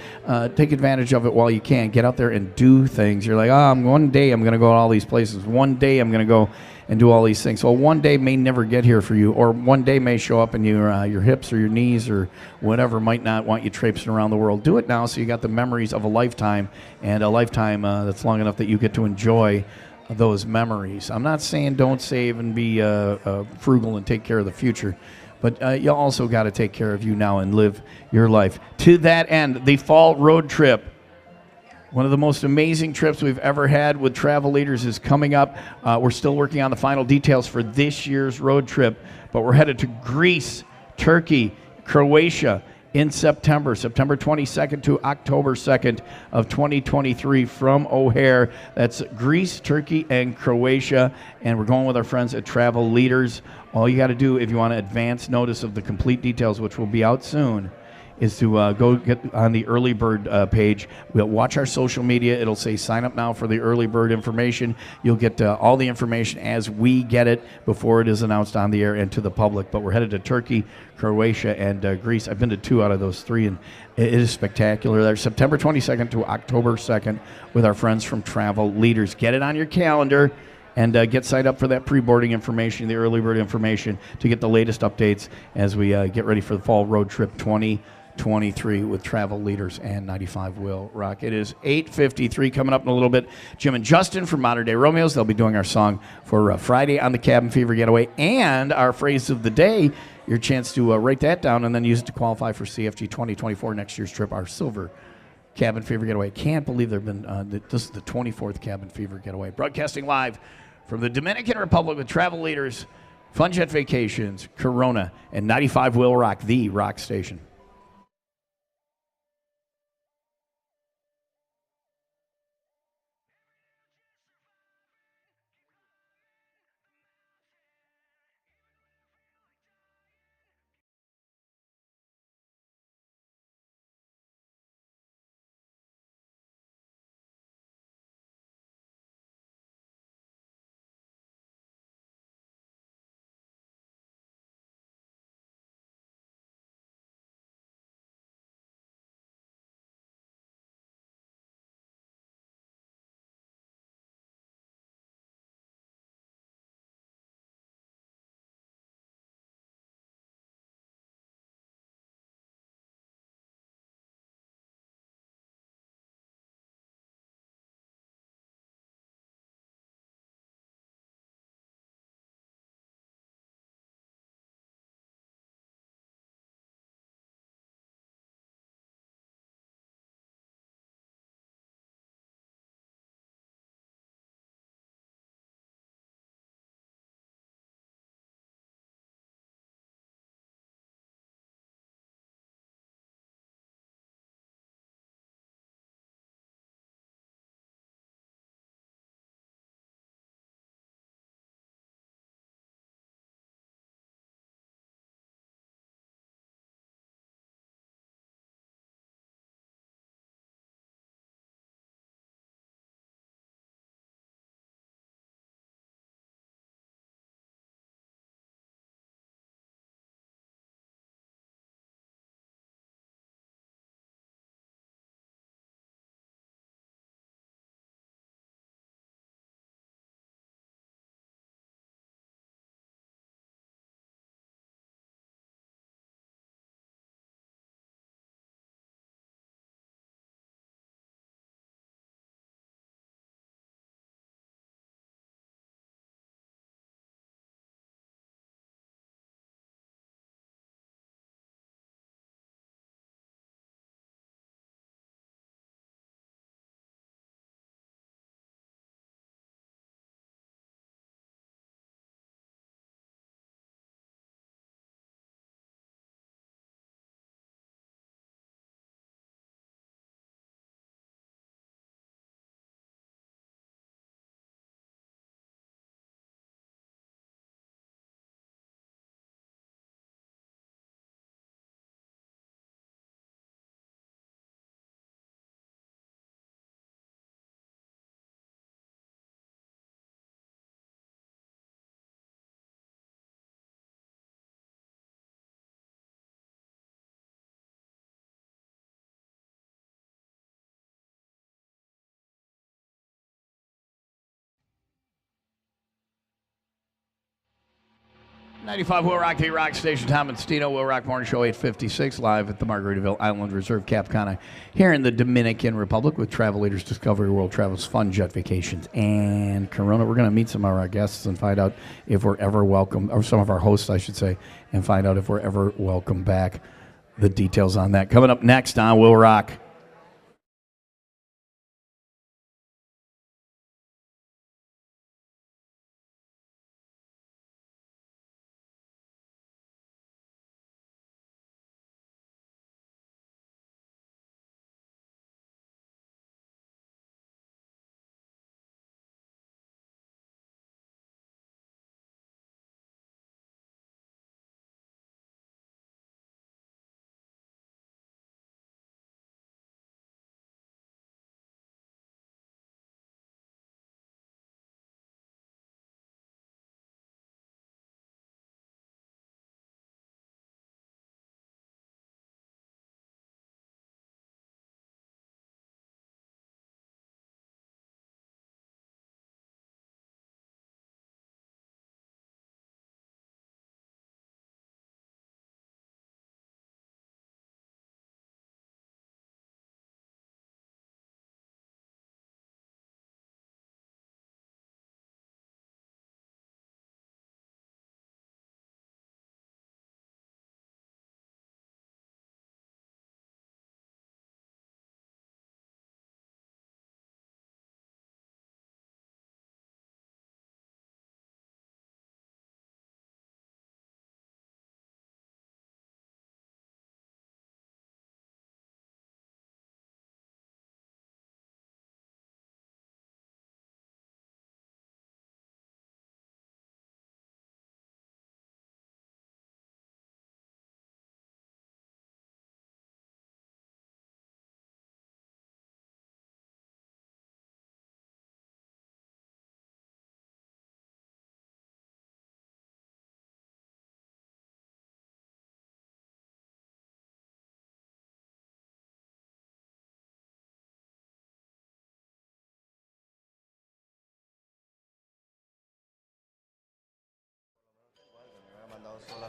Take advantage of it while you can. Get out there and do things. You're like, one day I'm going to go to all these places. One day I'm going to go and do all these things. Well, one day may never get here for you, or one day may show up and your hips or your knees or whatever might not want you traipsing around the world. Do it now so you got the memories of a lifetime, and a lifetime that's long enough that you get to enjoy those memories. I'm not saying don't save and be frugal and take care of the future. But you also got to take care of you now and live your life. To that end, the fall road trip, one of the most amazing trips we've ever had with Travel Leaders, is coming up. We're still working on the final details for this year's road trip, but we're headed to Greece, Turkey, Croatia in September 22nd to October 2nd of 2023 from O'Hare. That's Greece, Turkey, and Croatia, and we're going with our friends at Travel Leaders. All you got to do if you want to advance notice of the complete details, which will be out soon, is to go get on the early bird page. We'll watch our social media. It'll say sign up now for the early bird information. You'll get all the information as we get it before it is announced on the air and to the public. But we're headed to Turkey, Croatia, and Greece. I've been to 2 out of those 3, and it is spectacular. There's September 22nd to October 2nd with our friends from Travel Leaders. Get it on your calendar. And get signed up for that pre-boarding information, the early bird information, to get the latest updates as we get ready for the fall road trip 2023 with Travel Leaders and 95 Will Rock. It is 8:53 coming up in a little bit. Jim and Justin from Modern Day Romeos, they'll be doing our song for Friday on the Cabin Fever Getaway, and our phrase of the day, your chance to write that down and then use it to qualify for CFG 2024 next year's trip, our silver Cabin Fever Getaway. Can't believe there have been, this is the 24th Cabin Fever Getaway. Broadcasting live from the Dominican Republic with Travel Leaders, Fun Jet Vacations, Corona, and 95 Will Rock, the rock station. 95 Will Rock, the Rock Station. Tom and Stino, Will Rock Morning Show, 8:56, live at the Margaritaville Island Reserve, Cap Cana, here in the Dominican Republic with Travel Leaders Discovery World Travels, Fun Jet Vacations, and Corona. We're going to meet some of our guests and find out if we're ever welcome, or some of our hosts, I should say, and find out if we're ever welcome back. The details on that coming up next on Will Rock.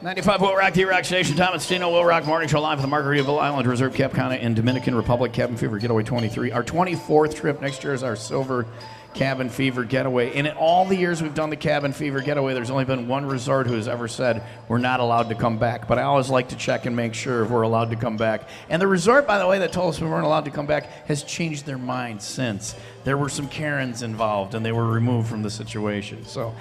'95 Will Rock, the Rock Station. Tom and Stino, Will Rock Morning Show, live at the Margaritaville Island Reserve, Cap Cana in Dominican Republic. Cabin Fever Getaway 23. Our 24th trip next year is our silver Cabin Fever Getaway. And in all the years we've done the Cabin Fever Getaway, there's only been one resort who has ever said we're not allowed to come back. But I always like to check and make sure if we're allowed to come back. And the resort, by the way, that told us we weren't allowed to come back has changed their mind since. There were some Karens involved, and they were removed from the situation. So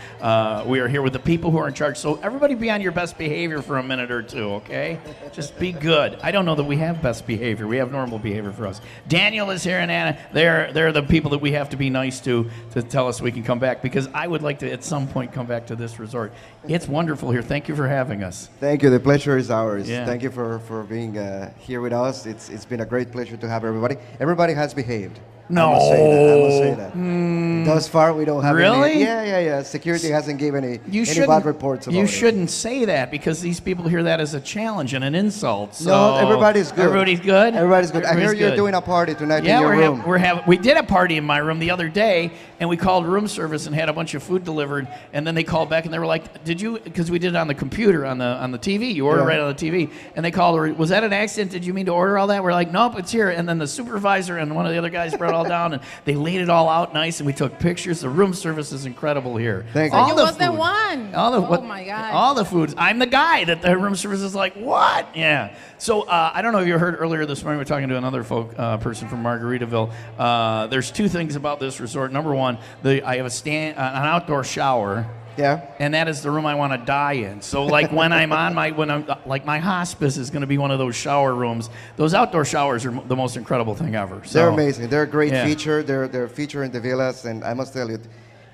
we are here with the people who are in charge. So everybody be on your best behavior for a minute or two, okay? Just be good. I don't know that we have best behavior. We have normal behavior for us. Daniel is here and Anna. They're the people that we have to be nice to tell us we can come back, because I would like to at some point come back to this resort. It's wonderful here. Thank you for having us. Thank you. The pleasure is ours. Yeah. Thank you for being here with us. It's been a great pleasure to have everybody. Everybody has behaved. No. I must say that. Thus far, we don't have Really? any. Yeah. Security hasn't given any bad reports about it. You shouldn't say that, because these people hear that as a challenge and an insult. So No, everybody's good. Everybody's good? Everybody's good. I hear Everybody's you're good. doing a party tonight Yeah, in your room. we did a party in my room the other day, and we called room service and had a bunch of food delivered, and then they called back and they were like, "Did you?" Because we did it on the computer on the TV. You order right on the TV, and they called. Was that an accident? Did you mean to order all that? We're like, "Nope, it's here." And then the supervisor and one of the other guys brought it all down, and they laid it all out nice, and we took pictures. The room service is incredible here. Thank you. So you was the one. Oh my God. All the foods. I'm the guy that the room service is like, what? Yeah. So I don't know if you heard earlier this morning, we were talking to another person from Margaritaville. There's two things about this resort. Number one, I have an outdoor shower. Yeah. And that is the room I want to die in. So like when I'm my hospice is going to be one of those shower rooms. Those outdoor showers are the most incredible thing ever. So, They're amazing. They're a great yeah. feature. They're a feature in the villas, and I must tell you,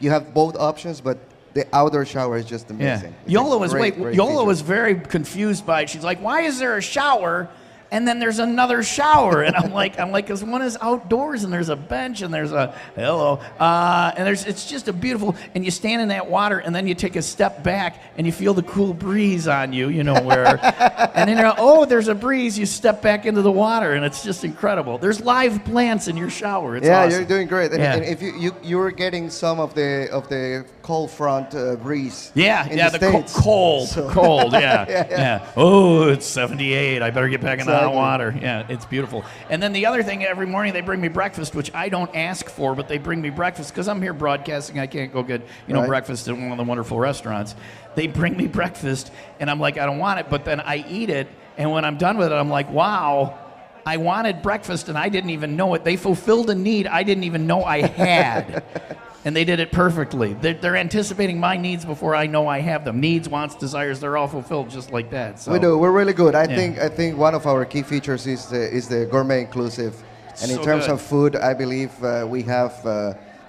you have both options, but the outdoor shower is just amazing. Yeah. Yola was great Yola feature. was very confused by it. She's like, "Why is there a shower and then there's another shower, and I'm like, because one is outdoors, and there's a bench, and there's a it's just a beautiful, and you stand in that water, and then you take a step back, and you feel the cool breeze on you, and then there's a breeze, you step back into the water, and it's just incredible. There's live plants in your shower. It's awesome. You're doing great. Yeah. And if you were getting some of the cold front breeze. The cold. Yeah. Oh, it's 78. I better get back in the hot water. Yeah, it's beautiful. And then the other thing, every morning they bring me breakfast, which I don't ask for, but they bring me breakfast because I'm here broadcasting. I can't go get breakfast at one of the wonderful restaurants. They bring me breakfast, and I'm like, I don't want it, but then I eat it, and when I'm done with it, I'm like, wow, I wanted breakfast, and I didn't even know it. They fulfilled a need I didn't even know I had. And they did it perfectly. They're anticipating my needs before I know I have them. Needs, wants, desires, they're all fulfilled just like that. So. We do. We're really good. I think one of our key features is the gourmet inclusive. And in terms of food, I believe we have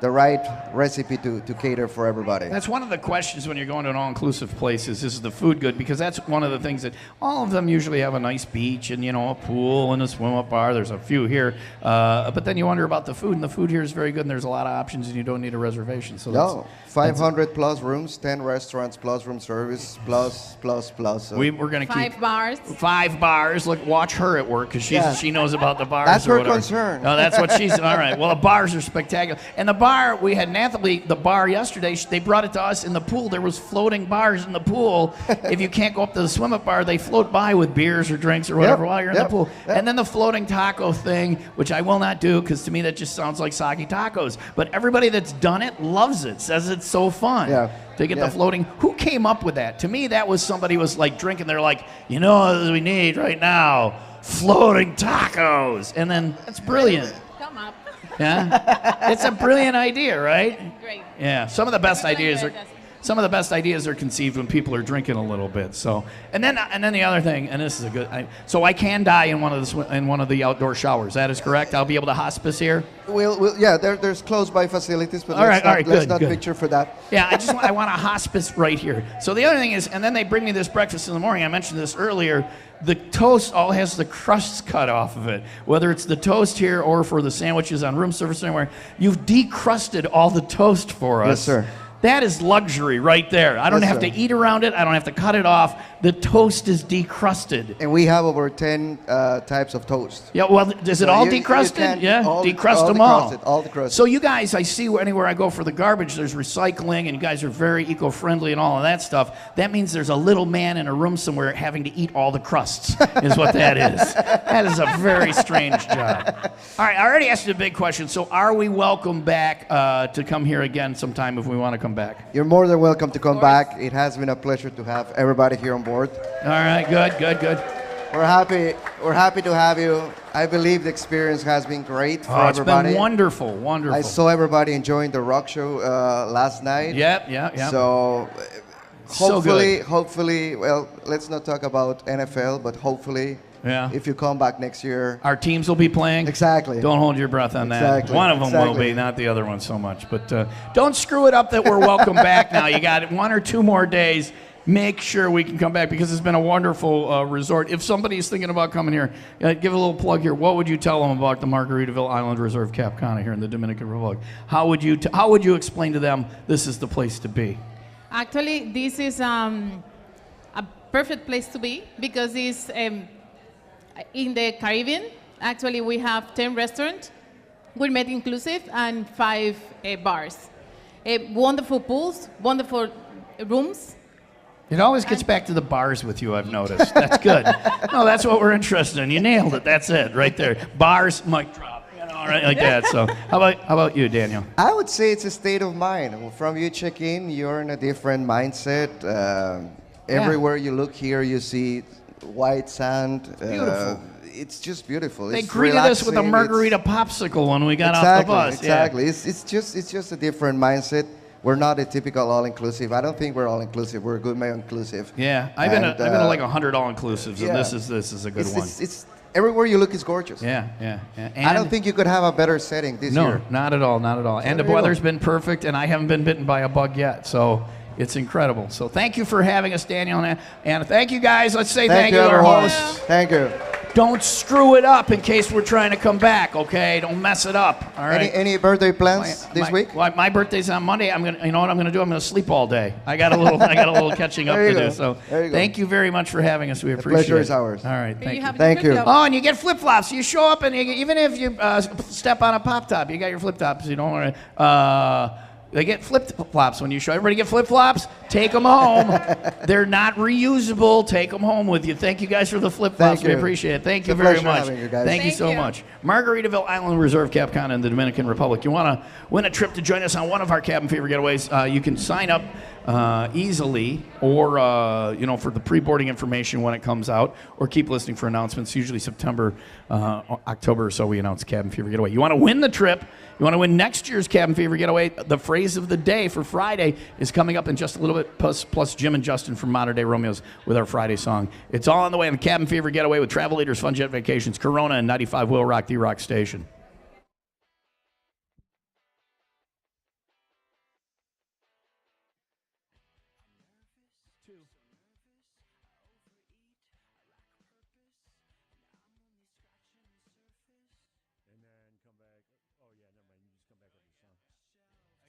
the right recipe to cater for everybody. That's one of the questions when you're going to an all-inclusive place is the food good? Because that's one of the things that all of them usually have a nice beach and, a pool and a swim-up bar. There's a few here. But then you wonder about the food, and the food here is very good, and there's a lot of options, and you don't need a reservation. So 500 plus rooms, 10 restaurants, plus room service, plus. So we're going to keep 5 bars. 5 bars. Look, watch her at work because she knows about the bars. That's or her whatever. concern. No, that's what she's. All right. Well, the bars are spectacular, and the bar we had Nathalie. The bar yesterday, they brought it to us in the pool. There was floating bars in the pool. If you can't go up to the swim-up bar, they float by with beers or drinks or whatever while you're in the pool. And then the floating taco thing, which I will not do because to me that just sounds like sake tacos. But everybody that's done it loves it. Says it's so fun. To get the floating. Who came up with that? To me, that was somebody was like drinking. They're like, what we need right now? Floating tacos. And then that's brilliant. Come up. Yeah, it's a brilliant idea, right? Great. Yeah, some of the best ideas are conceived when people are drinking a little bit. So, and then the other thing, and this is a good. So I can die in one of the outdoor showers. That is correct. I'll be able to hospice here. There's close by facilities, but let's not picture for that. Yeah, I want a hospice right here. So the other thing is, and then they bring me this breakfast in the morning. I mentioned this earlier. The toast all has the crusts cut off of it. Whether it's the toast here or for the sandwiches on room service or anywhere, you've decrusted all the toast for us. Yes, sir. That is luxury right there. I don't have to eat around it. I don't have to cut it off. The toast is decrusted. And we have over 10 types of toast. Yeah, well, is it all decrusted? Decrust them all. All decrusted. So you guys, I see anywhere I go for the garbage, there's recycling, and you guys are very eco-friendly and all of that stuff. That means there's a little man in a room somewhere having to eat all the crusts, is what that is. That is a very strange job. All right, I already asked you a big question. So are we welcome back to come here again sometime if we want to come back? You're more than welcome to come back. It has been a pleasure to have everybody here on board. All right, good. We're happy to have you. I believe the experience has been great for everybody. It's been wonderful. I saw everybody enjoying the rock show last night. Yep. So hopefully, well, let's not talk about NFL, but hopefully, if you come back next year, our teams will be playing. Exactly. Don't hold your breath on that. Exactly. One of them will be, not the other one so much. But don't screw it up that we're welcome back now. You got 1 or 2 more days. Make sure we can come back because it's been a wonderful resort. If somebody's thinking about coming here, give a little plug here. What would you tell them about the Margaritaville Island Reserve Cap Cana here in the Dominican Republic? How would you explain to them this is the place to be? Actually, this is a perfect place to be because it's in the Caribbean. Actually, we have 10 restaurants, gourmet inclusive, and 5 bars. Wonderful pools, wonderful rooms. It always gets back to the bars with you, I've noticed. That's good. No, that's what we're interested in. You nailed it. That's it, right there. Bars, mic drop, right like that. So, how about you, Daniel? I would say it's a state of mind. From you check in, you're in a different mindset. Everywhere you look here, you see white sand. Beautiful. It's just beautiful. They greeted us with a margarita popsicle when we got off the bus. Exactly. It's just a different mindset. We're not a typical all-inclusive. I don't think we're all-inclusive. We're gourmet inclusive. Yeah, I've been to like 100 all-inclusives, and this is a good one. It's everywhere you look is gorgeous. Yeah. I don't think you could have a better setting this year. No, not at all. And the weather's been perfect, and I haven't been bitten by a bug yet, so it's incredible. So thank you for having us, Daniel, and thank you guys. Let's say thank you to our hosts. Thank you. don't screw it up in case we're trying to come back, okay? Don't mess it up, all right? Any birthday plans this week? Well, my birthday's on Monday. You know what I'm gonna do? I'm gonna sleep all day. I got a little catching up to do. So thank you very much for having us. We appreciate it. Pleasure is ours. All right, thank you. Thank you. Oh, and you get flip flops. You show up, and even if you step on a pop top, you got your flip tops. You don't want to. They get flip flops when you show. Everybody get flip flops. Take them home. They're not reusable. Take them home with you. Thank you guys for the flip flops. We appreciate it. Thank you very much. Thank you so much. Margaritaville Island Reserve, Cap Cana in the Dominican Republic. You want to win a trip to join us on one of our cabin fever getaways? You can sign up easily, or for the pre-boarding information when it comes out, or keep listening for announcements. Usually September, October or so, we announce Cabin Fever Getaway. You want to win the trip? You want to win next year's Cabin Fever Getaway? The phrase of the day for Friday is coming up in just a little bit. Plus Jim and Justin from Modern Day Romeos with our Friday song. It's all on the way on the Cabin Fever Getaway with Travel Leaders, Fun Jet Vacations, Corona, and 95 WIIL Rock, the Rock Station.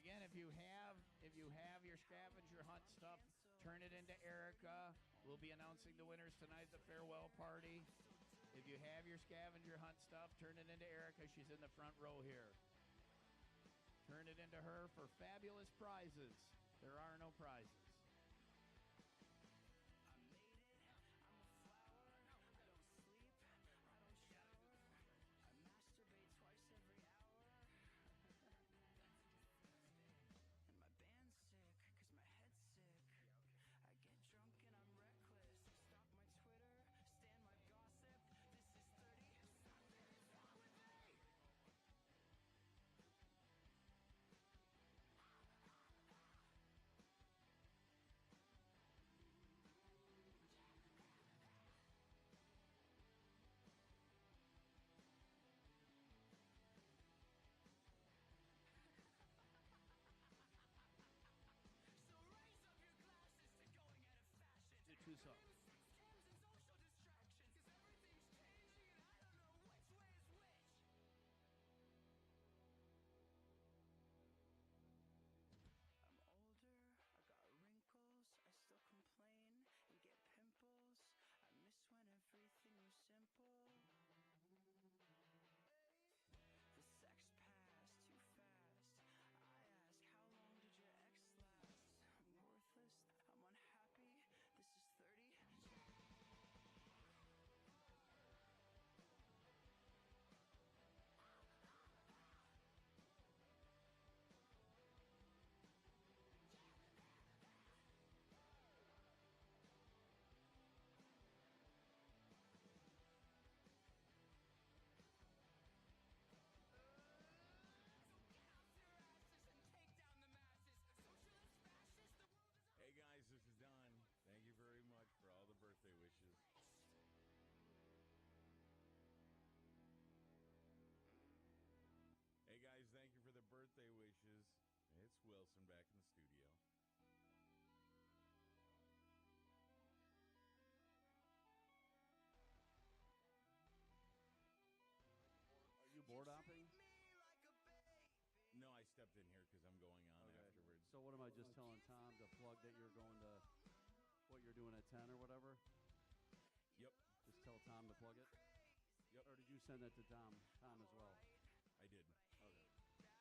Again, if you have your scavenger hunt stuff, turn it into Erica. We'll be announcing the winners tonight at the farewell party. If you have your scavenger hunt stuff, turn it into Erica. She's in the front row here. Turn it into her for fabulous prizes. There are no prizes. Board hopping? No, I stepped in here because I'm going on afterwards. So what am I just telling Tom to plug that you're going to what you're doing at 10 or whatever? Yep. Just tell Tom to plug it? Yep. Or did you send that to Tom as well? I did. Okay.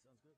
right, sounds good.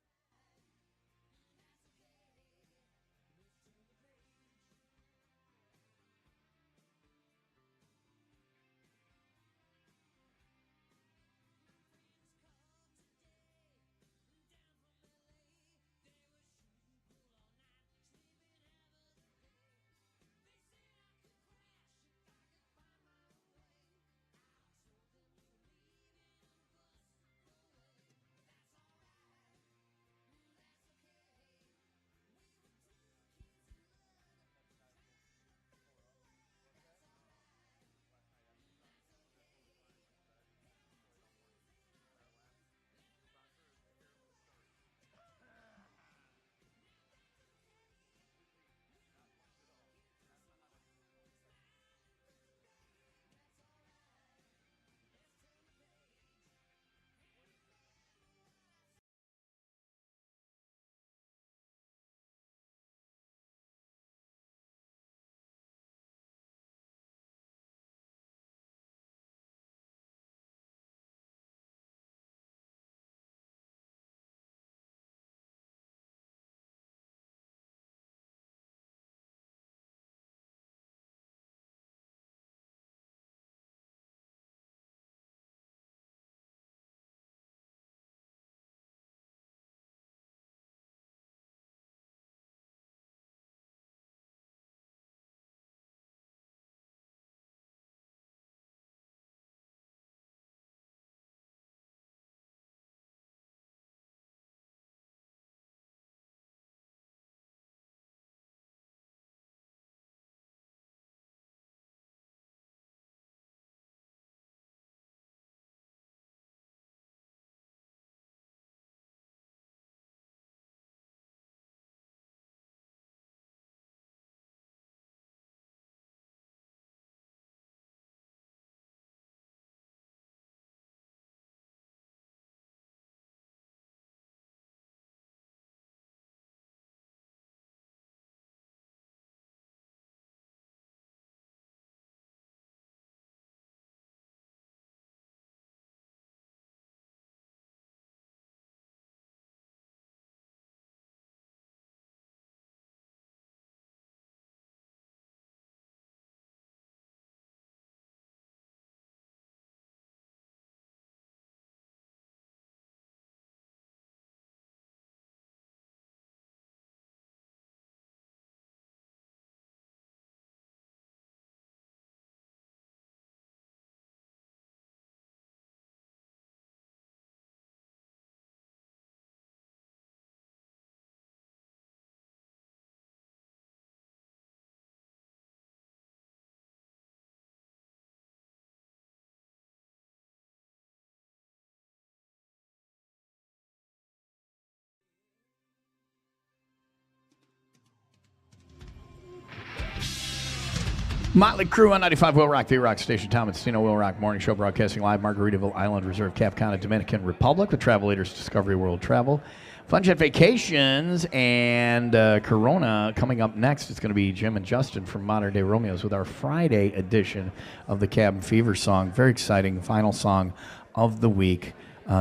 Motley Crue on 95 Will Rock, the rock station. Tom and Stino Will Rock Morning Show broadcasting live. Margaritaville Island Reserve, Cana, Dominican Republic. With Travel Leaders Discovery World Travel. Fun Jet Vacations and Corona coming up next. It's going to be Jim and Justin from Modern Day Romeos with our Friday edition of the Cabin Fever song. Very exciting final song of the week.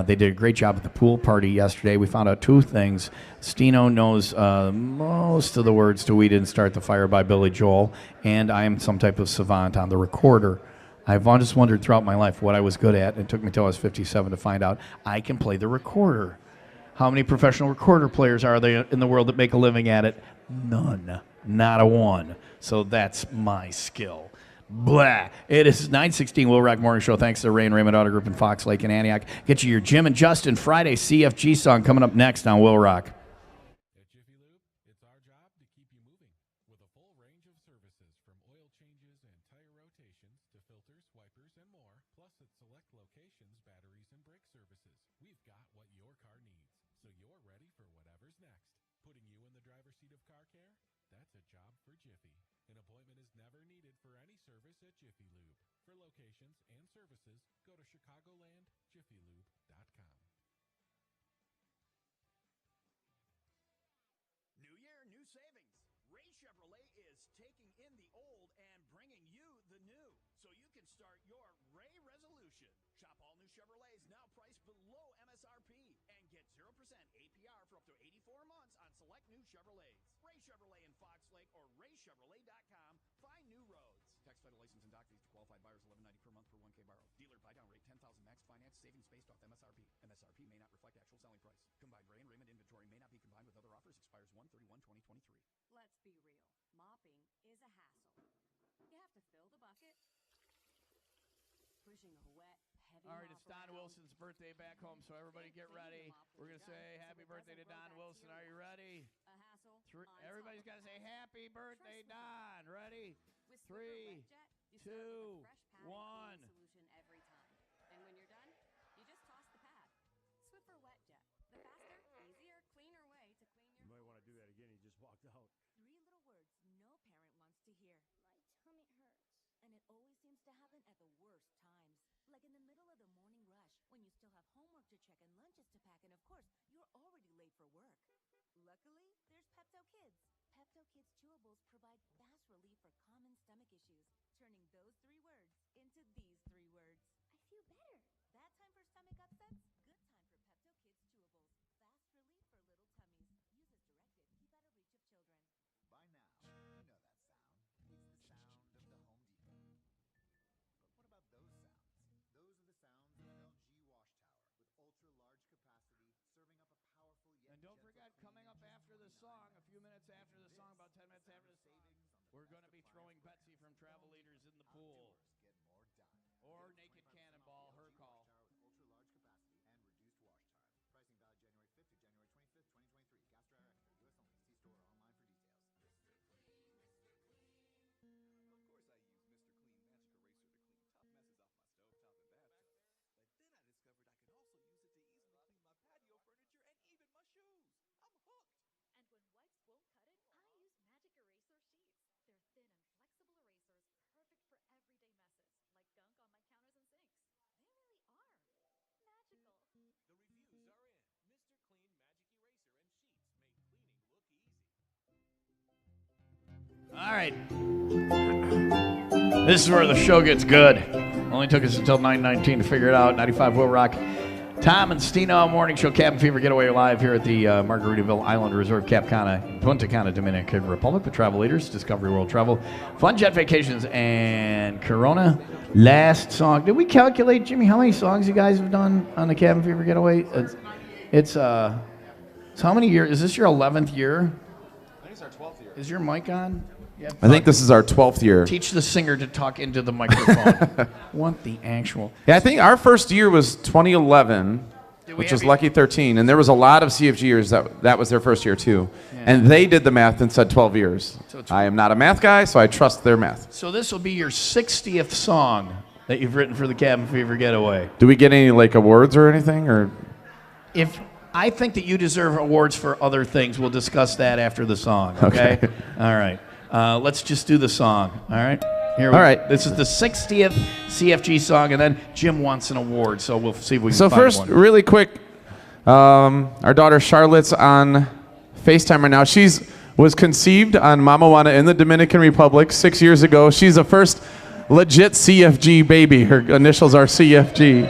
They did a great job at the pool party yesterday. We found out two things. Stino knows most of the words to We Didn't Start the Fire by Billy Joel, and I am some type of savant on the recorder. I've just wondered throughout my life what I was good at. It took me till I was 57 to find out I can play the recorder. How many professional recorder players are there in the world that make a living at it? None. Not a one. So that's my skill. Blah. It is 9:16 Will Rock Morning Show. Thanks to Ray and Raymond Auto Group in Fox Lake and Antioch. Get you your Jim and Justin Friday CFG song coming up next on Will Rock. At Jiffy Lube, it's our job to keep you moving with a full range of services from oil changes and tire rotations to filters, wipers, and more. Plus, at select locations, batteries and brake services. We've got what your car needs, so you're ready for whatever's next. Putting you in the driver's seat of car care? That's a job for Jiffy. An appointment is never needed for any service at Jiffy Lube. For locations and services, go to chicagolandjiffylube.com. New year, new savings. Ray Chevrolet is taking in the old and bringing you the new, so you can start your Ray resolution. Shop all new Chevrolets now priced below MSRP and get 0% APR for up to 84 months on select new Chevrolets. Ray Chevrolet in Fox Lake or raychevrolet.com. Find new roads. Tax title license and doc fees to qualified buyers $11.90 per month per 1K borrow. Dealer buy down rate 10,000 max finance savings based off MSRP. MSRP may not reflect actual selling price. Combined Ray and Raymond inventory may not be combined with other offers. Expires 1/31/2023. Let's be real. Mopping is a hassle. You have to fill the bucket. Pushing a wet, heavy All right, mop it's Don around. Wilson's birthday back home, so everybody get ready. We're going to say happy birthday to Don Wilson. Are you ready? A hassle. Everybody's got to say happy birthday, Don. Ready? With Swiffer 3, Wet Jet, you start with a 2, fresh pad and 1. cleaning solution every time. And when you're done, you just toss the pad. Swiffer Wet Jet, the faster, easier, cleaner way to clean your You might want to do that again. He just walked out. 3 little words no parent wants to hear. My tummy hurts. And it always seems to happen at the worst times. Like in the middle of the morning rush, when you still have homework to check and lunches to pack, and of course, you're already late for work. Luckily, there's Pepto Kids. Pepto Kids chewables provide fast relief for common stomach issues, turning those 3 words into these 3 words. I feel better. Bad time for stomach upsets? Good time for Pepto Kids chewables. Fast relief for little tummies. Use as directed. Keep out of reach of children. By now, you know that sound. It's the sound of the Home Depot. But what about those sounds? Those are the sounds of an LG wash tower with ultra-large capacity, serving up a powerful yet And don't gentle forget, clean coming in up just after the 29 song, a minutes. few minutes after the song, about 10 minutes after the song, we're going to be throwing Betsy from Travel Leaders in the pool. Get more done. Or Get a Naked 25% off Cannonball, the her LG call. wash tower with ultra-large capacity and reduced wash time. Pricing valid January 5th to January 25th, 2023. Gas dryer extra. U.S. only. See store or online for details. Of course I use Mr. Clean Magic Eraser to clean top messes off my stovetop and bathtub. But then I discovered I can also use it to easily clean my patio furniture and even my shoes. I'm hooked. And when wipes won't cut it, I use Magic Eraser Sheets. They're thin and flexible erasers, perfect for everyday messes, like gunk on my counters and sinks. They really are magical. The reviews are in. Mr. Clean Magic Eraser and Sheets make cleaning look easy. All right. This is where the show gets good. Only took us until 9:19 to figure it out. 95 WIIL Rock. Tom and Stina Morning Show, Cabin Fever Getaway live here at the Margaritavilla Island Resort, Cap Cana, Punta Cana, Dominican Republic. The Travel Leaders, Discovery World Travel, Fun Jet Vacations, and Corona. Last song. Did we calculate, Jimmy, how many songs you guys have done on the Cabin Fever Getaway? It's so how many years? Is this your 11th year? I think it's our 12th year. Is your mic on? Yeah, I think this is our 12th year. Teach the singer to talk into the microphone. What the actual? Yeah, I think our first year was 2011, which was Lucky 13, and there was a lot of CFGers that was their first year too. Yeah. And they did the math and said 12 years. So I am not a math guy, so I trust their math. So this will be your 60th song that you've written for the Cabin Fever Getaway. Do we get any like awards or anything, or? If I think that you deserve awards for other things, we'll discuss that after the song. Okay. All right. Let's just do the song. All right. Here. All right. This is the 60th CFG song, and then Jim wants an award, so we'll see if we can So find first, one. really quick, our daughter Charlotte's on FaceTime right now. Was conceived on Mama Juana in the Dominican Republic 6 years ago. She's the first legit CFG baby. Her initials are CFG.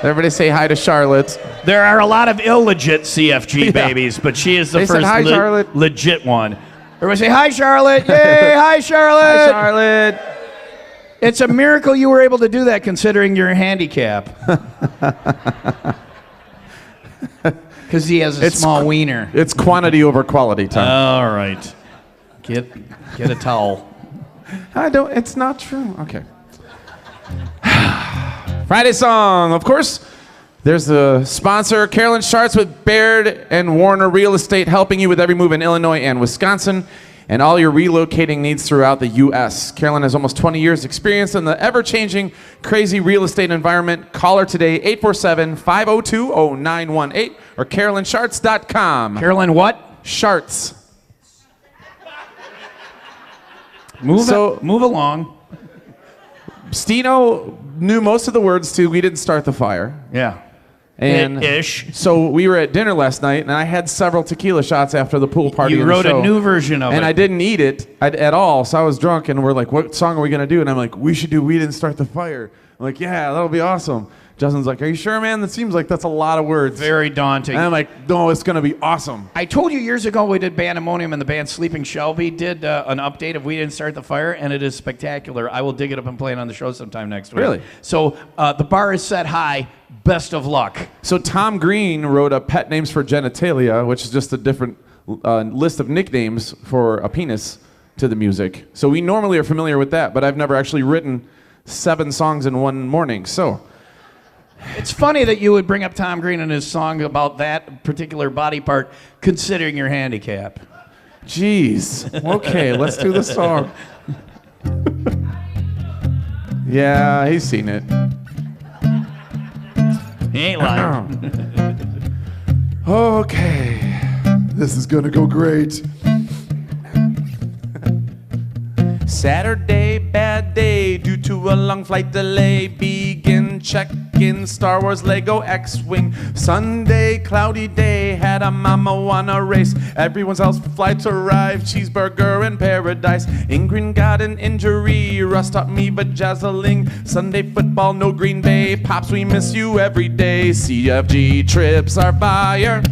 Everybody say hi to Charlotte. There are a lot of illegit CFG babies, but she is the They said, first "Hi, Charlotte." legit one. Everybody say hi, Charlotte! Yay! Hi, Charlotte! Hi, Charlotte. It's a miracle you were able to do that, considering your handicap. Because he has a small wiener. It's quantity over quality, Tom. All right, get a towel. It's not true. Okay. Friday song, of course. There's the sponsor, Carolyn Schartz with Baird and Warner Real Estate, helping you with every move in Illinois and Wisconsin and all your relocating needs throughout the U.S. Carolyn has almost 20 years experience in the ever-changing, crazy real estate environment. Call her today, 847-502-0918 or CarolynSchartz.com. Carolyn what? Schartz. Move along. Stino knew most of the words to We Didn't Start the Fire. Yeah. And Ish. So we were at dinner last night, and I had several tequila shots after the pool party. You and the wrote a show, new version of it. and I didn't eat it at all, so I was drunk, and we're like, what song are we going to do? And I'm like, we should do We Didn't Start the Fire. I'm like, yeah, that'll be awesome. Justin's like, are you sure, man? That seems like that's a lot of words. Very daunting. And I'm like, no, it's going to be awesome. I told you years ago we did Bandemonium and the band Sleeping Shelby did an update of We Didn't Start the Fire, and it is spectacular. I will dig it up and play it on the show sometime next week. Really? So the bar is set high. Best of luck. So Tom Green wrote a Pet Names for Genitalia, which is just a different list of nicknames for a penis to the music. So we normally are familiar with that, but I've never actually written 7 songs in one morning. So it's funny that you would bring up Tom Green and his song about that particular body part, considering your handicap. Jeez. Okay, let's do the song. Yeah, he's seen it. He ain't lying. Okay. This is gonna go great. Saturday, bad day due to a long flight delay. Begin check-in, Star Wars, Lego, X-Wing. Sunday, cloudy day, had a mama wanna race. Everyone's else flights arrived, cheeseburger in paradise. Ingrid got an injury, Russ taught me vajazzling. Sunday football, no Green Bay. Pops, we miss you every day. CFG trips are fire.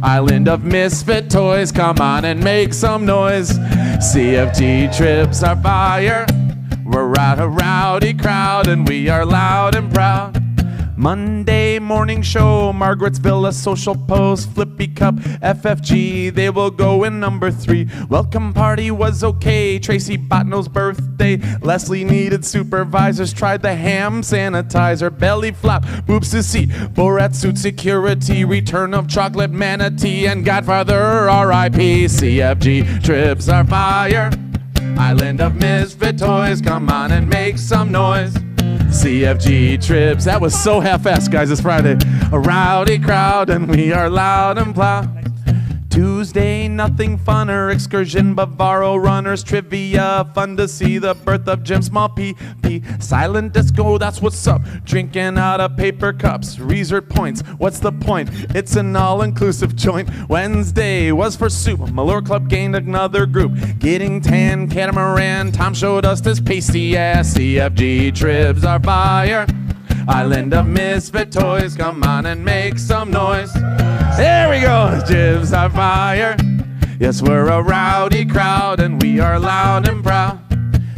Island of misfit toys, come on and make some noise. CFG trips are fire. We're out a rowdy crowd and we are loud and proud. Monday morning show, Margaritavilla, social post, Flippy Cup, FFG, they will go in number 3. Welcome party was okay, Tracy Botno's birthday. Leslie needed supervisors, tried the ham sanitizer. Belly flop, boobs to see, Borat suit security, return of chocolate manatee, and Godfather R.I.P. CFG trips are fire. Island of misfit toys, come on and make some noise. CFG trips, that was so half-assed, guys, it's Friday. A rowdy crowd and we are loud and proud. Tuesday, nothing funner, excursion, Bavaro runners, trivia, fun to see the birth of Jim Small P. Silent disco, that's what's up, drinking out of paper cups, resort points, what's the point? It's an all-inclusive joint. Wednesday was for soup, Malure Club gained another group, getting tan, catamaran, Tom showed us this pasty ass. CFG trips are fire. Island of misfit toys, come on and make some noise. There we go, jibs are fire. Yes, we're a rowdy crowd and we are loud and proud.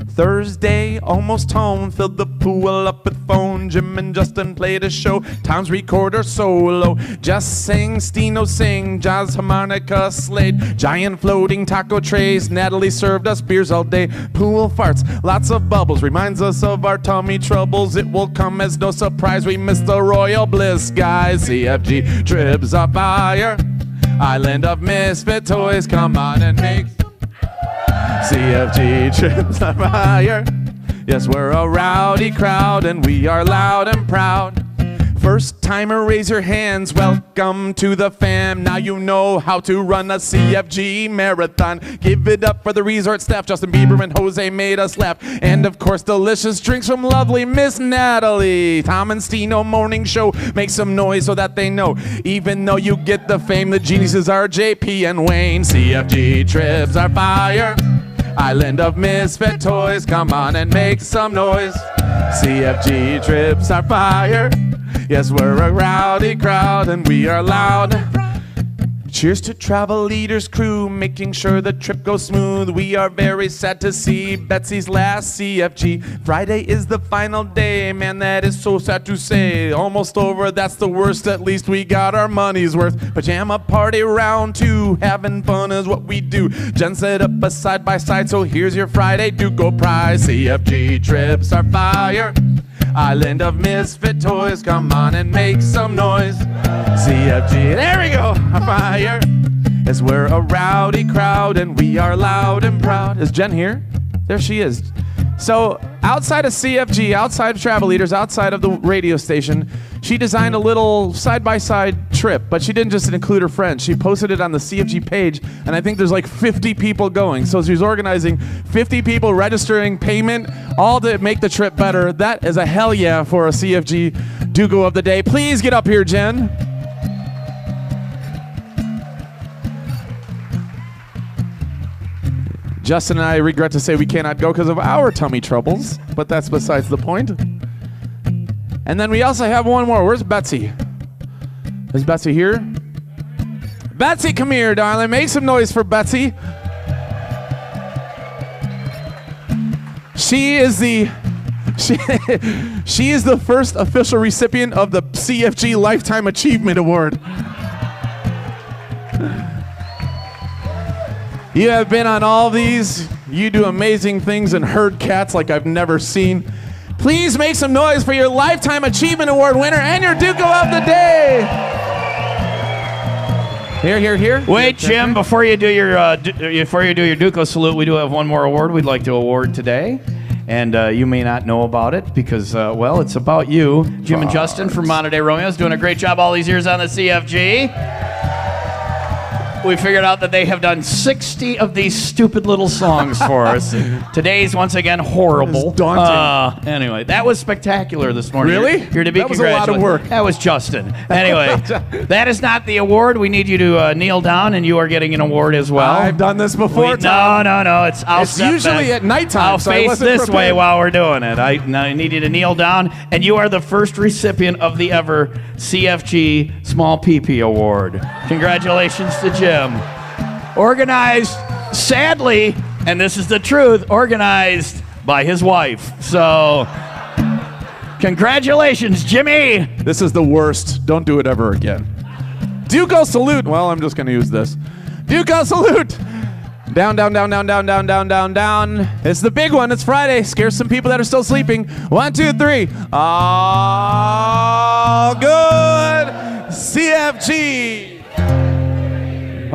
Thursday, almost home, filled the pool up with phone. Jim and Justin played a show, Tom's recorder solo. Just sing, Stino sing, jazz harmonica slayed. Giant floating taco trays, Natalie served us beers all day. Pool farts, lots of bubbles, reminds us of our tummy troubles. It will come as no surprise, we missed the royal bliss, guys. CFG trips are fire. Island of misfit toys, come on and make CFG trips are fire. Yes, we're a rowdy crowd and we are loud and proud. First timer, raise your hands. Welcome to the fam. Now you know how to run a CFG marathon. Give it up for the resort staff. Justin Bieber and Jose made us laugh. And of course, delicious drinks from lovely Miss Natalie. Tom and Stino morning show. Make some noise so that they know. Even though you get the fame, the geniuses are JP and Wayne. CFG trips are fire. Island of misfit toys, come on and make some noise. CFG trips are fire. Yes, we're a rowdy crowd and we are loud. Cheers to travel leaders crew, making sure the trip goes smooth. We are very sad to see Betsy's last CFG. Friday is the final day, man, that is so sad to say. Almost over, that's the worst, at least we got our money's worth. Pajama party round 2, having fun is what we do. Jen set up a side by side, so here's your Friday Duco prize. CFG trips are fire. Island of misfit toys, come on and make some noise. CFG, there we go, a fire. Yes, we're a rowdy crowd and we are loud and proud. Is Jen here? There she is. So outside of CFG, outside of Travel Leaders, outside of the radio station, she designed a little side-by-side trip, but she didn't just include her friends. She posted it on the CFG page, and I think there's like 50 people going. So she's organizing 50 people registering payment, all to make the trip better. That is a hell yeah for a CFG Dugo of the day. Please get up here, Jen. Justin and I regret to say we cannot go because of our tummy troubles, but that's besides the point. And then we also have one more. Where's Betsy? Is Betsy here? Betsy, come here, darling. Make some noise for Betsy. She is the she is the first official recipient of the CFG Lifetime Achievement Award. You have been on all these. You do amazing things and herd cats like I've never seen. Please make some noise for your Lifetime Achievement Award winner and your Duco of the Day. Here. Wait, Jim, before you do your Duco salute, we do have one more award we'd like to award today. And you may not know about it because, well, it's about you. Jim and Justin from Modern Day Romeos doing a great job all these years on the CFG. We figured out that they have done 60 of these stupid little songs for us. Today's, once again, horrible. It's daunting. Anyway, that was spectacular this morning. Really? You're to be That was a lot of work. That was Justin. Anyway, that is not the award. We need you to kneel down, and you are getting an award as well. I've done this before, Tom. No. It's usually at nighttime, I'll so I face wasn't this prepared. way while we're doing it. I need you to kneel down, and you are the first recipient of the ever CFG Small PP Award. Congratulations to Jim. Organized, sadly, and this is the truth, organized by his wife. So, congratulations, Jimmy. This is the worst. Don't do it ever again. Duco salute. Well, I'm just going to use this. Duco salute. Down. It's the big one. It's Friday. Scare some people that are still sleeping. 1, 2, 3. All good. CFG.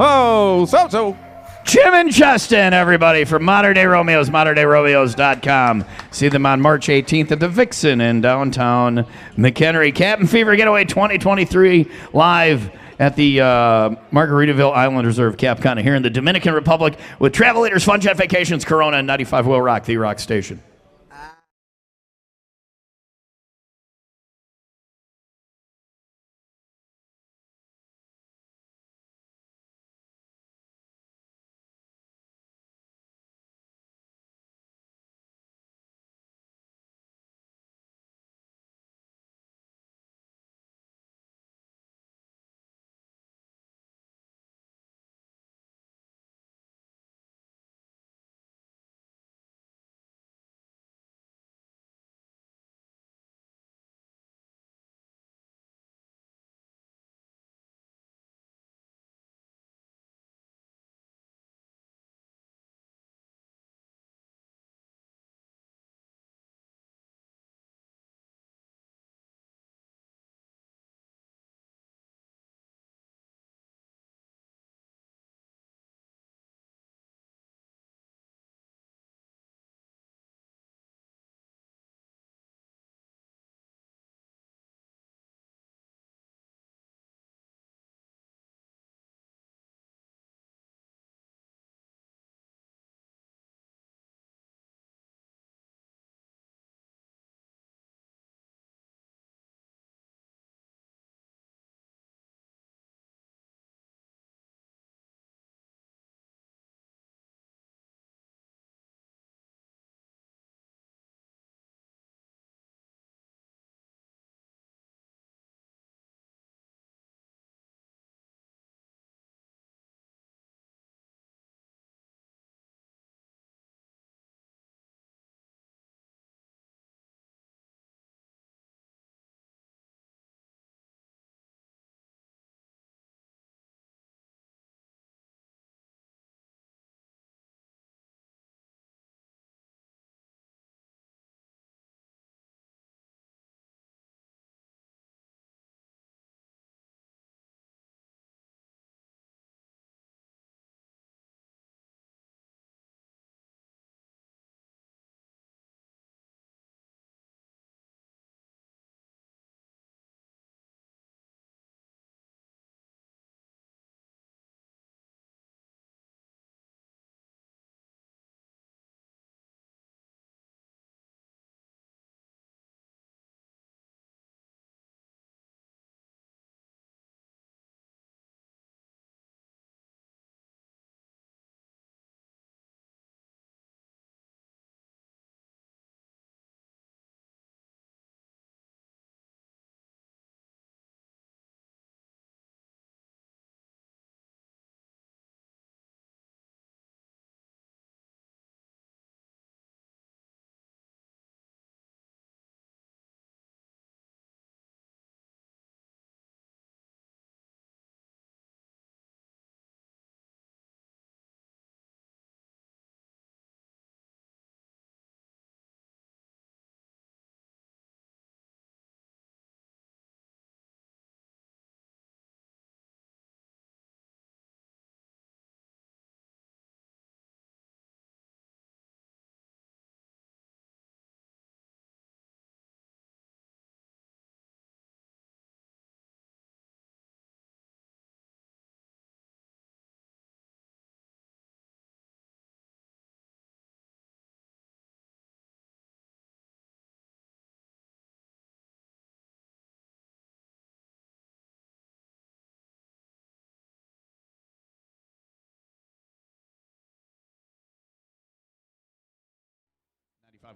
Oh, so. Jim and Justin, everybody, from Modern Day Romeos, moderndayromeos.com. See them on March 18th at the Vixen in downtown McHenry. Cabin Fever Getaway 2023 live at the Margaritaville Island Reserve, Cap Cana, here in the Dominican Republic with Travel Leaders, Fun Jet Vacations, Corona, and 95 WIIL Rock, the rock station.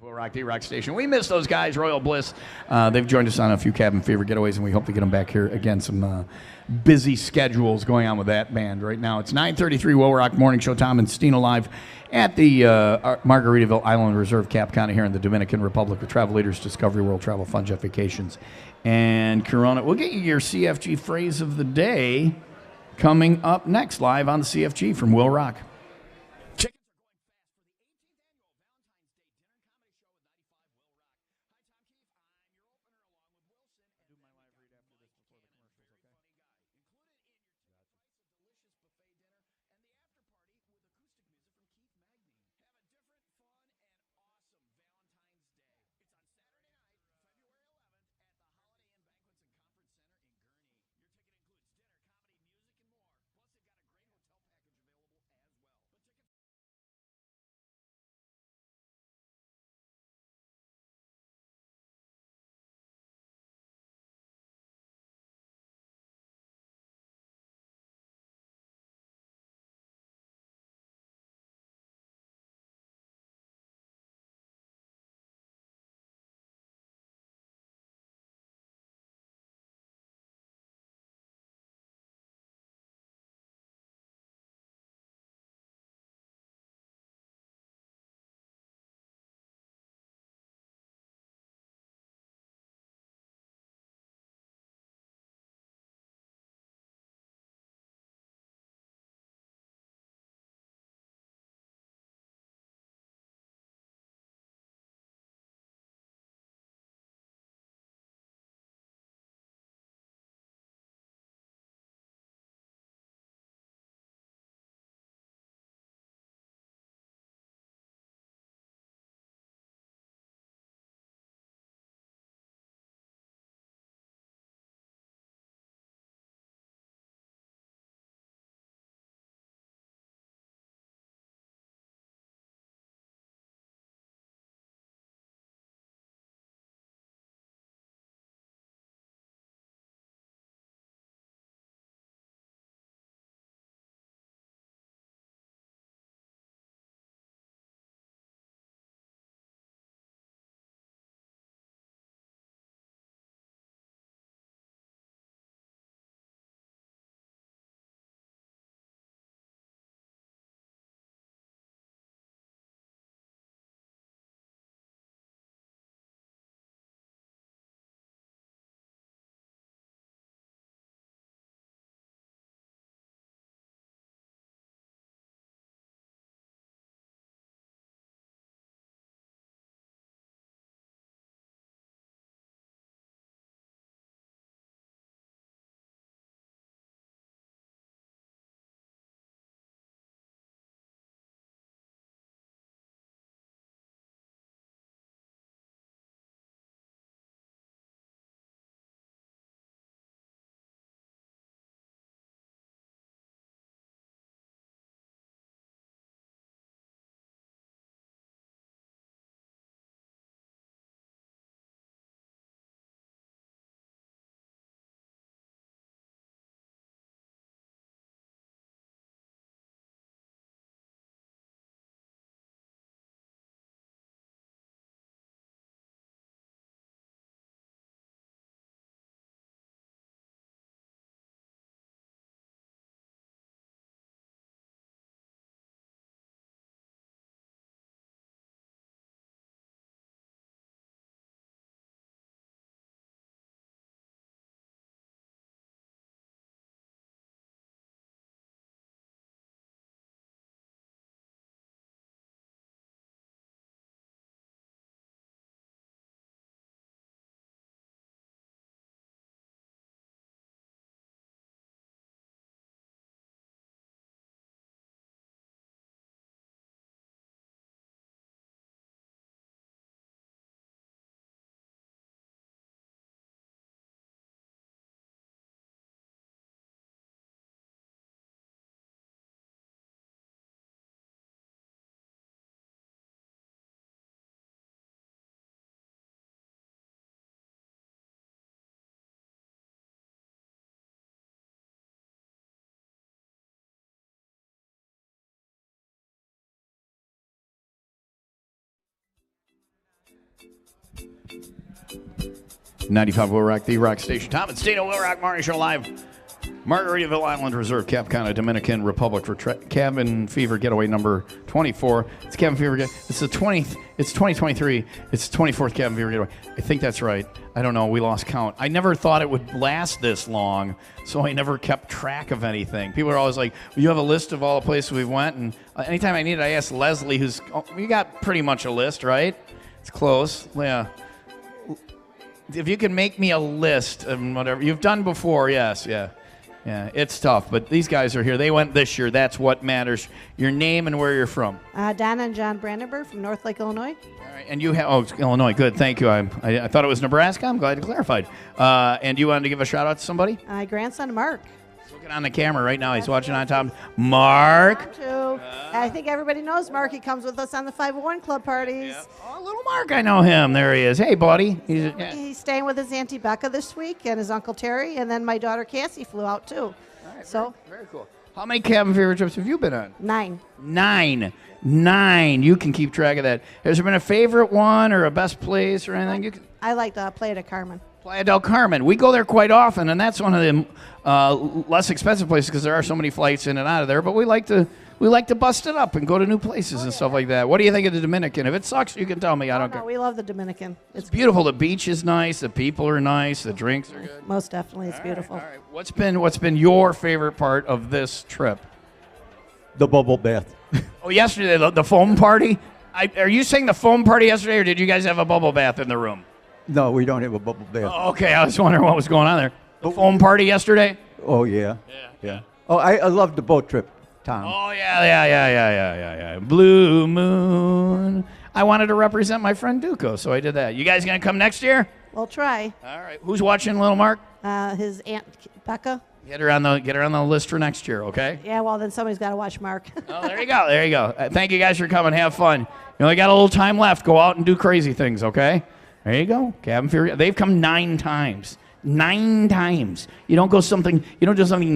Will Rock, the Rock Station. We miss those guys, Royal Bliss. They've joined us on a few Cabin Fever getaways, and we hope to get them back here again. Some busy schedules going on with that band right now. It's 9:33 Will Rock Morning Show. Tom and Stina live at the Margaritaville Island Reserve Cap Cana here in the Dominican Republic with Travel Leaders, Discovery World Travel, Fun Jet Vacations, and Corona. We'll get you your CFG phrase of the day coming up next, live on the CFG from Will Rock. 95 Will Rock, the Rock Station. Tom and Stino, Will Rock Morning Show live. Margaritaville Island Reserve, Cana, Dominican Republic for Cabin Fever Getaway number 24. It's Cabin Fever Getaway. It's the 20th. It's 2023. It's the 24th Cabin Fever Getaway. I think that's right. I don't know. We lost count. I never thought it would last this long, so I never kept track of anything. People are always like, well, you have a list of all the places we went, and anytime I need it, I ask Leslie, who's, you got pretty much a list, right? It's close. Yeah. If you can make me a list of whatever you've done before, yes, yeah. Yeah, it's tough, but these guys are here. They went this year. That's what matters. Your name and where you're from. Donna and John Brandenburg from North Lake, Illinois. All right, and you have, Illinois. Good, thank you. I thought it was Nebraska. I'm glad you clarified. And you wanted to give a shout out to somebody? My grandson, Mark. Looking on the camera right now. He's watching on top. Mark. I think everybody knows Mark. He comes with us on the 501 Club parties. Oh, little Mark, I know him. There he is. Hey, buddy. He's staying with his Auntie Becca this week and his Uncle Terry, and then my daughter Cassie flew out too. Very cool. How many cabin fever trips have you been on? 9. 9. You can keep track of that. Has there been a favorite one or a best place or anything? You can I like to Playa del Carmen. Playa del Carmen. We go there quite often, and that's one of the less expensive places because there are so many flights in and out of there. But we like to bust it up and go to new places and stuff like that. What do you think of the Dominican? If it sucks, you can tell me. I don't care. We love the Dominican. It's beautiful. The beach is nice. The people are nice. The drinks are good. Most definitely, it's beautiful. All right. What's been your favorite part of this trip? The bubble bath. Oh, yesterday the foam party. Are you saying the foam party yesterday, or did you guys have a bubble bath in the room? No, we don't have a bubble bath. Oh, okay, I was wondering what was going on there. The foam party yesterday? Oh, yeah. Yeah. Oh, I love the boat trip, Tom. Oh, yeah. Blue Moon. I wanted to represent my friend Duco, so I did that. You guys going to come next year? We'll try. All right. Who's watching Little Mark? His Aunt Becca. Get her on the list for next year, okay? Yeah, well, then somebody's got to watch Mark. Oh, there you go. Thank you guys for coming. Have fun. You only got a little time left. Go out and do crazy things, okay? There you go. Cabin Fever. They've come 9 times. 9 times. You don't do something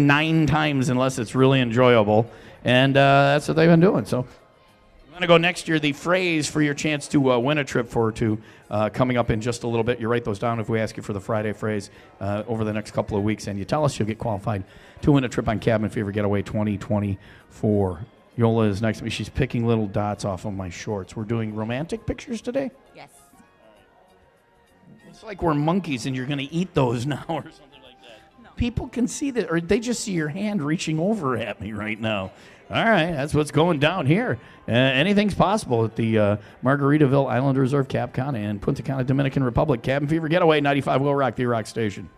9 times unless it's really enjoyable. And that's what they've been doing. So I'm going to go next year. The phrase for your chance to win a trip for two coming up in just a little bit. You write those down if we ask you for the Friday phrase over the next couple of weeks. And you tell us, you'll get qualified to win a trip on Cabin Fever Getaway 2024. Yola is next to me. She's picking little dots off of my shorts. We're doing romantic pictures today? Yes. It's like we're monkeys and you're going to eat those now or something like that. No. People can see that, or they just see your hand reaching over at me right now. All right, that's what's going down here. Anything's possible at the Margaritaville Island Reserve, Cana, and Punta Cana, Dominican Republic. Cabin Fever Getaway, 95 Will Rock, the Rock Station.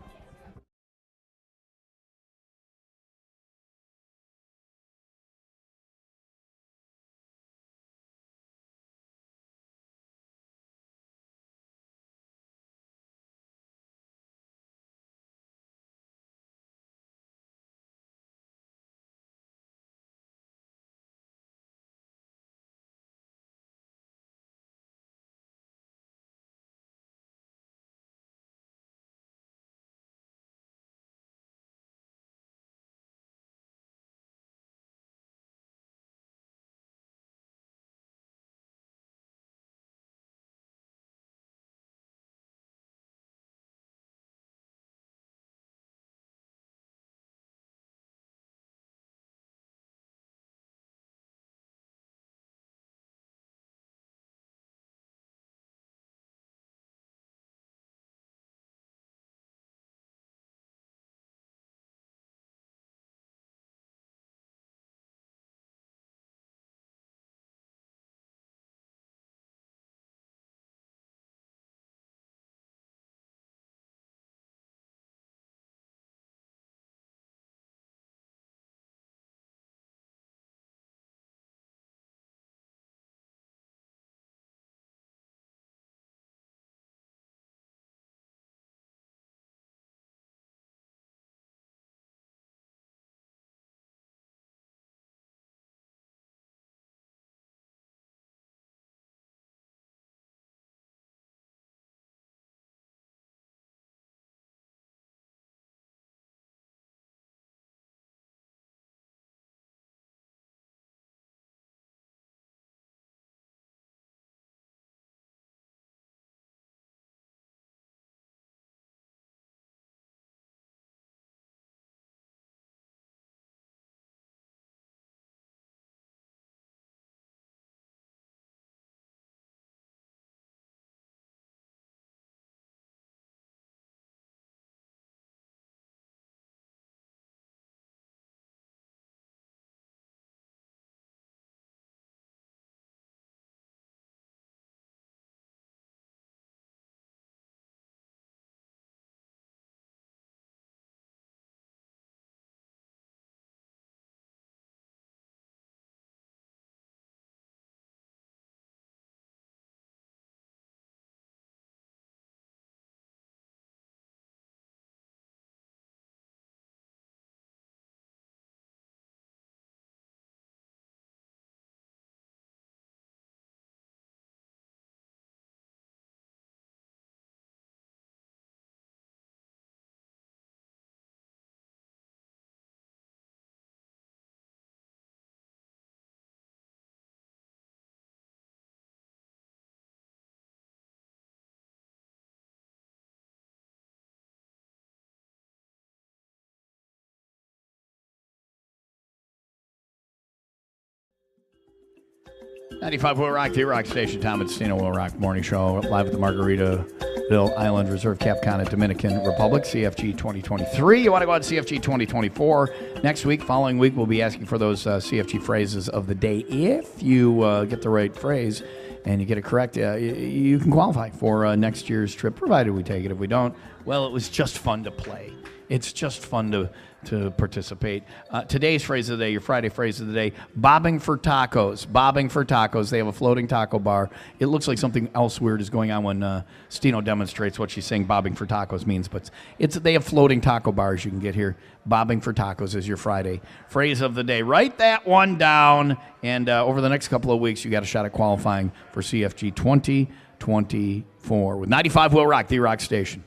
95 Will Rock, the Rock Station. Tom and Stino Will Rock Morning Show, live at the Margaritavilla Island Reserve, Cana, Dominican Republic, CFG 2023. You want to go on CFG 2024. Next week, following week, we'll be asking for those CFG phrases of the day. If you get the right phrase and you get it correct, you can qualify for next year's trip, provided we take it. If we don't, well, it was just fun to play. It's just fun to participate. Today's phrase of the day, your Friday phrase of the day, bobbing for tacos. Bobbing for tacos. They have a floating taco bar. It looks like something else weird is going on when Stino demonstrates what she's saying bobbing for tacos means, but they have floating taco bars you can get here. Bobbing for tacos is your Friday phrase of the day. Write that one down, and over the next couple of weeks, you got a shot at qualifying for CFG 2024 with 95 Will Rock, the Rock Station.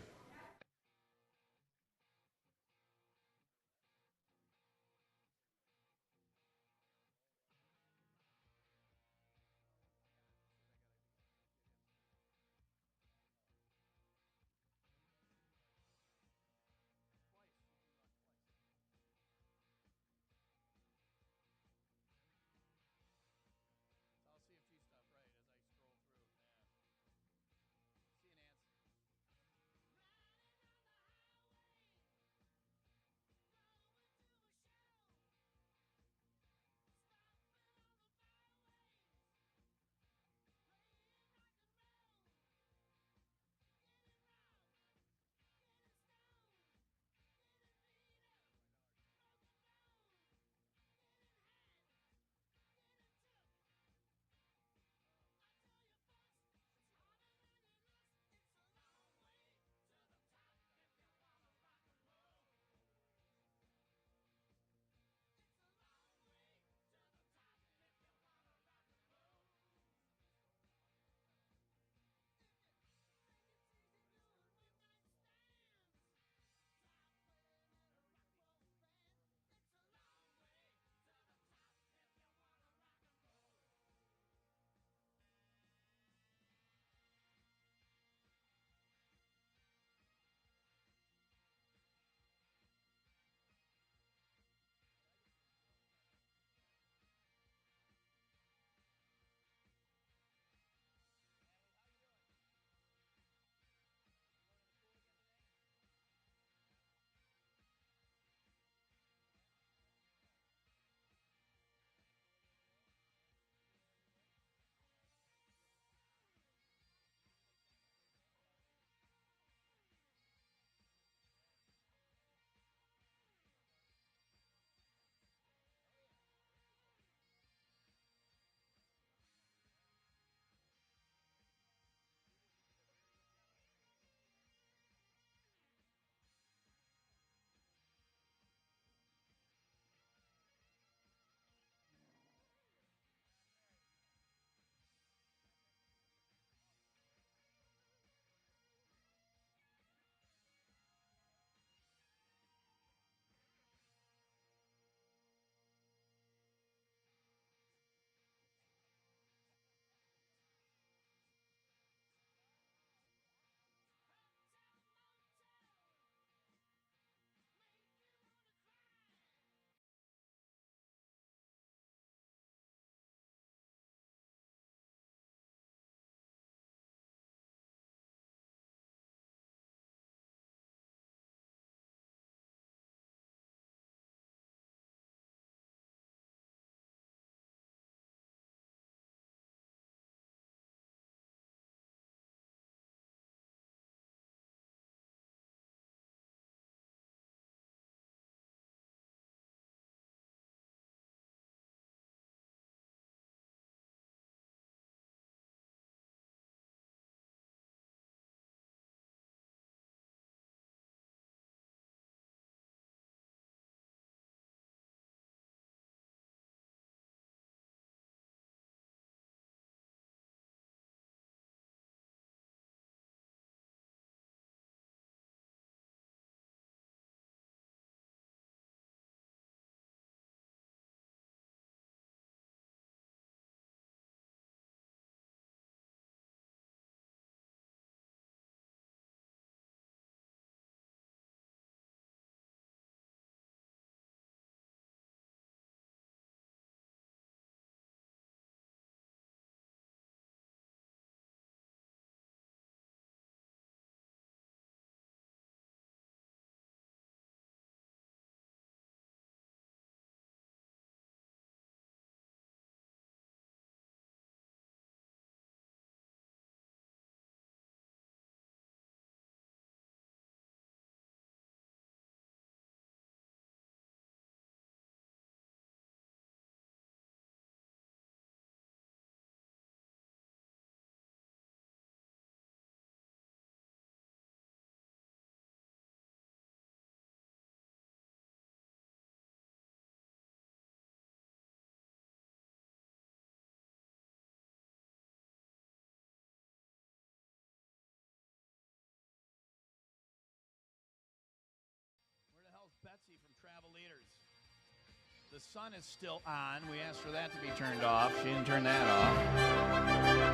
The sun is still on. We asked for that to be turned off. She didn't turn that off.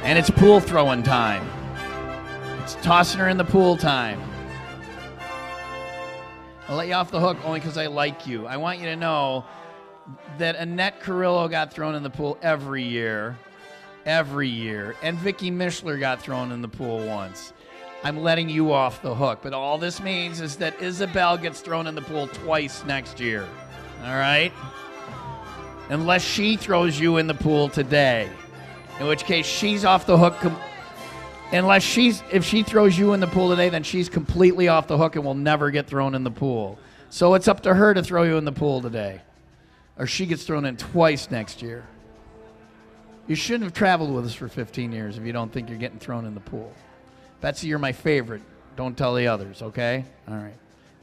And it's pool throwing time. It's tossing her in the pool time. I'll let you off the hook only because I like you. I want you to know that Annette Carrillo got thrown in the pool every year. Every year. And Vicky Mishler got thrown in the pool once. I'm letting you off the hook. But all this means is that Isabel gets thrown in the pool twice next year. All right? Unless she throws you in the pool today. In which case, she's off the hook. If she throws you in the pool today, then she's completely off the hook and will never get thrown in the pool. So it's up to her to throw you in the pool today. Or she gets thrown in twice next year. You shouldn't have traveled with us for 15 years if you don't think you're getting thrown in the pool. Betsy, you're my favorite. Don't tell the others, okay? All right.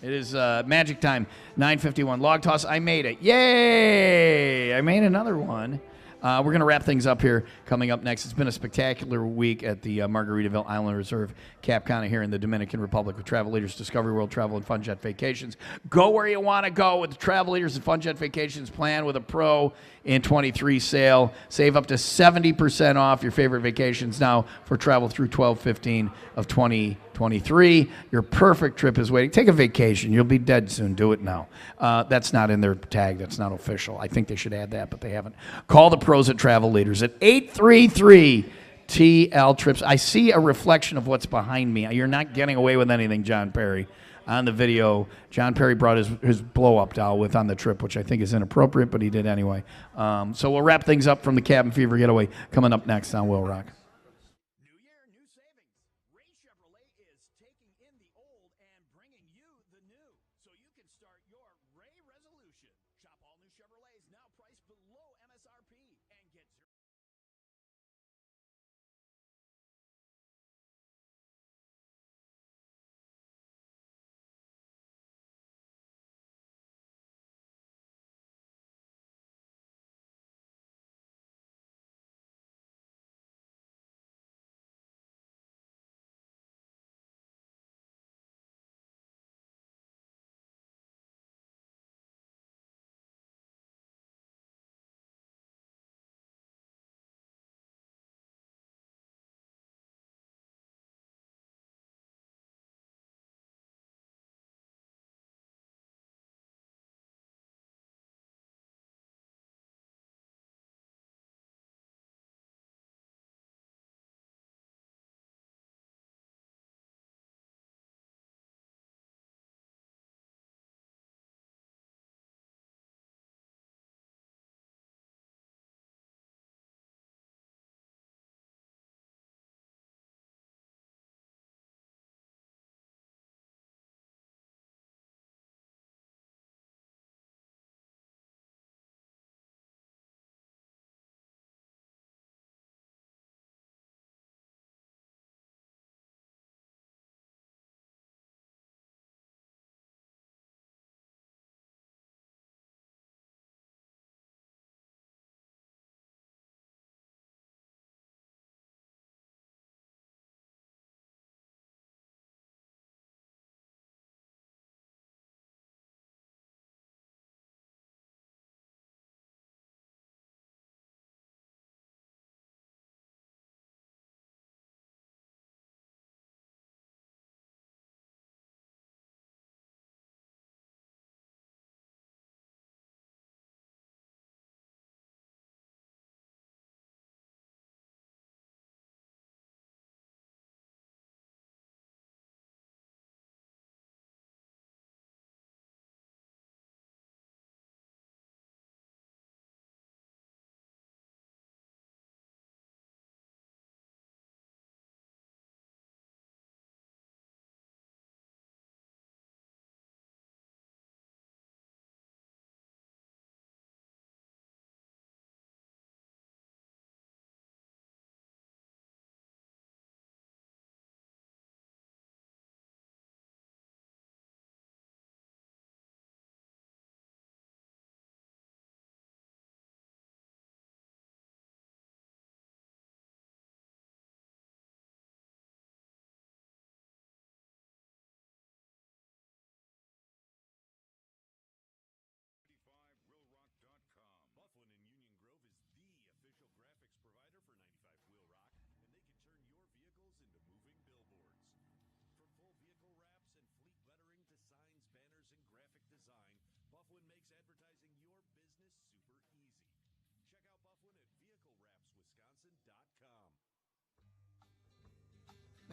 It is magic time, 9:51. Log toss, I made it. Yay! I made another one. We're going to wrap things up here. Coming up next, it's been a spectacular week at the Margaritaville Island Reserve Cap Cana here in the Dominican Republic with Travel Leaders, Discovery World Travel, and Fun Jet Vacations. Go where you want to go with the Travel Leaders and Fun Jet Vacations plan with a Pro in 23 sale. Save up to 70% off your favorite vacations now for travel through 12/15 of 2023. Your perfect trip is waiting. Take a vacation. You'll be dead soon. Do it now. That's not in their tag. That's not official. I think they should add that, but they haven't. Call the pros at Travel Leaders at 833-TL Trips. I see a reflection of what's behind me. You're not getting away with anything, John Perry. On the video, John Perry brought his blow-up doll with on the trip, which I think is inappropriate, but he did anyway. So we'll wrap things up from the Cabin Fever Getaway coming up next on WIIL Rock.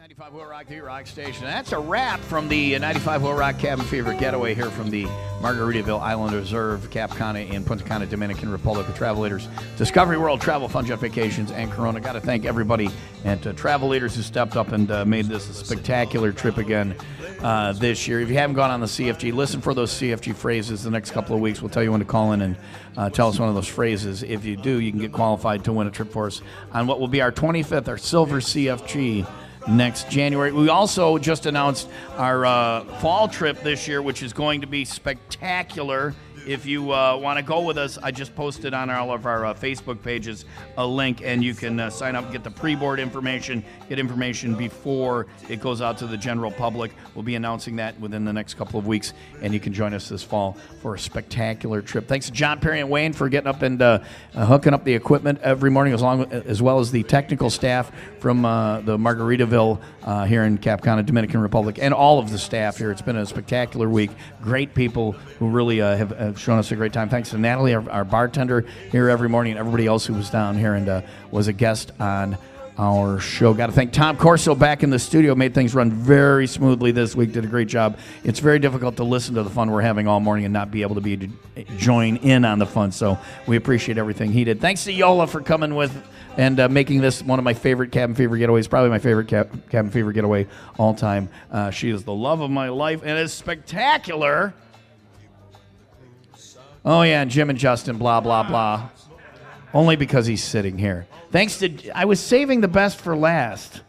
95 WIIL Rock, the rock station. That's a wrap from the 95 WIIL Rock Cabin Fever Getaway here from the Margaritaville Island Reserve, Cap Cana in Punta Cana, Dominican Republic. With Travel Leaders, Discovery World, Travel, Fun Jet Vacations, and Corona. Got to thank everybody at Travel Leaders who stepped up and made this a spectacular trip again this year. If you haven't gone on the CFG, listen for those CFG phrases the next couple of weeks. We'll tell you when to call in and tell us one of those phrases. If you do, you can get qualified to win a trip for us on what will be our 25th, our Silver CFG next January. We also just announced our fall trip this year, which is going to be spectacular. If you want to go with us, I just posted on all of our Facebook pages a link, and you can sign up and get the pre-board information, get information before it goes out to the general public. We'll be announcing that within the next couple of weeks, and you can join us this fall for a spectacular trip. Thanks to John Perry and Wayne for getting up and hooking up the equipment every morning, as well as the technical staff from the Margaritaville here in Cap Cana, Dominican Republic, and all of the staff here. It's been a spectacular week. Great people who really have shown us a great time. Thanks to Natalie, our bartender here every morning, and everybody else who was down here and was a guest on our show. Got to thank Tom Corso back in the studio. Made things run very smoothly this week. Did a great job. It's very difficult to listen to the fun we're having all morning and not be able to join in on the fun. So we appreciate everything he did. Thanks to Yola for coming with and making this one of my favorite Cabin Fever getaways. Probably my favorite Cabin Fever getaway all time. She is the love of my life and is spectacular. Oh, yeah, and Jim and Justin, blah, blah, blah. Only because he's sitting here. Thanks to, I was saving the best for last.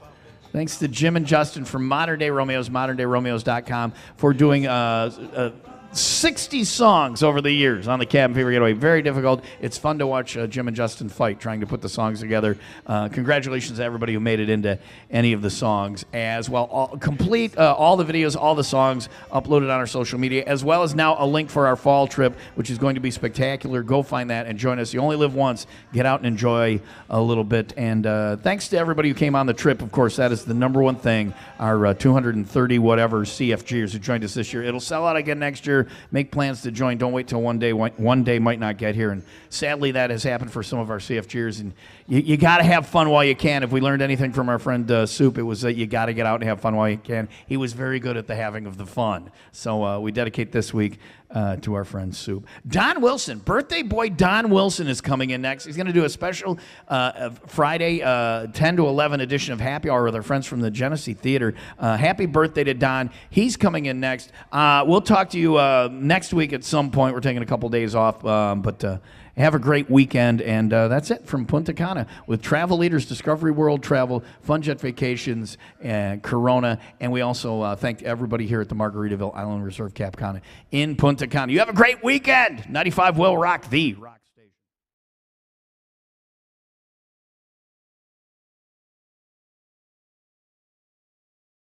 Thanks to Jim and Justin from Modern Day Romeos, moderndayromeos.com, for doing 60 songs over the years on the Cabin Fever Getaway. Very difficult. It's fun to watch Jim and Justin fight, trying to put the songs together. Congratulations to everybody who made it into any of the songs as well. All the videos, all the songs uploaded on our social media, as well as now a link for our fall trip, which is going to be spectacular. Go find that and join us. You only live once. Get out and enjoy a little bit. And thanks to everybody who came on the trip. Of course, that is the number one thing. Our 230 whatever CFGers who joined us this year. It'll sell out again next year. Make plans to join. Don't wait till one day. One day might not get here. And sadly, that has happened for some of our CFGers. And you got to have fun while you can. If we learned anything from our friend Soup, it was that you got to get out and have fun while you can. He was very good at the having of the fun. So we dedicate this week to our friend Soup. Don Wilson, birthday boy Don Wilson is coming in next. He's going to do a special Friday 10 to 11 edition of Happy Hour with our friends from the Genesee Theater. Happy birthday to Don. He's coming in next. We'll talk to you next week at some point. We're taking a couple days off, but have a great weekend, and that's it from Punta Cana with Travel Leaders, Discovery World Travel, Fun Jet Vacations, and Corona. And we also thank everybody here at the Margaritaville Island Reserve Cap Cana in Punta Cana. You have a great weekend. 95 WIIL Rock, the